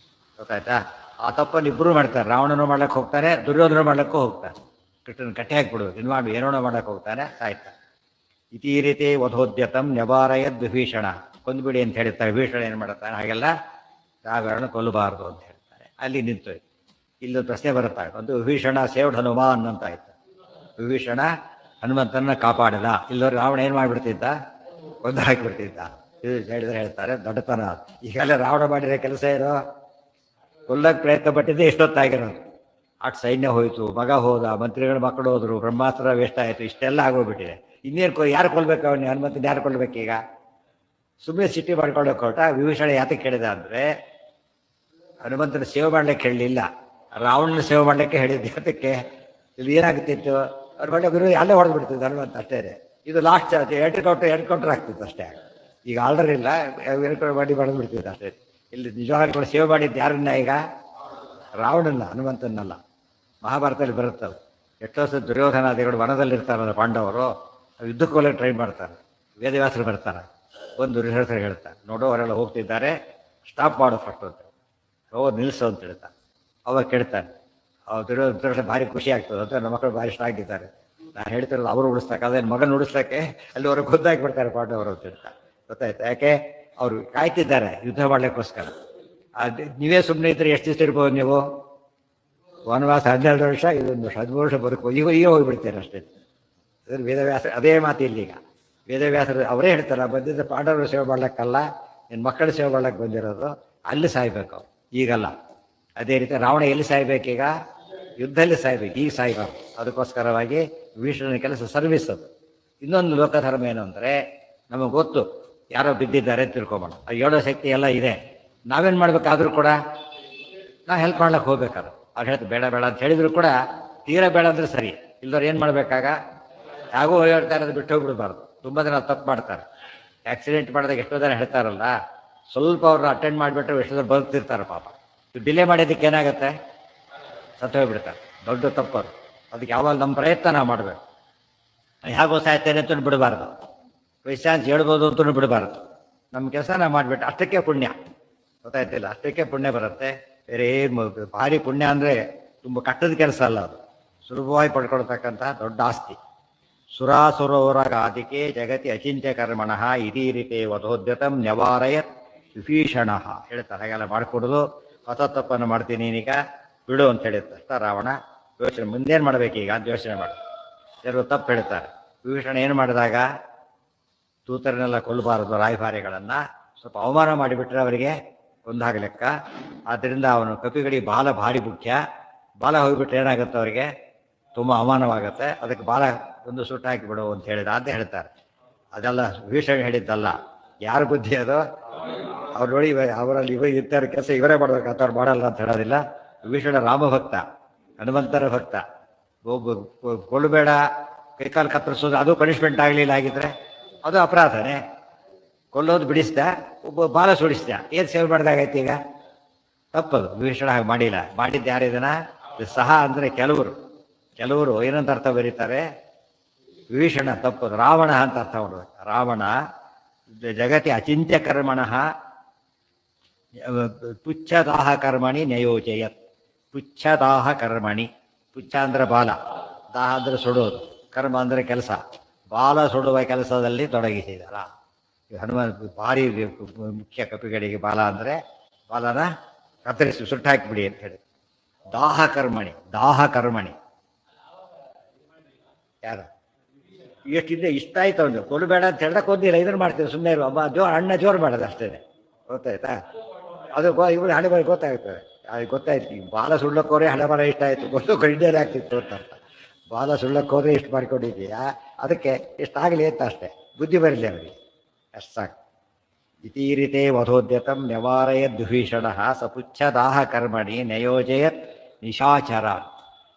ಗೊತ್ತಾಯ್ತಾ? ಆ ತಪ್ಪನ್ನು ಇಬ್ಬರು ಮಾಡ್ತಾರೆ. ರಾವಣನೂ ಮಾಡ್ಲಿಕ್ಕೆ ಹೋಗ್ತಾನೆ, ದುರ್ಯೋಧನ ಮಾಡ್ಲಿಕ್ಕೂ ಹೋಗ್ತಾನೆ. ಕೃಷ್ಣನ ಕಟ್ಟೆ ಹಾಕಿಬಿಡೋದು, ಇದು ಮಾಡಿ ಏನೋಣ ಮಾಡಕ್ಕೆ ಹೋಗ್ತಾನೆ, ಆಯ್ತಾ. ಇತೀರಿತೆ ವಧೋದ್ಯತಂ ನ್ಯವಾರಯದ್ ವಿಭೀಷಣ, ಕೊಂದುಬಿಡಿ ಅಂತ ಹೇಳ್ತಾರೆ. ವಿಭೀಷಣ ಏನು ಮಾಡ್ತಾನೆ? ಹಾಗೆಲ್ಲ ರಾವಣನ ಕೊಲ್ಲಬಾರ್ದು ಅಂತ ಹೇಳ್ತಾರೆ. ಅಲ್ಲಿ ನಿಂತೋಯ್ತು. ಇಲ್ಲೊಂದು ಪ್ರಶ್ನೆ ಬರುತ್ತಾ, ಒಂದು ವಿಭೀಷಣ ಸೇವ್ಡ್ ಹನುಮಾನ್ ಅಂತ ಆಯ್ತು. ವಿಭೀಷಣ ಹನುಮಂತನ ಕಾಪಾಡಿದ. ಇಲ್ಲವ್ರು ರಾವಣ ಏನು ಮಾಡಿಬಿಡ್ತಿದ್ದ? ಕೊಂದು ಹಾಕಿಬಿಡ್ತಿದ್ದ. ಇದು ಹೇಳಿದ್ರೆ ಹೇಳ್ತಾರೆ ದೊಡ್ಡತನ. ಈಗಲೇ ರಾವಣ ಮಾಡಿರೋ ಕೆಲಸ ಏನು? ಕೊಲ್ಲಕ್ಕೆ ಪ್ರಯತ್ನ ಪಟ್ಟಿದ್ದೆ ಎಷ್ಟೊತ್ತಾಗಿರೋದು. ಅಷ್ಟು ಸೈನ್ಯ ಹೋಯಿತು, ಮಗ ಹೋದ, ಮಂತ್ರಿಗಳ ಮಕ್ಕಳು ಹೋದರು, ಬ್ರಹ್ಮಾಸ್ತ್ರ ವೇಸ್ಟ್ ಆಯಿತು, ಇಷ್ಟೆಲ್ಲ ಆಗೋಗ್ಬಿಟ್ಟಿದೆ. ಇನ್ನೇನು ಯಾರು ಕೊಲ್ಬೇಕು? ಅವನು ಹನುಮಂತನ ಯಾರು ಕೊಲ್ಬೇಕೀಗ? ಸುಮ್ಮನೆ ಸಿಟಿ ಮಾಡ್ಕೊಳ್ಳೋಕೆ ಹೊರಟ. ವಿಭೀಷಣ ಯಾತಕ್ಕೆ ಕೇಳಿದ ಅಂದರೆ, ಹನುಮಂತನ ಸೇವೆ ಮಾಡ್ಲಿಕ್ಕೆ ಹೇಳಲಿಲ್ಲ, ರಾವಣನ ಸೇವೆ ಮಾಡಲಿಕ್ಕೆ ಹೇಳಿದ್ದೆ. ಅದಕ್ಕೆ ಇಲ್ಲಿ ಏನಾಗ್ತಿತ್ತು? ಅವ್ರು ಒಳ್ಳೆ ಗುರು ಅಲ್ಲೇ ಹೊಡೆದು ಬಿಡ್ತಿದ್ದು ಹನುಮಂತ, ಅಷ್ಟೇ. ಇದು ಲಾಸ್ಟ್ ಎರಡು ಕೌಂಟರ್ ಆಗ್ತಿತ್ತು ಅಷ್ಟೇ. ಈಗ ಆರ್ಡರ್ ಇಲ್ಲ, ಎರಡು ಮಾಡಿ ಹೊಡೆದು ಬಿಡ್ತಿದ್ದು ಅಷ್ಟೇ. ಇಲ್ಲಿ ನಿಜವಾಗ್ಲೂ ಸೇವೆ ಮಾಡಿದ್ದು ಯಾರನ್ನ? ಈಗ ರಾವಣನ್ನ, ಹನುಮಂತನಲ್ಲ. ಮಹಾಭಾರತದಲ್ಲಿ ಬರುತ್ತವೆ. ಎಷ್ಟೋ ಸಲ ದುರ್ಯೋಧನಾದಿಗಳು ವನದಲ್ಲಿರ್ತಾರಲ್ಲ ಪಾಂಡವರು, ಯುದ್ಧಕ್ಕೆ ಹೋಗಲಿಕ್ಕೆ ಟ್ರೈ ಮಾಡ್ತಾರೆ. ವೇದವ್ಯಾಸರು ಬರ್ತಾರೆ, ಒಂದು ರಿಹರ್ಸಲ್ ಹೇಳ್ತಾರೆ, ನೋಡೋ ಅವರೆಲ್ಲ ಹೋಗ್ತಿದ್ದಾರೆ, ಸ್ಟಾಪ್ ಮಾಡೋ ಫಸ್ಟ್ ಅಂತ, ಹೋಗೋದು ನಿಲ್ಲಿಸು ಅಂತ ಹೇಳ್ತಾರೆ. ಅವಾಗ ಕೇಳ್ತಾನೆ, ದುರ್ಯೋಧನ ಭಾರಿ ಖುಷಿ ಆಗ್ತದೆ ಅಂತ, ನಮ್ಮ ಮಕ್ಕಳು ಭಾರಿ ಇಷ್ಟ ಆಗಿದ್ದಾರೆ. ನಾನು ಹೇಳ್ತಿರೋದು ಅವರು ಉಳಿಸ್ತಾಕ ಅದೇನು ಮಗನ ಉಳಿಸ್ಲಿಕ್ಕೆ ಅಲ್ಲಿವರೆಗೆ ಗೊತ್ತಾಗ್ಬಿಡ್ತಾರೆ ಪಾಂಡವರು ಅಂತ ಹೇಳ್ತಾರೆ. ಗೊತ್ತಾಯ್ತು ಯಾಕೆ ಅವರು ಕಾಯ್ತಿದ್ದಾರೆ ಯುದ್ಧ ಮಾಡ್ಲಿಕ್ಕೋಸ್ಕರ. ನೀವೇ ಸುಮ್ಮನೆ ಇದ್ರೆ ಎಷ್ಟು ದಿವಸ ಇರ್ಬೋದು ನೀವು? ವನವಾಸ 12 ವರ್ಷ, ಇದೊಂದು 13 ವರ್ಷ ಬದುಕಬಹುದು. ಈಗ ಹೋಗ್ಬಿಡ್ತೇನೆ ಅಷ್ಟೇ. ವೇದವ್ಯಾಸ ಅದೇ ಮಾತು ಇಲ್ಲಿ. ಈಗ ವೇದವ್ಯಾಸರು ಅವರೇ ಹೇಳ್ತಾರೆ, ಬಂದಿದ್ದ ಪಾಂಡವರು ಸೇವೆ ಮಾಡ್ಲಿಕ್ಕಲ್ಲ, ನಿನ್ನ ಮಕ್ಕಳ ಸೇವೆ ಮಾಡ್ಲಿಕ್ಕೆ ಬಂದಿರೋದು, ಅಲ್ಲಿ ಸಾಯ್ಬೇಕು ಈಗಲ್ಲ. ಅದೇ ರೀತಿ ರಾವಣ ಎಲ್ಲಿ ಸಾಯ್ಬೇಕೀಗ? ಯುದ್ಧದಲ್ಲಿ ಸಾಯ್ಬೇಕು, ಈಗ ಸಾಯ್ಬಾರ್ದು. ಅದಕ್ಕೋಸ್ಕರವಾಗಿ ವಿಭೀಷಣನ ಕೆಲಸ ಸರ್ವಿಸ್ ಅದು. ಇನ್ನೊಂದು ಲೋಕಧರ್ಮ ಏನು ಅಂದರೆ, ನಮಗೆ ಗೊತ್ತು ಯಾರೋ ಬಿದ್ದಿದ್ದಾರೆ ಅಂತ ತಿಳ್ಕೊಬೋಣ, ಅದು ಹೇಳೋ ಶಕ್ತಿ ಎಲ್ಲ ಇದೆ. ನಾವೇನು ಮಾಡ್ಬೇಕಾದ್ರೂ ಕೂಡ ನಾವು ಹೆಲ್ಪ್ ಮಾಡ್ಲಿಕ್ಕೆ ಹೋಗ್ಬೇಕಾದ್ರೆ ಅವ್ರು ಹೇಳ್ತು ಬೇಡ ಬೇಡ ಅಂತ ಹೇಳಿದ್ರು ಕೂಡ ತೀರಾ ಬೇಡ ಅಂದರೆ ಸರಿ. ಇಲ್ಲದವ್ರು ಏನು ಮಾಡಬೇಕಾಗ ಯಾಗೂ ಹೇಳ್ತಾ ಇರೋದು ಬಿಟ್ಟು ಹೋಗ್ಬಿಡ್ಬಾರ್ದು. ತುಂಬ ಜನ ತಪ್ಪು ಮಾಡ್ತಾರೆ. ಆಕ್ಸಿಡೆಂಟ್ ಮಾಡಿದಾಗ ಎಷ್ಟೋ ಜನ ಹೇಳ್ತಾರಲ್ಲ, ಸ್ವಲ್ಪ ಅವ್ರನ್ನ ಅಟೆಂಡ್ ಮಾಡಿಬಿಟ್ರೆ ಎಷ್ಟೋ ಜನ ಬದುಕ್ತಿರ್ತಾರೆ ಪಾಪ. ಡಿಲೇ ಮಾಡೋದಕ್ಕೆ ಏನಾಗುತ್ತೆ? ಸತ್ತು ಹೋಗ್ಬಿಡ್ತಾರೆ. ದೊಡ್ಡ ತಪ್ಪರು. ಅದಕ್ಕೆ ಯಾವಾಗ ನಮ್ಮ ಪ್ರಯತ್ನ ನಾವು ಮಾಡಬೇಕು. ಹೇಗೋ ಸಾಯ್ತೇನೆ ಅಂತ ಬಿಡಬಾರ್ದು, ವಯಸ್ಸಾಂಶ ಹೇಳ್ಬೋದು ಅಂತಲೂ ಬಿಡಬಾರ್ದು. ನಮ್ಮ ಕೆಲಸ ನಾವು ಮಾಡಿಬಿಟ್ಟು ಅಷ್ಟಕ್ಕೆ ಪುಣ್ಯ. ಗೊತ್ತಾಯ್ತಿಲ್ಲ, ಅಷ್ಟಕ್ಕೆ ಪುಣ್ಯ ಬರುತ್ತೆ. ಬೇರೆ ಏನು ಭಾರಿ ಪುಣ್ಯ ಅಂದರೆ ತುಂಬ ಕಟ್ಟದ ಕೆಲಸ ಅಲ್ಲ, ಅದು ಸುಲಭವಾಗಿ ಪಡ್ಕೊಳ್ತಕ್ಕಂತಹ ದೊಡ್ಡ ಆಸ್ತಿ. ಸುರಾಸುರೋರಗಾದಿಕೆ ಜಗತಿ ಅಚಿಂತ್ಯ ಕರ್ಮಣಃ ಇತಿ ರೀತಿ ವಧೋದ್ಯತಂ ನ್ಯವಾರಯತ್ ವಿಭೀಷಣ ಹೇಳ್ತಾರೆ. ಹಾಗೆಲ್ಲ ಮಾಡಿಕೊಡೋದು, ಹೊಸ ತಪ್ಪನ್ನು ಮಾಡ್ತೀನಿ ನೀನೀಗ ಬಿಡು ಅಂತ ಹೇಳಿದ ಅಷ್ಟ ರಾವಣ ಯೋಚನೆ ಮುಂದೇನು ಮಾಡಬೇಕೀಗ ಅಂತ ಯೋಚನೆ ಮಾಡಿ ಎಲ್ಲರೂ ತಪ್ಪು ಹೇಳ್ತಾರೆ. ವಿಭೀಷಣ ಏನು ಮಾಡಿದಾಗ ದೂತರನ್ನೆಲ್ಲ ಕೊಲ್ಲಬಾರದು, ರಾಯಭಾರಿಗಳನ್ನು ಸ್ವಲ್ಪ ಅವಮಾನ ಮಾಡಿಬಿಟ್ರೆ ಅವರಿಗೆ ಕೊಂದಾಗ ಲೆಕ್ಕ. ಆದ್ದರಿಂದ ಅವನು ಕಪಿಗಡಿ ಬಾಲ ಭಾರಿ ಮುಖ್ಯ. ಬಾಲ ಹೋಗಿಬಿಟ್ರೆ ಏನಾಗುತ್ತೆ ಅವರಿಗೆ? ತುಂಬ ಅವಮಾನವಾಗುತ್ತೆ. ಅದಕ್ಕೆ ಬಾಲ ಒಂದು ಸುಟ್ಟು ಹಾಕಿಬಿಡು ಅಂತ ಹೇಳಿದ ಅಂತ ಹೇಳ್ತಾರೆ. ಅದೆಲ್ಲ ವಿಭೀಷಣ ಹೇಳಿದ್ದಲ್ಲ, ಯಾರ ಬುದ್ಧಿ ಅದು? ಅವ್ರು ನೋಡಿ ಅವರಲ್ಲಿ ಇರ್ತಾರೆ ಕೆಲಸ ಇವರೇ ಮಾಡ್ಬೇಕು, ಅವ್ರು ಮಾಡಲ್ಲ ಅಂತ ಹೇಳೋದಿಲ್ಲ. ವಿಭೀಷಣ ರಾಮಭಕ್ತ, ಹನುಮಂತರ ಭಕ್ತ. ಕೊಲ್ಲಬೇಡ, ಕೈಕಾಲು ಕತ್ತರಿಸೋದು ಅದು ಪನಿಷ್ಮೆಂಟ್ ಆಗಲಿಲ್ಲ ಆಗಿದ್ರೆ ಅದು ಅಪರಾಧನೇ. ಕೊಲ್ಲೋದು ಬಿಡಿಸ್ದ, ಒಬ್ಬ ಬಾಲ ಸುಡಿಸ್ದ, ಏನು ಸೇವೆ ಮಾಡಿದಾಗೈತಿ ಈಗ? ತಪ್ಪದು. ವಿಭೀಷಣ ಹಾಗೆ ಮಾಡಿಲ್ಲ. ಮಾಡಿದ್ದು ಯಾರಿದನ? ಸಹ ಅಂದರೆ ಕೆಲವರು ಏನಂತ ಅರ್ಥ ಬರೀತಾರೆ? ವಿಭೀಷಣ ತಪ್ಪದು, ರಾವಣ ಅಂತ ಅರ್ಥ ಮಾಡೋದು. ರಾವಣ ಜಗತಿ ಅಚಿಂತ್ಯ ಕರ್ಮಣಃ ಪುಚ್ಛದಾಹ ಕರ್ಮಣಿ ನಯೋಜಯತ್. ಪುಚ್ಛದಾಹ ಕರ್ಮಣಿ, ಪುಚ್ಛ ಅಂದರೆ ಬಾಲ, ದಾಹ ಅಂದರೆ ಸುಡೋದು, ಕರ್ಮ ಅಂದರೆ ಕೆಲಸ. ಬಾಲ ಸುಡುವ ಕೆಲಸದಲ್ಲಿ ತೊಡಗಿಸಿದಾರ. ಭಾರಿ ಮುಖ್ಯ ಕಪಿಗಳಿಗೆ ಬಾಲ ಅಂದರೆ ಬಾಲನ ಕತ್ತರಿಸಿ ಸುಟ್ಟಾಕಿಬಿಡಿ ಅಂತ ಹೇಳಿ. ದಾಹ ಕರ್ಮಣಿ ಯಾರ ಎಷ್ಟಿದೆ ಇಷ್ಟ ಆಯ್ತು ಅವನು ಕೊಲ್ಲಬೇಡ ಅಂತ ಹೇಳ್ದ, ಕೊಂದಿಲ್ಲ. ಇದನ್ನು ಮಾಡ್ತೀವಿ ಸುಮ್ಮನೆ ಇರುವ ಅಣ್ಣ ಜೋರು ಮಾಡೋದು ಅಷ್ಟೇ. ಗೊತ್ತಾಯ್ತಾ? ಅದು ಇವರು ಹಣೆ ಬರ ಗೊತ್ತಾಗ್ತದೆ. ಅದು ಗೊತ್ತಾಯ್ತು. ಈಗ ಬಾಲ ಸುಳ್ಳಕ್ಕೋರೆ ಹಣೆ ಬರ ಇಷ್ಟ ಆಯಿತು, ಗೊತ್ತು ಇಂಡಿಯನ್ ಆಗ್ತಿತ್ತು ಅಂತ. ಬಾಲ ಸುಳ್ಳಕ್ಕೋರೆ ಇಷ್ಟು ಮಾಡ್ಕೊಂಡಿದ್ದೀಯಾ, ಅದಕ್ಕೆ ಇಷ್ಟಾಗಲಿ ಅಂತ ಅಷ್ಟೇ. ಬುದ್ಧಿ ಬರಲಿ ಅವರಿಗೆ, ಅಷ್ಟು ಸಾಕು. ಇತೀರಿತೆ ವಧೋದ್ಯತಂ ನ್ಯವಾರಯದ್ ವಿಭೀಷಣ ಸಪುಚ್ಛದಾಹ ಕರ್ಮಣಿ ನಯೋಜಯತ್ ನಿಶಾಚರ.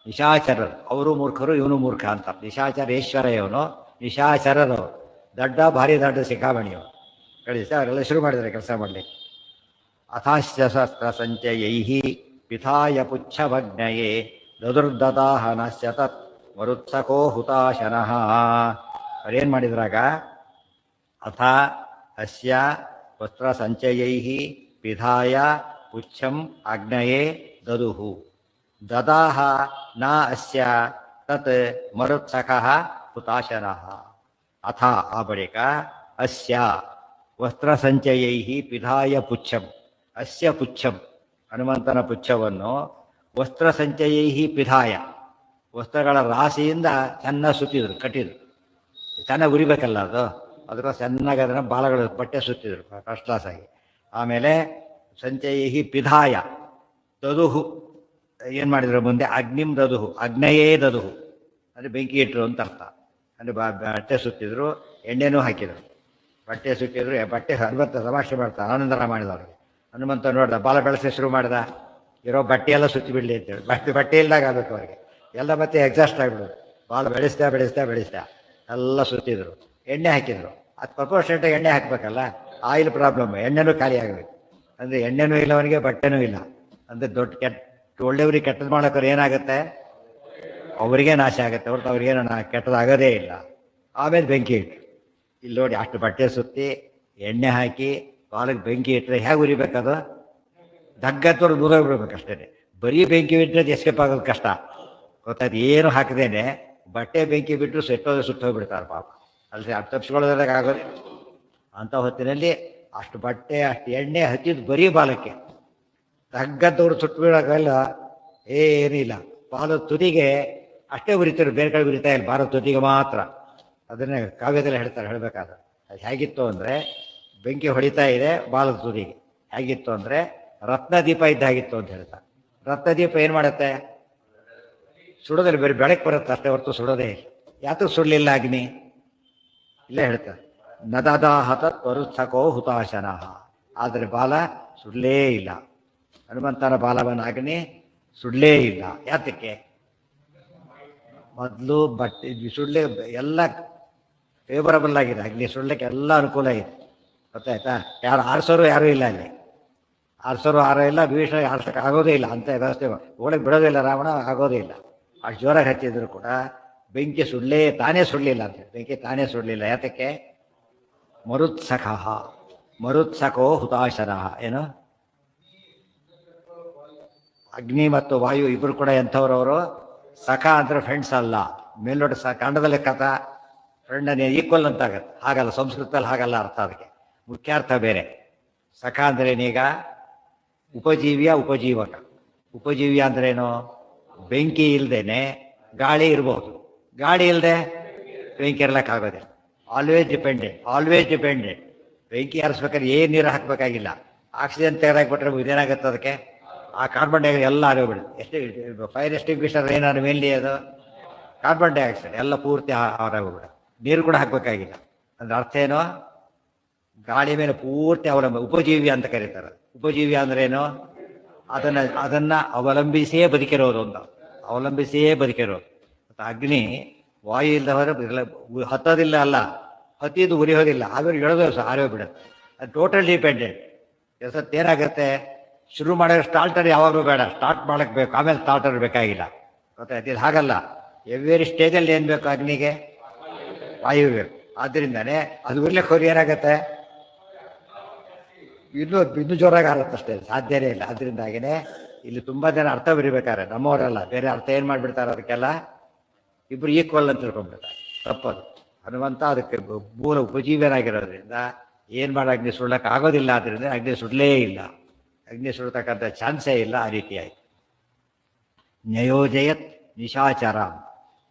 ನಿಶಾಚರರು ಅವರು ಮೂರ್ಖರು, ಇವನು ಮೂರ್ಖ ಅಂತ. ನಿಶಾಚರೇಶ್ವರ ಇವನು, ನಿಶಾಚರರು ದಡ್ಡ, ಭಾರಿ ದಡ್ಡ ಸಿಕ್ಕಾಮಣಿಯವರು. ಕಳಿಸಿ ಅವರೆಲ್ಲ ಶುರು ಮಾಡಿದ್ದಾರೆ ಕೆಲಸ ಮಾಡಲಿಕ್ಕೆ. ಅಥಾಶ್ಯಸ್ತ್ರ ಸಂಚಯೈ ಪಿಥಾಯ ಪುಚ್ಛಭಗ್ನಯೇ ದದುರ್ದದಾಹನಶ್ಯ ತತ್ ಮರುತ್ಸಕೋ ಹುತಾಶನಃ. ಅವ್ರೇನು ಮಾಡಿದ್ರಾಗ? ಅಥ ಅಸ್ಯ ವಸ್ತ್ರ ಸಂಚಯೈ ಪಿಧಾಯ ಪುಚ್ಛಂ ಅಗ್ನಯೇ ದದುಹು ದದಾಹ ನ ಅಸ್ಯ ತತ್ ಮರುತ್ಸಕಃ ಹುತಾಶನಃ. ಅಥ ಆ ಬಳಿಕ ಅಸ್ಯ ವಸ್ತ್ರ ಸಂಚಯೈ ಪಿಧಾಯ ಪುಚ್ಛಂ, ಅಸ್ಯ ಪುಚ್ಛಂ ಹನುಮಂತನ ಪುಚ್ಛವನ್ನು ವಸ್ತ್ರ ಸಂಚಯೈ ಪಿಧಾಯ ವಸ್ತ್ರಗಳ ರಾಶಿಯಿಂದ ಚೆನ್ನಾಗಿ ಸುತ್ತಿದ್ರು, ಕಟ್ಟಿದ್ರು. ಚೆನ್ನಾಗಿ ಉರಿಬೇಕಲ್ಲ ಅದು, ಅದಕ್ಕೋಸ್ಕರ ಚೆನ್ನಾಗಿ ಅದನ್ನು ಬಾಲಗಳು ಬಟ್ಟೆ ಸುತ್ತಿದ್ರು ಫಸ್ಟ್ ಕ್ಲಾಸಾಗಿ. ಆಮೇಲೆ ಸಂಚಯೈ ಪಿಧಾಯ ದದುಹು ಏನು ಮಾಡಿದ್ರು ಮುಂದೆ? ಅಗ್ನಿಂ ದದುಹು, ಅಗ್ನಯೇ ದದುಹು ಅಂದರೆ ಬೆಂಕಿ ಇಟ್ಟರು ಅಂತ ಅರ್ಥ. ಅಂದರೆ ಬಟ್ಟೆ ಸುತ್ತಿದ್ರು, ಎಣ್ಣೆನೂ ಹಾಕಿದರು. ಬಟ್ಟೆ ಸುತ್ತಿದ್ರು, ಬಟ್ಟೆ ಹನುಮಂತ ತಮಾಷೆ ಮಾಡ್ತಾರೆ, ಆನಂದರ ಮಾಡಿದವ್ರಿಗೆ. ಹನುಮಂತ ನೋಡ್ದ, ಬಾಲ ಬೆಳೆಸಿ ಶುರು ಮಾಡ್ದ, ಇರೋ ಬಟ್ಟೆ ಎಲ್ಲ ಸುತ್ತಿ ಬಿಡಲಿ ಅಂತೇಳಿ. ಬಟ್ಟೆ ಇಲ್ದಾಗ ಆಗಬೇಕು ಅವ್ರಿಗೆ ಎಲ್ಲ, ಮತ್ತೆ ಎಕ್ಸಾಸ್ಟ್ ಆಗಿಬಿಡೋದು. ಬಾಲ ಬೆಳೆಸ್ತಾ ಎಲ್ಲ ಸುತ್ತಿದ್ರು, ಎಣ್ಣೆ ಹಾಕಿದ್ರು. ಅದು ಪ್ರಪೋರ್ಷನ್ಟಾಗಿ ಎಣ್ಣೆ ಹಾಕಬೇಕಲ್ಲ, ಆಯಿಲ್ ಪ್ರಾಬ್ಲಮ್, ಎಣ್ಣೆನೂ ಖಾಲಿ ಆಗಬೇಕು. ಅಂದರೆ ಎಣ್ಣೆನೂ ಇಲ್ಲ ಅವನಿಗೆ, ಬಟ್ಟೆನೂ ಇಲ್ಲ. ಅಂದರೆ ದೊಡ್ಡ ಒಳ್ಳೆಯವ್ರಿಗೆ ಕೆಟ್ಟದ್ದು ಮಾಡೋಕ್ಕೋರು ಏನಾಗುತ್ತೆ? ಅವರಿಗೆ ನಾಶ ಆಗುತ್ತೆ ಹೊರತು ಅವ್ರಿಗೇನು ಕೆಟ್ಟದಾಗೋದೇ ಇಲ್ಲ. ಆಮೇಲೆ ಬೆಂಕಿ ಇಟ್ಟರು. ಇಲ್ಲಿ ನೋಡಿ, ಅಷ್ಟು ಬಟ್ಟೆ ಸುತ್ತಿ ಎಣ್ಣೆ ಹಾಕಿ ಬಾಲಕ್ಕೆ ಬೆಂಕಿ ಇಟ್ಟರೆ ಹೇಗೆ ಉರಿಬೇಕದು? ದಗ್ಗತ್ತವ್ರು ದೂರ ಬಿಡ್ಬೇಕು ಅಷ್ಟೇ. ಬರೀ ಬೆಂಕಿ ಇಟ್ಟರೆ ಎಸ್ಕೇಪ್ ಆಗೋದು ಕಷ್ಟ. ಗೊತ್ತಾಯ್ತು? ಏನು ಹಾಕದೇನೆ ಬಟ್ಟೆ ಬೆಂಕಿ ಬಿಟ್ಟರು ಸುಟ್ಟೋಗ್ಬಿಡ್ತಾರೆ ಪಾಪ. ಅಲ್ಲಿ ಅದು ತಪ್ಪಿಸ್ಕೊಳ್ಳೋದ್ರಾಗ ಆಗೋದು. ಅಂಥ ಹೊತ್ತಿನಲ್ಲಿ ಅಷ್ಟು ಬಟ್ಟೆ ಅಷ್ಟು ಎಣ್ಣೆ ಹಚ್ಚಿದ್ದು ಬರೀ ಬಾಲಕ್ಕೆ ತಗ್ಗದ್ದವ್ರು ಸುಟ್ಟು ಬೀಳೋಕ್ಕೆಲ್ಲ ಏನಿಲ್ಲ. ಬಾಲದ ತುದಿಗೆ ಅಷ್ಟೇ ಉರಿತಾರೆ, ಬೇರೆ ಕಡೆ ಉರಿತಾ ಇಲ್ಲ, ಬಾಲದ ತುದಿಗೆ ಮಾತ್ರ. ಅದನ್ನೇ ಕಾವ್ಯದಲ್ಲಿ ಹೇಳಬೇಕಾದ್ರೆ ಅದು ಹೇಗಿತ್ತು ಅಂದರೆ, ಬೆಂಕಿ ಹೊಡಿತಾ ಇದೆ ಬಾಲದ ತುದಿಗೆ. ಹೇಗಿತ್ತು ಅಂದರೆ ರತ್ನದೀಪ ಇದ್ದಾಗಿತ್ತು ಅಂತ ಹೇಳ್ತಾರೆ. ರತ್ನದೀಪ ಏನು ಮಾಡುತ್ತೆ? ಸುಡೋದಲ್ಲಿ ಬೇರೆ ಬೆಳಕು ಬರುತ್ತೆ ಅಷ್ಟೇ ಹೊರತು ಸುಡೋದೇ ಇಲ್ಲ. ಯಾತಕ್ಕೆ ಸುಡಲಿಲ್ಲ ಅಗ್ನಿ? ಇಲ್ಲೇ ಹೇಳ್ತಾರೆ, ನದಾಹತ ತ್ವರುತ್ಸಕೋ ಹುತಾಶನ. ಆದರೆ ಬಾಲ ಸುಡಲೇ ಇಲ್ಲ. ಹನುಮಂತನ ಬಾಲವನ್ನು ಅಗ್ನಿ ಸುಡಲೇ ಇಲ್ಲ. ಯಾತಕ್ಕೆ? ಮೊದಲು ಬಟ್ಟೆ ಸುಡಲೇ ಎಲ್ಲ ಫೇವರಬಲ್ ಆಗಿದೆ, ಅಗ್ನಿ ಸುಡಲಿಕ್ಕೆ ಎಲ್ಲ ಅನುಕೂಲ ಇದೆ. ಗೊತ್ತಾಯ್ತಾ? ಯಾರು ಆರಿಸೋರು ಯಾರೂ ಇಲ್ಲ ಅಲ್ಲಿ. ಆರಿಸೋರು ಯಾರೂ ಇಲ್ಲ, ಭೀಷಣ ಆರಿಸೋಕೆ ಆಗೋದೇ ಇಲ್ಲ. ಅಂಥ ವ್ಯವಸ್ಥೆ ಒಳಗೆ ಬಿಡೋದಿಲ್ಲ ರಾವಣ, ಆಗೋದೇ ಇಲ್ಲ. ಅಷ್ಟು ಜೋರಾಗಿ ಹಚ್ಚಿದ್ರು ಕೂಡ ಬೆಂಕಿ ತಾನೇ ಸುಡಲಿಲ್ಲ ಅಂತ. ಬೆಂಕಿ ತಾನೇ ಸುಡಲಿಲ್ಲ. ಯಾತಕ್ಕೆ? ಮರುತ್ಸಖ, ಮರುತ್ಸಖೋ ಹುತಾಶನಃ. ಏನು? ಅಗ್ನಿ ಮತ್ತು ವಾಯು ಇಬ್ಬರು ಕೂಡ ಎಂಥವ್ರವರು? ಸಖ ಅಂದರೆ ಫ್ರೆಂಡ್ಸ್ ಅಲ್ಲ. ಮೇಲ್ನೋಟ ಕನ್ನಡದಲ್ಲಿ ಕಥಾ ಫ್ರೆಂಡನೇ ಈಕ್ವಲ್ ಅಂತ ಆಗತ್ತೆ. ಹಾಗಲ್ಲ, ಸಂಸ್ಕೃತದಲ್ಲಿ ಹಾಗಲ್ಲ ಅರ್ಥ. ಅದಕ್ಕೆ ಮುಖ್ಯಾರ್ಥ ಬೇರೆ. ಸಖ ಅಂದ್ರೇನೀಗ ಉಪಜೀವ್ಯ ಉಪಜೀವಕ. ಉಪಜೀವ್ಯ ಅಂದ್ರೇನು? ಬೆಂಕಿ ಇಲ್ಲದೇನೆ ಗಾಳಿ ಇರ್ಬೋದು, ಗಾಳಿ ಇಲ್ಲದೆ ಬೆಂಕಿ ಇರ್ಲಿಕ್ಕಾಗೋದಿಲ್ಲ. Always dependent. ಬೆಂಕಿ ಹಾರಿಸ್ಬೇಕಾದ್ರೆ ಏನು ನೀರು ಹಾಕಬೇಕಾಗಿಲ್ಲ. ಆಕ್ಸಿಜನ್ ತೆಗೆದಾಕ್ಬಿಟ್ರೆ ಇದೇನಾಗುತ್ತೆ? ಅದಕ್ಕೆ ಆ ಕಾರ್ಬನ್ ಡೈಆಕ್ಸೈಡ್ ಎಲ್ಲ ಆರೋಗ್ಬಿಡುತ್ತೆ. ಫೈರ್ ಎಸ್ಟಿಂಗ್ವಿಷರ್ ಏನಾದ್ರು ಮೇನ್ಲಿ ಅದು ಕಾರ್ಬನ್ ಡೈಆಕ್ಸೈಡ್ ಎಲ್ಲ ಪೂರ್ತಿ ಆರೋಗ್ಬಿಡುತ್ತೆ. ನೀರು ಕೂಡ ಹಾಕಬೇಕಾಗಿಲ್ಲ. ಅಂದ್ರೆ ಅರ್ಥ ಏನೋ? ಗಾಳಿ ಮೇಲೆ ಪೂರ್ತಿ ಉಪಜೀವ್ಯ ಅಂತ ಕರೀತಾರೆ. ಉಪಜೀವ್ಯ ಅಂದ್ರೇನು? ಅದನ್ನು ಅವಲಂಬಿಸಿಯೇ ಬದುಕಿರೋದು ಅಂತ. ಅವಲಂಬಿಸಿಯೇ ಬದುಕಿರೋದು. ಮತ್ತು ಅಗ್ನಿ ವಾಯು ಇಲ್ಲದವರೆ ಹತ್ತೋದಿಲ್ಲ, ಅಲ್ಲ ಹತ್ತಿದ್ದು ಉರಿಯೋದಿಲ್ಲ, ಆದರೂ ಎಳೋದು ಆರೋಗ್ಬಿಡುತ್ತೆ. ಅದು ಟೋಟಲ್ ಡಿಪೆಂಡೆಂಟ್. ಏನಾಗುತ್ತೆ? ಶುರು ಮಾಡಿದ್ರೆ ಸ್ಟಾರ್ಟರ್ ಯಾವಾಗಲೂ ಬೇಡ, ಸ್ಟಾರ್ಟ್ ಮಾಡೋಕ್ಕೆ ಬೇಕು, ಆಮೇಲೆ ಸ್ಟಾರ್ಟರ್ ಬೇಕಾಗಿಲ್ಲ. ಗೊತ್ತಾಯ್ತು? ಇದು ಹಾಗಲ್ಲ. ಎವ್ರಿ ಸ್ಟೇಜಲ್ಲಿ ಏನು ಬೇಕು ಅಗ್ನಿಗೆ? ವಾಯು ಬೇಕು. ಆದ್ದರಿಂದನೇ ಅದು ಉರ್ಲಿಕ್ಕೆ ಹೋಗಿ ಏನಾಗುತ್ತೆ? ಇನ್ನೂ ಜೋರಾಗಿ ಆರುತ್ತಷ್ಟೇ, ಸಾಧ್ಯನೇ ಇಲ್ಲ. ಅದರಿಂದಾಗಿನೇ ಇಲ್ಲಿ ತುಂಬ ಜನ ಅರ್ಥ ಬರಿಬೇಕಾರೆ ನಮ್ಮವರೆಲ್ಲ ಬೇರೆ ಅರ್ಥ ಏನು ಮಾಡಿಬಿಡ್ತಾರೆ, ಅದಕ್ಕೆಲ್ಲ ಇಬ್ಬರು ಈಕ್ವಲ್ ಅಂತ ತಿಳ್ಕೊಂಡ್ಬಿಡ್ತಾರೆ. ತಪ್ಪದು. ಹನುಮಂತ ಅದಕ್ಕೆ ಮೂಲ ಉಪಜೀವ್ಯನಾಗಿರೋದ್ರಿಂದ ಏನು ಮಾಡಿ ಅಗ್ನಿ ಸುಡಕ್ಕೆ ಆಗೋದಿಲ್ಲ. ಆದ್ದರಿಂದ ಅಗ್ನಿ ಸುಡಲೇ ಇಲ್ಲ, ಅಗ್ನಿ ಸುಡತಕ್ಕಂಥ ಚಾನ್ಸೇ ಇಲ್ಲ. ಆ ರೀತಿ ಆಯಿತು. ನ್ಯಯೋಜಯತ್ ನಿಶಾಚರ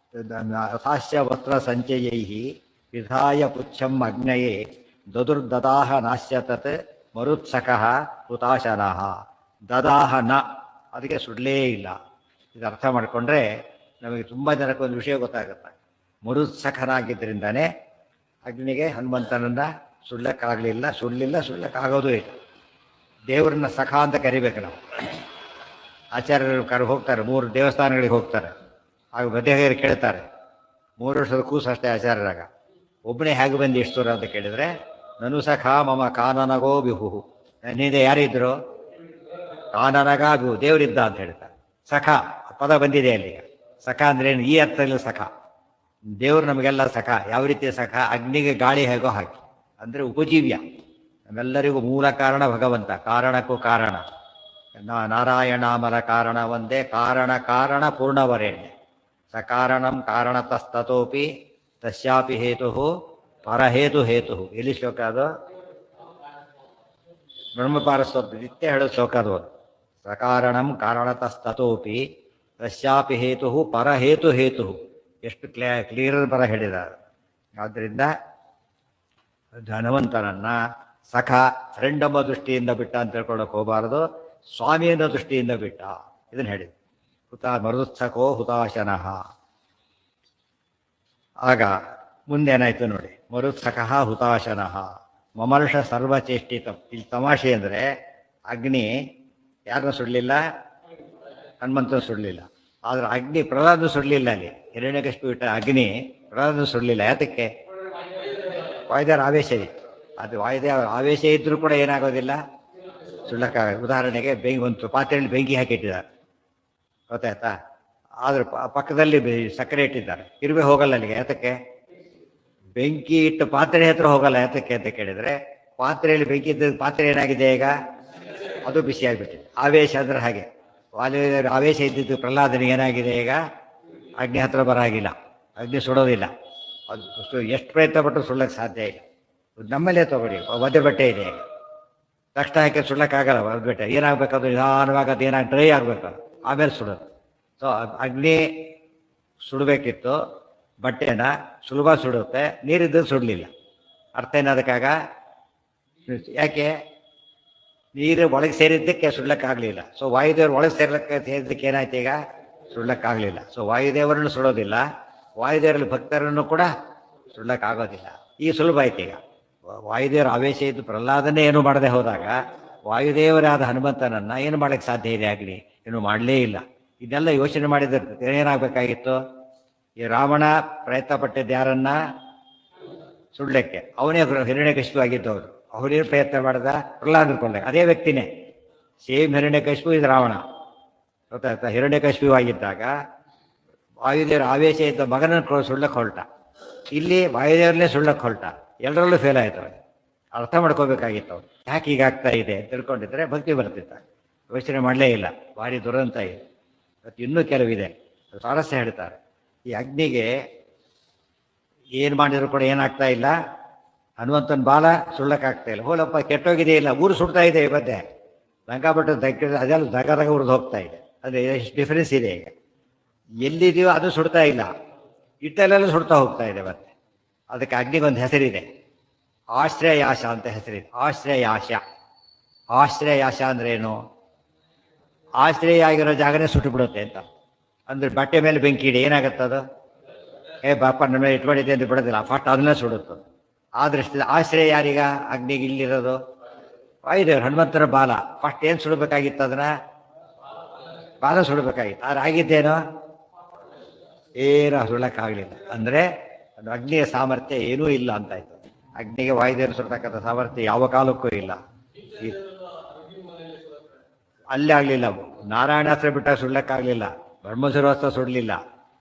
ಯಥಾಸ್ಯ ವಸ್ತ್ರ ಸಂಚಯೈ ವಿಧಾಯ ಪುಚ್ಛಂ ಅಗ್ನಯೇ ದದುರ್ದದಾಹ ನಾಸ್ಯ ತತ್ ಮರುತ್ಸಕಃ ಹುತಾಶನಃ. ದದಾಹ ನ, ಅದಕ್ಕೆ ಸುಡಲೇ ಇಲ್ಲ. ಇದು ಅರ್ಥ ಮಾಡಿಕೊಂಡ್ರೆ ನಮಗೆ ತುಂಬ ಜನಕ್ಕೊಂದು ವಿಷಯ ಗೊತ್ತಾಗುತ್ತೆ. ಮರುತ್ಸಖನಾಗಿದ್ದರಿಂದನೇ ಅಗ್ನಿಗೆ ಹನುಮಂತನನ್ನು ಸುಡಲಿಕ್ಕಾಗಲಿಲ್ಲ, ಸುಡಲಿಕ್ಕಾಗೋದೂ ಇಲ್ಲ. ದೇವರನ್ನ ಸಖ ಅಂತ ಕರಿಬೇಕು ನಾವು. ಆಚಾರ್ಯರು ಹೋಗ್ತಾರೆ, 3 ದೇವಸ್ಥಾನಗಳಿಗೆ ಹೋಗ್ತಾರೆ. ಆಗ ಮಧ್ಯೆಯರು ಕೇಳ್ತಾರೆ, 3 ವರ್ಷದ ಕೂಸು ಅಷ್ಟೇ ಆಚಾರ್ಯರಾಗ, ಒಬ್ಬನೇ ಹೇಗೆ ಬಂದು ಎಷ್ಟು ದೂರ ಅಂತ ಕೇಳಿದರೆ, ನನು ಸಖ ಮಮ ಕಾನನಗೋ ಬಿಹು. ನನ್ನಿಂದ ಯಾರಿದ್ರು? ಕಾನನಗ ಬಿಹು, ದೇವರಿದ್ದ ಅಂತ ಹೇಳ್ತಾರೆ. ಸಖ ಪದ ಬಂದಿದೆ ಅಲ್ಲಿಗೆ. ಸಖ ಅಂದ್ರೇನು? ಈ ಅರ್ಥದಲ್ಲಿ ಸಖ. ದೇವರು ನಮಗೆಲ್ಲ ಸಖ. ಯಾವ ರೀತಿಯ ಸಖ? ಅಗ್ನಿಗೆ ಗಾಳಿ ಹೇಗೋ ಹಾಕಿ, ಅಂದರೆ ಉಪಜೀವ್ಯ. ನಮ್ಮೆಲ್ಲರಿಗೂ ಮೂಲ ಕಾರಣ ಭಗವಂತ, ಕಾರಣಕ್ಕೂ ಕಾರಣ. ನಾರಾಯಣಾಮರ ಕಾರಣ ಒಂದೇ, ಕಾರಣ ಪೂರ್ಣವರೇಣ್ಯ. ಸಕಾರಣಂ ಕಾರಣತಸ್ತತೋಪಿ ತಸ್ಯಾಪಿ ಹೇತು ಪರಹೇತು. ಎಲ್ಲಿ ಶ್ಲೋಕ ಅದು? ಬ್ರಹ್ಮಪಾರಸ್ತೋತ್ರ ನಿತ್ಯ ಹೇಳೋ ಶ್ಲೋಕ ಅದು. ಸಕಾರಣಂ ಕಾರಣತಸ್ತತೋಪಿ ತಸ್ಯಾಪಿ ಹೇತು ಪರಹೇತು. ಎಷ್ಟು ಕ್ಲಿಯರ್ ಬರ ಹೇಳಿದ್ದಾರೆ. ಆದ್ದರಿಂದ ಹನುಮಂತನನ್ನ ಸಖ ಫ್ರೆಂಡ್ ಎಂಬ ದೃಷ್ಟಿಯಿಂದ ಬಿಟ್ಟ ಅಂತ ತಿಳ್ಕೊಳ್ಳೋಕೆ ಹೋಗಬಾರದು, ಸ್ವಾಮಿ ಅನ್ನೋ ದೃಷ್ಟಿಯಿಂದ ಬಿಟ್ಟ. ಇದನ್ನು ಹೇಳಿದೆ. ಮರುತ್ಸಖೋ ಹುತಾಶನಃ. ಆಗ ಮುಂದೇನಾಯ್ತು ನೋಡಿ. ಮರುತ್ಸಖಃ ಹುತಾಶನಃ ಮಮರ್ಷ ಸರ್ವಚೇಷ್ಟಿತಂ. ಇಲ್ಲಿ ತಮಾಷೆ ಅಂದರೆ ಅಗ್ನಿ ಯಾರನ್ನ ಸುಡಲಿಲ್ಲ? ಹನುಮಂತನ ಸುಡಲಿಲ್ಲ. ಆದರೆ ಅಗ್ನಿ ಪ್ರಹ್ಲಾದನ ಸುಡಲಿಲ್ಲ. ಅಲ್ಲಿ ಹಿರಣ್ಯಕಶಿಪು ಬಿಟ್ಟ ಅಗ್ನಿ ಪ್ರಹ್ಲಾದನ ಸುಡಲಿಲ್ಲ. ಯಾತಕ್ಕೆ? ವಾಯುದೇವರ ಆವೇಶ ಇತ್ತು. ಅದು ವಾಯುದೇವರ ಆವೇಶ ಇದ್ದರೂ ಕೂಡ ಏನಾಗೋದಿಲ್ಲ, ಸುಳ್ಳಕ್ಕಾಗ. ಉದಾಹರಣೆಗೆ ಒಂದು ಪಾತ್ರೆಯಲ್ಲಿ ಬೆಂಕಿ ಹಾಕಿಟ್ಟಿದ್ದಾರೆ, ಗೊತ್ತಾಯ್ತಾ? ಆದ್ರೆ ಪಕ್ಕದಲ್ಲಿ ಸಕ್ಕರೆ ಇಟ್ಟಿದ್ದಾರೆ, ಇರುವೆ ಹೋಗಲ್ಲ ಅಲ್ಲಿಗೆ. ಯಾತಕ್ಕೆ? ಬೆಂಕಿ ಇಟ್ಟು ಪಾತ್ರೆ ಹತ್ರ ಹೋಗಲ್ಲ. ಯಾತಕ್ಕೆ ಅಂತ ಕೇಳಿದರೆ, ಪಾತ್ರೆಯಲ್ಲಿ ಬೆಂಕಿ ಇದ್ದ ಪಾತ್ರೆ ಏನಾಗಿದೆ ಈಗ? ಅದು ಬಿಸಿಯಾಗಿಬಿಟ್ಟಿದೆ. ಆವೇಶ ಅಂದ್ರೆ ಹಾಗೆ. ವಾಯುದೇವರ ಆವೇಶ ಇದ್ದಿದ್ದು ಪ್ರಹ್ಲಾದನಿಗೆ ಏನಾಗಿದೆ ಈಗ? ಅಗ್ನಿ ಹತ್ರ ಬರಾಗಿಲ್ಲ. ಅಗ್ನಿ ಸುಡೋದಿಲ್ಲ. ಅದು ಎಷ್ಟು ಪ್ರಯತ್ನ ಪಟ್ಟರು ಸುಳ್ಳಕ್ಕೆ ಸಾಧ್ಯ ಇಲ್ಲ. ನಮ್ಮಲ್ಲೇ ತಗೊಳ್ಳಿ, ಒದ್ದೆ ಬಟ್ಟೆ ಇದೆ, ತಕ್ಷಣ ಹಾಕಿ ಸುಳ್ಳಕ್ಕಾಗಲ್ಲ. ಒದ್ದೆ ಬಟ್ಟೆ ಏನಾಗಬೇಕದು ನಿಧಾನವಾಗಿ ಅದು ಏನಾಗಿ ಡ್ರೈ ಆಗಬೇಕು, ಆಮೇಲೆ ಸುಡೋದು. ಸೊ ಅಗ್ನಿ ಸುಡಬೇಕಿತ್ತು, ಬಟ್ಟೆನ ಸುಲಭ ಸುಡುತ್ತೆ, ನೀರಿದ್ದು ಸುಡಲಿಲ್ಲ. ಅರ್ಥ ಏನದಕ್ಕಾಗ? ಯಾಕೆ? ನೀರು ಒಳಗೆ ಸೇರಿದ್ದಕ್ಕೆ ಸುಡ್ಲಕ್ಕಾಗಲಿಲ್ಲ. ಸೊ ವಾಯುದೇವರು ಒಳಗೆ ಸೇರಿದ್ದಕ್ಕೆ ಏನಾಯ್ತು? ಈಗ ಸುಡ್ಲಕ್ಕಾಗಲಿಲ್ಲ. ಸೊ ವಾಯುದೇವರನ್ನು ಸುಡೋದಿಲ್ಲ, ವಾಯುದೇವರಲ್ಲಿ ಭಕ್ತರನ್ನು ಕೂಡ ಸುಡ್ಲಕ್ಕಾಗೋದಿಲ್ಲ. ಈಗ ಸುಲಭ ಆಯ್ತು. ಈಗ ವಾಯುದೇವರ ಆವೇಶ ಇದ್ದು ಪ್ರಹ್ಲಾದನ್ನೇ ಏನು ಮಾಡದೆ ಹೋದಾಗ ವಾಯುದೇವರಾದ ಹನುಮಂತನನ್ನು ಏನು ಮಾಡೋಕ್ಕೆ ಸಾಧ್ಯ ಇದೆ? ಆಗಲಿ ಏನು ಮಾಡಲೇ ಇಲ್ಲ. ಇದನ್ನೆಲ್ಲ ಯೋಚನೆ ಮಾಡಿದ್ರೆ ಏನಾಗಬೇಕಾಗಿತ್ತು? ಈ ರಾವಣ ಪ್ರಯತ್ನ ಪಟ್ಟಿದ್ದು ಯಾರನ್ನ ಸುಡ್ಲಿಕ್ಕೆ, ಅವನೇ ಹಿರಣ್ಯಕಶಿಪು ಆಗಿದ್ದವರು. ಅವರೇನು ಪ್ರಯತ್ನ ಮಾಡಿದ? ಪ್ರಹ್ಲಾದ ಕೊಂಡ ಅದೇ ವ್ಯಕ್ತಿನೇ, ಸೇಮ್ ಹಿರಣ್ಯಕಶಿಪು ಇದು ರಾವಣ. ಗೊತ್ತಾಯ್ತಾ? ಹಿರಣ್ಯಕಶಿಪು ಆಗಿದ್ದಾಗ ವಾಯುದೇವರ ಆವೇಶ ಇದ್ದ ಮಗನನ್ನು ಸುಳ್ಳಕ್ಕೆ ಹೊರಟ, ಇಲ್ಲಿ ವಾಯುದೇವರನ್ನೇ ಸುಳ್ಳಕ್ಕೆ ಹೊರಟ. ಎಲ್ಲರಲ್ಲೂ ಫೇಲ್ ಆಯ್ತು. ಅರ್ಥ ಮಾಡ್ಕೋಬೇಕಾಗಿತ್ತು ಅವ್ರು, ಯಾಕೆ ಹೀಗಾಗ್ತಾ ಇದೆ ಅಂತ ತಿಳ್ಕೊಂಡಿದ್ರೆ ಭಕ್ತಿ ಬರ್ತಿತ್ತ. ಯೋಚನೆ ಮಾಡಲೇ ಇಲ್ಲ, ಭಾರಿ ದುರಂತ ಇದೆ. ಮತ್ತು ಇನ್ನೂ ಕೆಲವಿದೆ, ಸ್ವಾರಸ್ಯ ಹೇಳ್ತಾರೆ. ಈ ಅಗ್ನಿಗೆ ಏನು ಮಾಡಿದ್ರು ಕೂಡ ಏನಾಗ್ತಾ ಇಲ್ಲ, ಹನುಮಂತನ ಬಾಲ ಸುಳ್ಳಕ್ಕಾಗ್ತಾ ಇಲ್ಲ. ಹೋಲಪ್ಪ ಕೆಟ್ಟೋಗಿದೆ, ಇಲ್ಲ ಊರು ಸುಡ್ತಾ ಇದೆ ಈ ಮಧ್ಯೆ, ಲಂಕಾಪಟ್ಟು ಅದೆಲ್ಲ ದಗ ಉರಿದು ಹೋಗ್ತಾ ಇದೆ. ಅಂದರೆ ಎಷ್ಟು ಡಿಫ್ರೆನ್ಸ್ ಇದೆ. ಈಗ ಎಲ್ಲಿದೆಯೋ ಅದು ಸುಡ್ತಾ ಇಲ್ಲ, ಇಟ್ಟಲ್ಲೆಲ್ಲ ಸುಡ್ತಾ ಹೋಗ್ತಾ ಇದೆ. ಮತ್ತೆ ಅದಕ್ಕೆ ಅಗ್ನಿಗೊಂದು ಹೆಸರಿದೆ, ಆಶ್ರಯಾಶ ಅಂತ ಹೆಸರಿದೆ. ಆಶ್ರಯಾಶ. ಆಶ್ರಯಾಶ ಅಂದ್ರೆ ಏನು? ಆಶ್ರಯ ಆಗಿರೋ ಜಾಗನೇ ಸುಟ್ಟು ಬಿಡುತ್ತೆ ಅಂತ. ಅಂದ್ರೆ ಬಟ್ಟೆ ಮೇಲೆ ಬೆಂಕಿ ಇಡಿ, ಏನಾಗುತ್ತದು? ಬಾಪ ನನ್ನ ಮೇಲೆ ಇಟ್ಕೊಂಡಿದ್ದೆ ಅಂತ ಬಿಡೋದಿಲ್ಲ, ಫಸ್ಟ್ ಅದನ್ನೇ ಸುಡುತ್ತೆ. ಆ ದೃಷ್ಟಿಯಿಂದ ಆಶ್ರಯ ಯಾರೀಗ? ಅಗ್ನಿಗೆ ಇಲ್ಲಿರೋದು ವಾಯುದೇವರು, ಹನುಮಂತನ ಬಾಲ. ಫಸ್ಟ್ ಏನು ಸುಡಬೇಕಾಗಿತ್ತು? ಅದನ್ನ ಬಾಲ ಸುಡಬೇಕಾಗಿತ್ತು. ಆದ್ರೆ ಆಗಿದ್ದೇನೋ ಏನೂ ಸುಳ್ಳಕ್ಕಾಗಲಿಲ್ಲ. ಅಂದರೆ ಅದು ಅಗ್ನಿಯ ಸಾಮರ್ಥ್ಯ ಏನೂ ಇಲ್ಲ ಅಂತಾಯ್ತು. ಅಗ್ನಿಗೆ ವಾಯುದೇವರು ಸುಡ್ತಕ್ಕಂಥ ಸಾಮರ್ಥ್ಯ ಯಾವ ಕಾಲಕ್ಕೂ ಇಲ್ಲ. ಅಲ್ಲೇ ಆಗಲಿಲ್ಲ. ನಾರಾಯಣಾಸ್ತ್ರ ಬಿಟ್ಟಾಗ ಸುಡ್ಲಕ್ಕಾಗಲಿಲ್ಲ, ಬ್ರಹ್ಮಸುರಾಸ್ತ್ರ ಸುಡಲಿಲ್ಲ,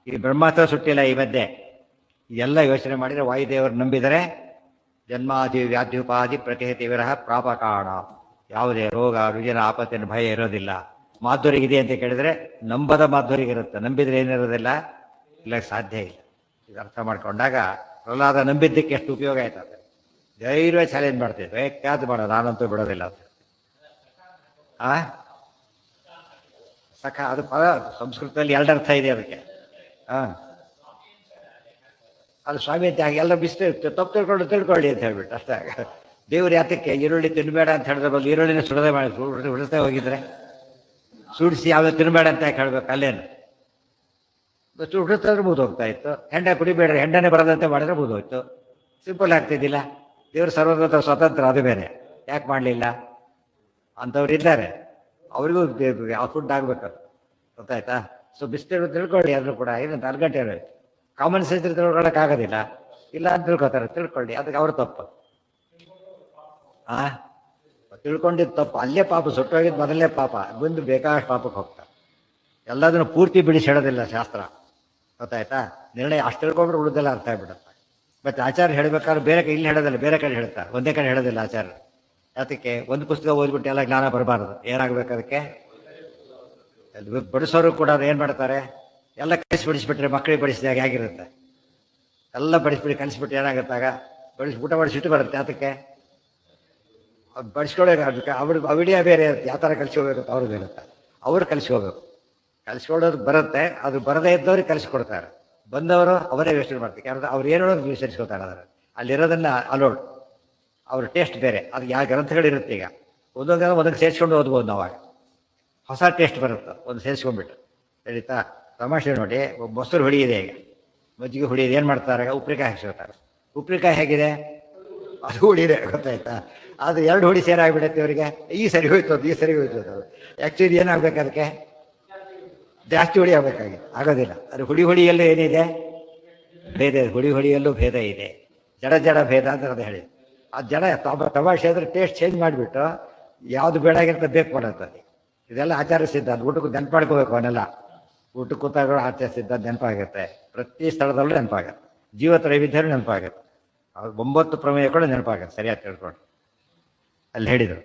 ಈ ಬ್ರಹ್ಮಾಸ್ತ್ರ ಸುಟ್ಟಿಲ್ಲ. ಈ ಮಧ್ಯೆ ಎಲ್ಲ ಯೋಚನೆ ಮಾಡಿದರೆ ವಾಯುದೇವರು ನಂಬಿದರೆ ಜನ್ಮಾದಿ ವ್ಯಾಧ್ಯುಪಾದಿ ಪ್ರತಿಹತಿ ವಿರಹ ಪ್ರಾಪಕಾಣ, ಯಾವುದೇ ರೋಗ ರುಜಿನ ಆಪತ್ತಿನ ಭಯ ಇರೋದಿಲ್ಲ. ಮಾಧುರಿಗೆ ಅಂತ ಕೇಳಿದರೆ ನಂಬದ ಮಾಧುರಿಗಿರುತ್ತೆ, ನಂಬಿದರೆ ಏನಿರೋದಿಲ್ಲ, ಇಲ್ಲ ಸಾಧ್ಯ ಇಲ್ಲ. ಇದು ಅರ್ಥ ಮಾಡ್ಕೊಂಡಾಗ ಪ್ರಹ್ಲಾದ ನಂಬಿದ್ದಕ್ಕೆ ಎಷ್ಟು ಉಪಯೋಗ ಆಯ್ತದೆ. ಧೈರ್ಯ ಚಾಲೆಂಜ್ ಮಾಡ್ತಿದ್ದೆ, ಬೇಕಾದ ಮಾಡೋ, ನಾನಂತೂ ಬಿಡೋದಿಲ್ಲ ಅಂತ. ಸಖ ಅದು ಪದ ಸಂಸ್ಕೃತದಲ್ಲಿ ಎರಡು ಅರ್ಥ ಇದೆ ಅದಕ್ಕೆ. ಅದು ಸ್ವಾಮಿ ಅಂತ ಎಲ್ಲ ಬಿಸ್ತು ತಪ್ಪು ತಿಳ್ಕೊಳ್ಳಿ ಅಂತ ಹೇಳ್ಬಿಟ್ಟು ಅಷ್ಟೇ. ದೇವ್ರು ಯಾತಕ್ಕೆ ಈರುಳ್ಳಿ ತಿನ್ನಬೇಡ ಅಂತ ಹೇಳಿದ್ರೆ ಬದಲು ಈರುಳ್ಳಿನ ಸುಡದೆ ಮಾಡಿ ಉಳಿಸ್ತಾ ಹೋಗಿದ್ರೆ, ಸುಡಿಸಿ ಯಾವುದೋ ತಿನ್ನಬೇಡ ಅಂತ ಯಾಕೆ ಹೇಳ್ಬೇಕು? ಅಲ್ಲೇನು ಉಡಿಸಿದ್ರೆ ಮುಗಿದೋಗ್ತಾ ಇತ್ತು. ಹೆಂಡ ಕುಡಿಬೇಡ್ರಿ, ಹೆಂಡನೇ ಬರೋದಂತೆ ಮಾಡಿದ್ರೆ ಮುಗಿದೋಯ್ತು. ಸಿಂಪಲ್ ಆಗ್ತಿದ್ದಿಲ್ಲ. ದೇವ್ರ ಸರ್ವತ್ರ ಸ್ವತಂತ್ರ, ಅದು ಬೇರೆ. ಯಾಕೆ ಮಾಡಲಿಲ್ಲ? ಅಂಥವ್ರು ಇದ್ದಾರೆ, ಅವರಿಗೂ ಫುಡ್ ಆಗಬೇಕು, ಗೊತ್ತಾಯ್ತಾ? ಸೊ ಬಿಸ್ತಿರು ತಿಳ್ಕೊಳ್ಳಿ. ಆದರೂ ಕೂಡ ಏನಂತ ಅರ್ಗಂಟೆ ಕಾಮನ್ ಸೆನ್ಸ್ ತಿಳ್ಕೊಳ್ಳೋಕ್ಕಾಗೋದಿಲ್ಲ, ಇಲ್ಲ ಅಂತ ತಿಳ್ಕೊತಾರೆ. ತಿಳ್ಕೊಳ್ಳಿ, ಅದಕ್ಕೆ ಅವ್ರ ತಪ್ಪು. ತಿಳ್ಕೊಂಡಿದ್ದು ತಪ್ಪು, ಅಲ್ಲೇ ಪಾಪ ಸುಟ್ಟೋಗಿದ್ದು ಮೊದಲನೇ ಪಾಪ. ಬಂದು ಬೇಕಾದಷ್ಟು ಪಾಪಕ್ಕೆ ಹೋಗ್ತಾರೆ. ಎಲ್ಲದನ್ನು ಪೂರ್ತಿ ಬಿಡಿಸಿ ಹೇಳೋದಿಲ್ಲ ಶಾಸ್ತ್ರ, ಗೊತ್ತಾಯ್ತಾ? ನಿರ್ಣಯ ಅಷ್ಟು ತಿಳ್ಕೊಂಡ್ರೆ ಉಳಿದೆಲ್ಲ ಅರ್ಥ ಆಗ್ಬಿಡುತ್ತೆ. ಮತ್ತು ಆಚಾರ್ಯ ಹೇಳಬೇಕಾದ್ರೆ ಬೇರೆ ಇಲ್ಲಿ ಹೇಳೋದಿಲ್ಲ, ಬೇರೆ ಕಡೆ ಹೇಳ್ತಾರೆ, ಒಂದೇ ಕಡೆ ಹೇಳೋದಿಲ್ಲ ಆಚಾರ್ಯರು. ಅದಕ್ಕೆ ಒಂದು ಪುಸ್ತಕ ಓದ್ಬಿಟ್ಟು ಎಲ್ಲ ಜ್ಞಾನ ಬರಬಾರ್ದು. ಏನಾಗಬೇಕು ಅದಕ್ಕೆ? ಬಡಿಸೋರು ಕೂಡ ಏನು ಮಾಡ್ತಾರೆ, ಎಲ್ಲ ಬಿಡಿಸ್ಬಿಟ್ರೆ ಮಕ್ಕಳಿಗೆ ಬಡಿಸಿದಾಗ ಹೇಗಿರುತ್ತೆ, ಎಲ್ಲ ಬಡಿಸ್ಬಿಟ್ಟು ಕಲಿಸ್ಬಿಟ್ಟು ಏನಾಗುತ್ತಾಗ ಊಟ ಬಡಿಸಿಟ್ಟು ಬರುತ್ತೆ. ಅದಕ್ಕೆ ಅವ್ರು ಬಡಿಸ್ಕೊಳ್ಳೋಕೆ ಅವಿಡಿಯ ಬೇರೆ ಇರುತ್ತೆ, ಯಾವ ಥರ ಕಲಿಸ್ಕೋಬೇಕು ಅಂತ ಅವ್ರಿಗೆ ಇರುತ್ತೆ. ಅವ್ರು ಕಲಿಸ್ಕೋಬೇಕು, ಕಲಿಸ್ಕೊಳ್ಳೋದು ಬರುತ್ತೆ. ಅದು ಬರದೇ ಇದ್ದವ್ರಿಗೆ ಕಲಿಸ್ಕೊಡ್ತಾರೆ, ಬಂದವರು ಅವರೇ ವೇಸ್ಟ್ ಮಾಡ್ತಾರೆ. ಯಾರು ಅವ್ರು ಏನೋ ವಿಸರಿಸ್ಕೊತಾರೆ. ಅದರ ಅಲ್ಲಿರೋದನ್ನು ಅಲೋಡ್, ಅವ್ರ ಟೇಸ್ಟ್ ಬೇರೆ. ಅದು ಯಾವ ಗ್ರಂಥಗಳಿರುತ್ತೆ. ಈಗ ಒಂದೊಂದಕ್ಕೆ ಸೇರಿಸ್ಕೊಂಡು ಓದ್ಬೋದು ನಾವು. ಆಗ ಹೊಸ ಟೇಸ್ಟ್ ಬರುತ್ತೆ ಒಂದು ಸೇರಿಸ್ಕೊಂಡ್ಬಿಟ್ಟು. ಹೇಳಿತಾ ತಮಾಷೆ ನೋಡಿ, ಮೊಸರು ಹುಳಿಯಿದೆ, ಈಗ ಮಜ್ಜಿಗೆ ಹುಳಿಯಿದೆ, ಏನು ಮಾಡ್ತಾರೆ? ಉಪ್ಪಿನಕಾಯಿ ಹಾಕ್ಸಿರ್ತಾರೆ. ಉಪ್ಪಿನಕಾಯಿ ಹೇಗಿದೆ? ಅದು ಹುಳಿದೆ, ಗೊತ್ತಾಯ್ತಾ? ಅದು ಎರಡು ಹುಳಿ ಸೇರಾಗ್ಬಿಡುತ್ತೆ ಅವರಿಗೆ. ಈ ಸರಿ ಹೋಯ್ತು ಅದು, ಈ ಸರಿ ಹೋಯ್ತು ಅದು. ಆ್ಯಕ್ಚುಲಿ ಏನಾಗಬೇಕು ಅದಕ್ಕೆ? ಜಾಸ್ತಿ ಹುಳಿ ಆಗಬೇಕಾಗಿ ಆಗೋದಿಲ್ಲ. ಅದು ಹುಳಿಯಲ್ಲೂ ಏನಿದೆ? ಭೇದ. ಹುಳಿಯಲ್ಲೂ ಭೇದ ಇದೆ. ಜಡ ಭೇದ ಅಂತ ಅದು ಹೇಳಿ. ಆ ಜಡ ತಮಾಷೆ ಆದರೆ ಟೇಸ್ಟ್ ಚೇಂಜ್ ಮಾಡಿಬಿಟ್ಟು ಯಾವುದು ಬೇಡಾಗಿರುತ್ತೆ ಬೇಕು ಮಾಡುತ್ತದೆ. ಇದೆಲ್ಲ ಆಚರಿಸಿದ್ದ, ಅದು ಊಟಕ್ಕೆ ನೆನಪು ಮಾಡ್ಕೋಬೇಕು. ಅವನ್ನೆಲ್ಲ ಊಟಕ್ಕೆ ಕೂತಾಗ ಆಚರಿಸಿದ್ದ ನೆನಪಾಗುತ್ತೆ. ಪ್ರತಿ ಸ್ಥಳದಲ್ಲೂ ನೆನಪಾಗುತ್ತೆ. ಜೀವತ್ರೈವಿಧ್ಯರು ನೆನಪಾಗುತ್ತೆ. 9 ಪ್ರಮೇಯಗಳು ನೆನಪಾಗುತ್ತೆ, ಸರಿಯಾಗಿ ತಿಳ್ಕೊಂಡು. ಅಲ್ಲಿ ಹೇಳಿದರು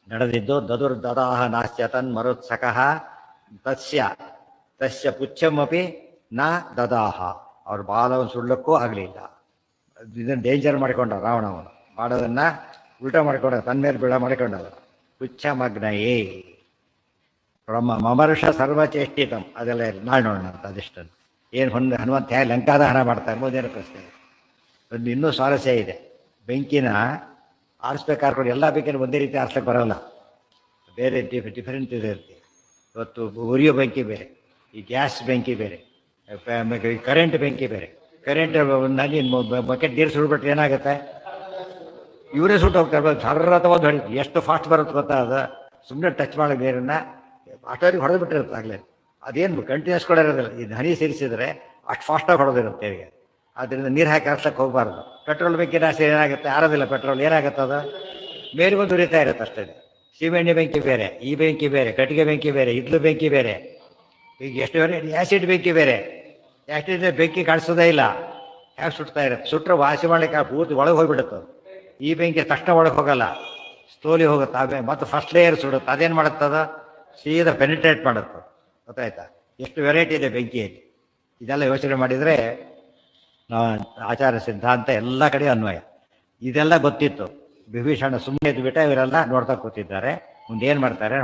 ನಡೆದಿದ್ದು. ದದುರ್ದದಾಹ ನಾಸ್ಯ ತನ್ ಮರುತ್ಸಕಃ ತಸ್ಯ ಪುಚ್ಛಮಪಿ ನ ದದಾಹ. ಅವ್ರ ಬಾಲವನ್ನು ಸುಡ್ಲಕ್ಕೂ ಆಗಲಿಲ್ಲ. ಇದನ್ನು ಡೇಂಜರ್ ಮಾಡಿಕೊಂಡ ರಾವಣವನು, ಮಾಡೋದನ್ನು ಉಲ್ಟಾ ಮಾಡಿಕೊಂಡ, ತನ್ನ ಮೇಲೆ ಬೀಳ ಮಾಡಿಕೊಂಡ. ಹುಚ್ಚ ಮಗ್ನಯೇ ಮಮರ್ಷ ಸರ್ವಚೇಷ್ಟಿತಂ, ಅದೆಲ್ಲ ನಾಳೆ ನೋಡೋಣ ಅಂತ ಅದಿಷ್ಟನ್ನು. ಏನು ಹನುಮಂತ ಹೇಗೆ ಲಂಕಾದಹನ ಮಾಡ್ತಾರೆ ಎಂಬುದೇನು ಪ್ರಶ್ನೆ. ಒಂದು ಇನ್ನೂ ಸ್ವಾರಸ್ಯ ಇದೆ. ಬೆಂಕಿನ ಆರಿಸ್ಬೇಕಾದ್ರೆ ಎಲ್ಲ ಬೆಂಕಿನ ಒಂದೇ ರೀತಿ ಆರಿಸ್ಲಿಕ್ಕೆ ಬರೋಲ್ಲ, ಬೇರೆ ಡಿಫರೆಂಟ್ ಇರುತ್ತೆ. ಇವತ್ತು ಉರಿಯೋ ಬೆಂಕಿ ಬೇರೆ, ಈ ಗ್ಯಾಸ್ ಬೆಂಕಿ ಬೇರೆ, ಕರೆಂಟ್ ಬೆಂಕಿ ಬೇರೆ. ಕರೆಂಟ್ ನಲ್ಲಿ ಬಕೆಟ್ ನೀರು ಸುಡ್ಬಿಟ್ರೆ ಏನಾಗುತ್ತೆ, ಇವರೇ ಸುಟ್ಟು ಹೋಗ್ತಾರೆ. ಸರ್ರ ಅಥವಾ ಹೊಡಿತು, ಎಷ್ಟು ಫಾಸ್ಟ್ ಬರುತ್ತೆ ಗೊತ್ತಾ ಅದು. ಸುಮ್ಮನೆ ಟಚ್ ಮಾಡೋ ನೀರನ್ನು ಅಷ್ಟವರೆಗೆ ಹೊಡೆದು ಬಿಟ್ಟಿರುತ್ತೆ ಆಗಲೇ. ಅದೇನು ಕಂಟಿನ್ಯೂಸ್ ಕೂಡ ಇರೋದಿಲ್ಲ. ಇದು ಹನಿ ಸೇರಿಸಿದ್ರೆ ಅಷ್ಟು ಫಾಸ್ಟಾಗಿ ಹೊಡೆದಿರುತ್ತೆ ಹೇಗೆ. ಆದ್ದರಿಂದ ನೀರು ಹಾಕಿ ಹಾರ್ಸಕ್ಕೆ ಹೋಗಬಾರ್ದು. ಪೆಟ್ರೋಲ್ ಬೆಂಕಿ ರಾಶಿ ಏನಾಗುತ್ತೆ, ಆರೋದಿಲ್ಲ ಪೆಟ್ರೋಲ್, ಏನಾಗುತ್ತೆ ಅದು ಮೇಲೆ ಬಂದು ಉರಿತಾ ಇರುತ್ತೆ ಅಷ್ಟೇ. ಸೀಮೆಣ್ಣೆ ಬೆಂಕಿ ಬೇರೆ, ಈ ಬೆಂಕಿ ಬೇರೆ, ಕಟ್ಟಿಗೆ ಬೆಂಕಿ ಬೇರೆ, ಇದ್ಲು ಬೆಂಕಿ ಬೇರೆ, ಈಗ ಎಷ್ಟು ಬೇರೆ, ಆ್ಯಸಿಡ್ ಬೆಂಕಿ ಬೇರೆ. ಆ್ಯಸಿಡ್ ಬೆಂಕಿ ಕಾಣಿಸೋದೇ ಇಲ್ಲ, ಹೇಗೆ ಸುಡ್ತಾ ಇರುತ್ತೆ. ಸುಟ್ಟರೆ ವಾಸಿ ಮಾಡಲಿಕ್ಕೆ ಪೂರ್ತಿ ಒಳಗೆ ಹೋಗಿಬಿಡುತ್ತೆ. ಈ ಬೆಂಕಿ ತಕ್ಷಣ ಒಳಗೆ ಹೋಗಲ್ಲ, ಸ್ಲೋಲಿ ಹೋಗುತ್ತೆ. ಮತ್ತು ಫಸ್ಟ್ ಲೇಯರ್ ಸುಡುತ್ತೆ. ಅದೇನು ಮಾಡುತ್ತದ, ಸೀದಾ ಪೆನಿಟ್ರೇಟ್ ಮಾಡುತ್ತೆ. ಗೊತ್ತಾಯ್ತಾ, ಎಷ್ಟು ವೆರೈಟಿ ಇದೆ ಬೆಂಕಿಯಲ್ಲಿ. ಇದೆಲ್ಲ ಯೋಚನೆ ಮಾಡಿದರೆ ಆಚಾರ ಸಿದ್ಧಾಂತ ಎಲ್ಲ ಕಡೆ ಅನ್ವಯ. ಇದೆಲ್ಲ ಗೊತ್ತಿತ್ತು. ವಿಭೀಷಣ ಸುಮ್ಮನೆ ಇದ್ದುಬಿಟ್ಟ, ಇವರೆಲ್ಲ ನೋಡ್ತಾ ಕೂತಿದ್ದಾರೆ. ಮುಂದೆ ಏನು ಮಾಡ್ತಾರೆ